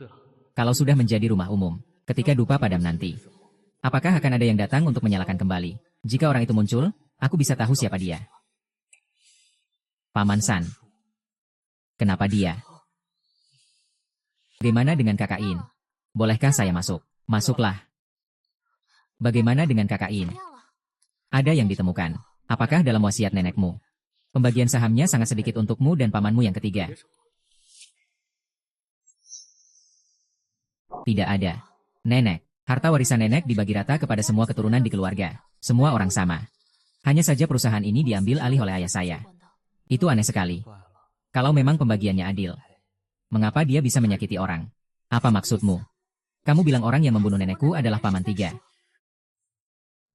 Kalau sudah menjadi rumah umum, ketika dupa padam nanti, apakah akan ada yang datang untuk menyalakan kembali? Jika orang itu muncul, aku bisa tahu siapa dia. Paman San. Kenapa dia? Bagaimana dengan Kakak In? Bolehkah saya masuk? Masuklah. Bagaimana dengan Kakak In? Ada yang ditemukan. Apakah dalam wasiat nenekmu? Pembagian sahamnya sangat sedikit untukmu dan pamanmu yang ketiga. Tidak ada. Nenek. Harta warisan nenek dibagi rata kepada semua keturunan di keluarga. Semua orang sama. Hanya saja perusahaan ini diambil alih oleh ayah saya. Itu aneh sekali. Kalau memang pembagiannya adil, mengapa dia bisa menyakiti orang? Apa maksudmu? Kamu bilang orang yang membunuh nenekku adalah Paman Tiga.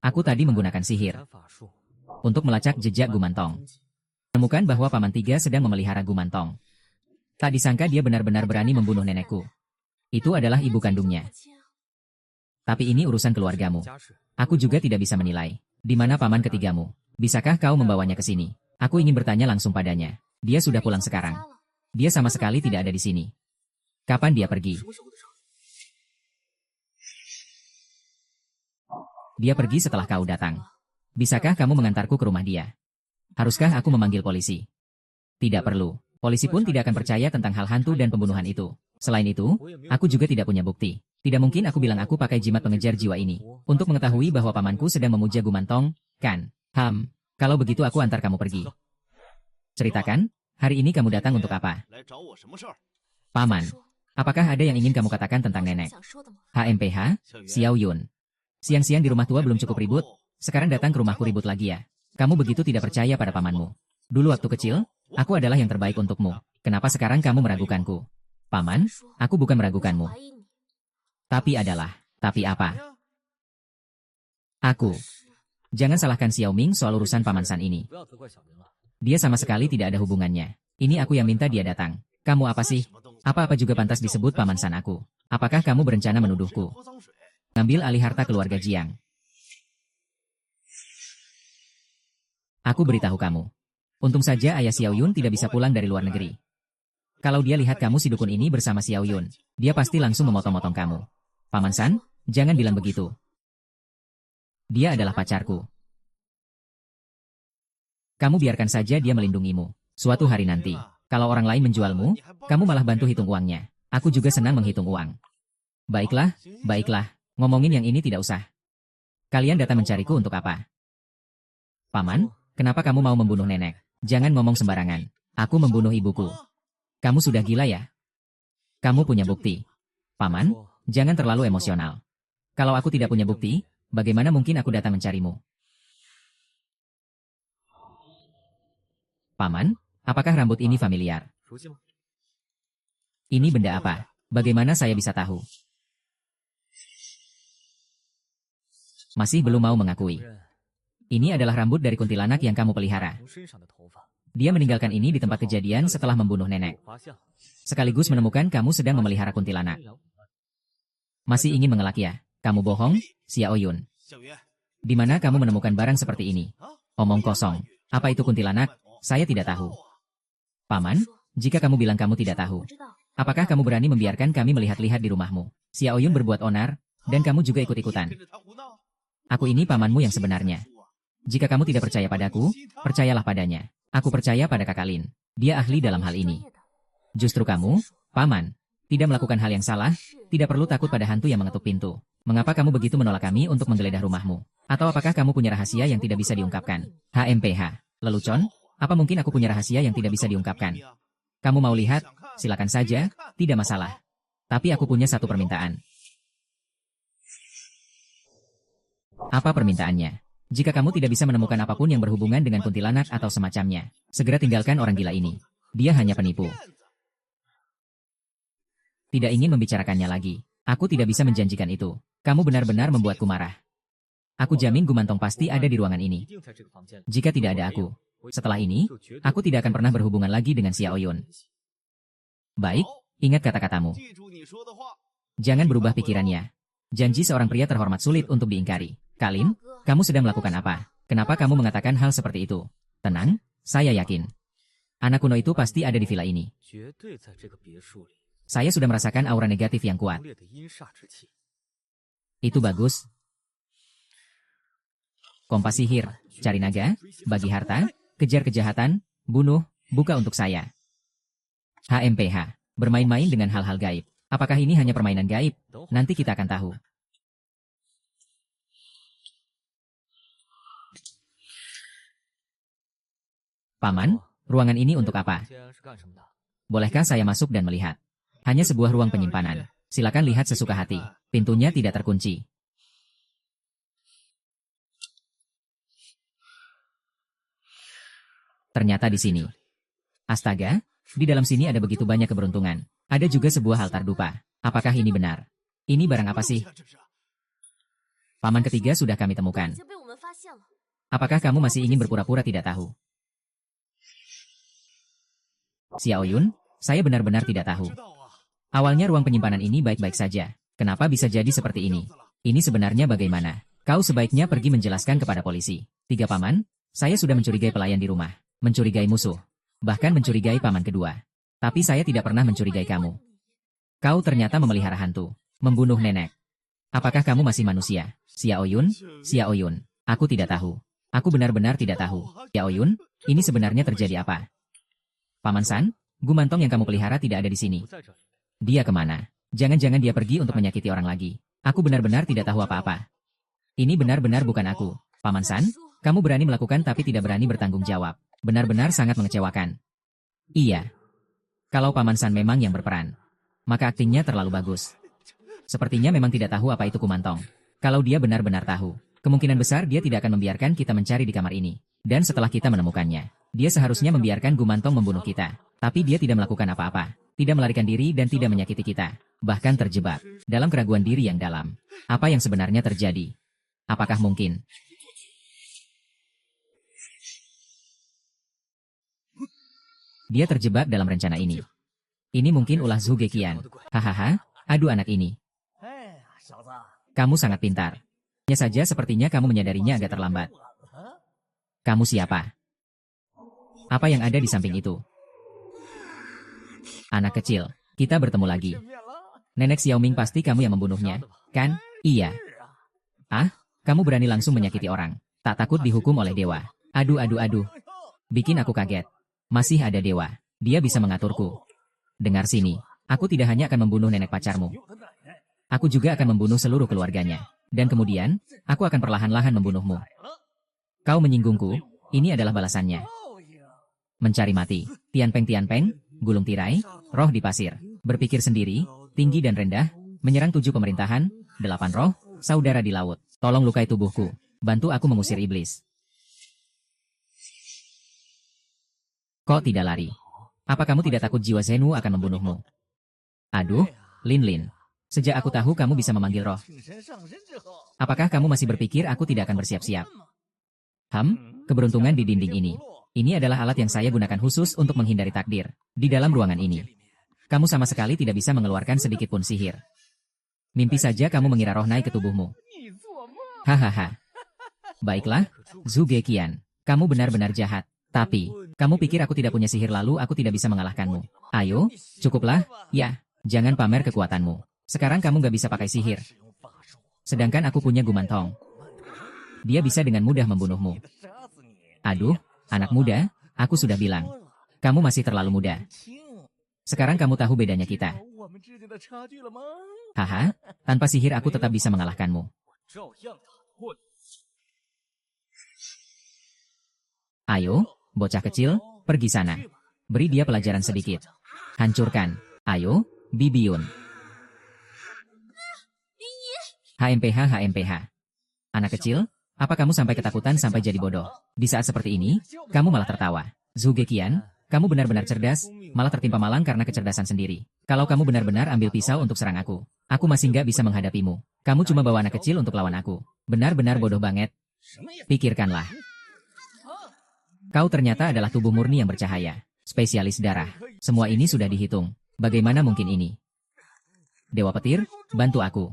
Aku tadi menggunakan sihir untuk melacak jejak Gumantong. Menemukan bahwa Paman Tiga sedang memelihara Gumantong. Tak disangka dia benar-benar berani membunuh nenekku. Itu adalah ibu kandungnya. Tapi ini urusan keluargamu. Aku juga tidak bisa menilai. Di mana paman ketigamu? Bisakah kau membawanya ke sini? Aku ingin bertanya langsung padanya. Dia sudah pulang sekarang. Dia sama sekali tidak ada di sini. Kapan dia pergi? Dia pergi setelah kau datang. Bisakah kamu mengantarku ke rumah dia? Haruskah aku memanggil polisi? Tidak perlu. Polisi pun tidak akan percaya tentang hal hantu dan pembunuhan itu. Selain itu, aku juga tidak punya bukti. Tidak mungkin aku bilang aku pakai jimat pengejar jiwa ini untuk mengetahui bahwa pamanku sedang memuja Gumantong, kan? Kalau begitu aku antar kamu pergi. Ceritakan, hari ini kamu datang untuk apa? Paman, apakah ada yang ingin kamu katakan tentang nenek? HMPH, Xiao Yun. Siang-siang di rumah tua belum cukup ribut, sekarang datang ke rumahku ribut lagi ya. Kamu begitu tidak percaya pada pamanmu. Dulu waktu kecil, aku adalah yang terbaik untukmu. Kenapa sekarang kamu meragukanku? Paman, aku bukan meragukanmu. Tapi apa? Aku. Jangan salahkan Xiao Ming soal urusan Paman San ini. Dia sama sekali tidak ada hubungannya. Ini aku yang minta dia datang. Kamu apa sih? Apa-apa juga pantas disebut Paman San aku. Apakah kamu berencana menuduhku? Ngambil alih harta keluarga Jiang. Aku beritahu kamu. Untung saja ayah Xiao Yun tidak bisa pulang dari luar negeri. Kalau dia lihat kamu si dukun ini bersama Xiao Yun, dia pasti langsung memotong-motong kamu. Paman San, jangan bilang begitu. Dia adalah pacarku. Kamu biarkan saja dia melindungimu. Suatu hari nanti, kalau orang lain menjualmu, kamu malah bantu hitung uangnya. Aku juga senang menghitung uang. Baiklah. Ngomongin yang ini tidak usah. Kalian datang mencariku untuk apa? Paman, kenapa kamu mau membunuh nenek? Jangan ngomong sembarangan. Aku membunuh ibuku. Kamu sudah gila ya? Kamu punya bukti. Paman, jangan terlalu emosional. Kalau aku tidak punya bukti, bagaimana mungkin aku datang mencarimu? Paman, apakah rambut ini familiar? Ini benda apa? Bagaimana saya bisa tahu? Masih belum mau mengakui. Ini adalah rambut dari kuntilanak yang kamu pelihara. Dia meninggalkan ini di tempat kejadian setelah membunuh nenek. Sekaligus menemukan kamu sedang memelihara kuntilanak. Masih ingin mengelak ya? Kamu bohong, Xiao Yun. Di mana kamu menemukan barang seperti ini? Omong kosong. Apa itu kuntilanak? Saya tidak tahu. Paman, jika kamu bilang kamu tidak tahu, apakah kamu berani membiarkan kami melihat-lihat di rumahmu? Xiao Yun berbuat onar, dan kamu juga ikut-ikutan. Aku ini pamanmu yang sebenarnya. Jika kamu tidak percaya padaku, percayalah padanya. Aku percaya pada Kakak Lin. Dia ahli dalam hal ini. Justru kamu, Paman, tidak melakukan hal yang salah, tidak perlu takut pada hantu yang mengetuk pintu. Mengapa kamu begitu menolak kami untuk menggeledah rumahmu? Atau apakah kamu punya rahasia yang tidak bisa diungkapkan? HMPH. Lelucon, apa mungkin aku punya rahasia yang tidak bisa diungkapkan? Kamu mau lihat? Silakan saja, tidak masalah. Tapi aku punya satu permintaan. Apa permintaannya? Jika kamu tidak bisa menemukan apapun yang berhubungan dengan kuntilanak atau semacamnya, segera tinggalkan orang gila ini. Dia hanya penipu. Tidak ingin membicarakannya lagi. Aku tidak bisa menjanjikan itu. Kamu benar-benar membuatku marah. Aku jamin Gumantong pasti ada di ruangan ini. Jika tidak ada aku, setelah ini, aku tidak akan pernah berhubungan lagi dengan Xiao Yun. Baik, ingat kata-katamu. Jangan berubah pikirannya. Janji seorang pria terhormat sulit untuk diingkari. Kalin, kamu sedang melakukan apa? Kenapa kamu mengatakan hal seperti itu? Tenang, saya yakin. Anak kuno itu pasti ada di villa ini. Saya sudah merasakan aura negatif yang kuat. Itu bagus. Kompas sihir, cari naga, bagi harta, kejar kejahatan, bunuh, buka untuk saya. HMPH, bermain-main dengan hal-hal gaib. Apakah ini hanya permainan gaib? Nanti kita akan tahu. Paman, ruangan ini untuk apa? Bolehkah saya masuk dan melihat? Hanya sebuah ruang penyimpanan. Silakan lihat sesuka hati. Pintunya tidak terkunci. Ternyata di sini. Astaga, di dalam sini ada begitu banyak keberuntungan. Ada juga sebuah altar dupa. Apakah ini benar? Ini barang apa sih? Paman ketiga sudah kami temukan. Apakah kamu masih ingin berpura-pura tidak tahu? Xiao Yun, saya benar-benar tidak tahu. Awalnya ruang penyimpanan ini baik-baik saja. Kenapa bisa jadi seperti ini? Ini sebenarnya bagaimana? Kau sebaiknya pergi menjelaskan kepada polisi. 3 paman, saya sudah mencurigai pelayan di rumah. Mencurigai musuh. Bahkan mencurigai paman kedua. Tapi saya tidak pernah mencurigai kamu. Kau ternyata memelihara hantu. Membunuh nenek. Apakah kamu masih manusia? Xiao Yun? Xiao Yun. Aku tidak tahu. Aku benar-benar tidak tahu. Xiao Yun, ini sebenarnya terjadi apa? Paman San, Gumantong yang kamu pelihara tidak ada di sini. Dia kemana? Jangan-jangan dia pergi untuk menyakiti orang lagi. Aku benar-benar tidak tahu apa-apa. Ini benar-benar bukan aku. Paman San, kamu berani melakukan tapi tidak berani bertanggung jawab. Benar-benar sangat mengecewakan. Iya. Kalau Paman San memang yang berperan, maka aktingnya terlalu bagus. Sepertinya memang tidak tahu apa itu Gumantong. Kalau dia benar-benar tahu, kemungkinan besar dia tidak akan membiarkan kita mencari di kamar ini. Dan setelah kita menemukannya, dia seharusnya membiarkan Gumantong membunuh kita. Tapi dia tidak melakukan apa-apa. Tidak melarikan diri dan tidak menyakiti kita. Bahkan terjebak dalam keraguan diri yang dalam. Apa yang sebenarnya terjadi? Apakah mungkin? Dia terjebak dalam rencana ini. Ini mungkin ulah Zhu Geqian. Hahaha, aduh anak ini. Kamu sangat pintar. Hanya saja sepertinya kamu menyadarinya agak terlambat. Kamu siapa? Apa yang ada di samping itu? Anak kecil, kita bertemu lagi. Nenek Xiaoming pasti kamu yang membunuhnya, kan? Iya. Ah, kamu berani langsung menyakiti orang. Tak takut dihukum oleh dewa. Aduh aduh aduh. Bikin aku kaget. Masih ada dewa. Dia bisa mengaturku. Dengar sini. Aku tidak hanya akan membunuh nenek pacarmu. Aku juga akan membunuh seluruh keluarganya. Dan kemudian, aku akan perlahan-lahan membunuhmu. Kau menyinggungku, ini adalah balasannya. Mencari mati. Tianpeng, gulung tirai, roh di pasir. Berpikir sendiri, tinggi dan rendah, menyerang 7 pemerintahan, 8 roh, saudara di laut. Tolong lukai tubuhku. Bantu aku mengusir iblis. Kok tidak lari? Apa kamu tidak takut jiwa Zenu akan membunuhmu? Aduh, Lin. Sejak aku tahu kamu bisa memanggil roh. Apakah kamu masih berpikir aku tidak akan bersiap-siap? Keberuntungan di dinding ini. Ini adalah alat yang saya gunakan khusus untuk menghindari takdir. Di dalam ruangan ini. Kamu sama sekali tidak bisa mengeluarkan sedikit pun sihir. Mimpi saja kamu mengira roh naik ke tubuhmu. Hahaha. Baiklah, Zhu Geqian. Kamu benar-benar jahat. Tapi, kamu pikir aku tidak punya sihir lalu aku tidak bisa mengalahkanmu. Ayo, cukuplah, ya, jangan pamer kekuatanmu. Sekarang kamu gak bisa pakai sihir. Sedangkan aku punya Gumantong. Dia bisa dengan mudah membunuhmu. Aduh, anak muda, aku sudah bilang. Kamu masih terlalu muda. Sekarang kamu tahu bedanya kita. Haha, tanpa sihir aku tetap bisa mengalahkanmu. Ayo, bocah kecil, pergi sana. Beri dia pelajaran sedikit. Hancurkan. Ayo, Bibiun. HMPH. Anak kecil, Apa kamu sampai ketakutan sampai jadi bodoh? Di saat seperti ini, kamu malah tertawa. Zhu Geqian, kamu benar-benar cerdas, malah tertimpa malang karena kecerdasan sendiri. Kalau kamu benar-benar ambil pisau untuk serang aku masih nggak bisa menghadapimu. Kamu cuma bawa anak kecil untuk lawan aku. Benar-benar bodoh banget. Pikirkanlah. Kau ternyata adalah tubuh murni yang bercahaya. Spesialis darah. Semua ini sudah dihitung. Bagaimana mungkin ini? Dewa Petir, bantu aku.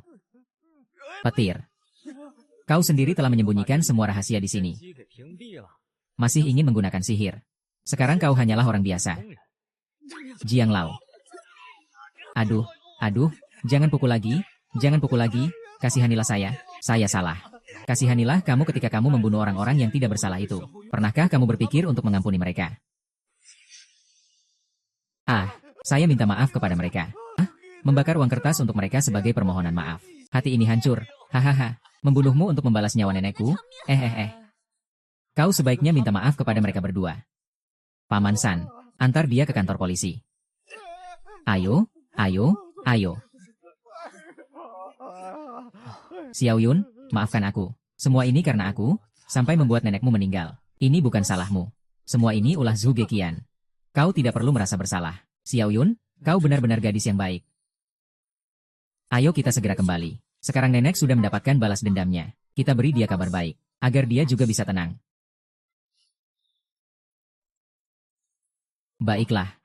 Petir. Kau sendiri telah menyembunyikan semua rahasia di sini. Masih ingin menggunakan sihir. Sekarang kau hanyalah orang biasa. Jiang Lao. Aduh, jangan pukul lagi, kasihanilah saya salah. Kasihanilah kamu ketika kamu membunuh orang-orang yang tidak bersalah itu. Pernahkah kamu berpikir untuk mengampuni mereka? Saya minta maaf kepada mereka. Membakar uang kertas untuk mereka sebagai permohonan maaf. Hati ini hancur, hahaha. Membunuhmu untuk membalas nyawa nenekku? Kau sebaiknya minta maaf kepada mereka berdua. Paman San, antar dia ke kantor polisi. Ayo. Xiao Yun, maafkan aku. Semua ini karena aku, sampai membuat nenekmu meninggal. Ini bukan salahmu. Semua ini ulah Zhu Geqian. Kau tidak perlu merasa bersalah. Xiao Yun, kau benar-benar gadis yang baik. Ayo kita segera kembali. Sekarang nenek sudah mendapatkan balas dendamnya. Kita beri dia kabar baik, agar dia juga bisa tenang. Baiklah.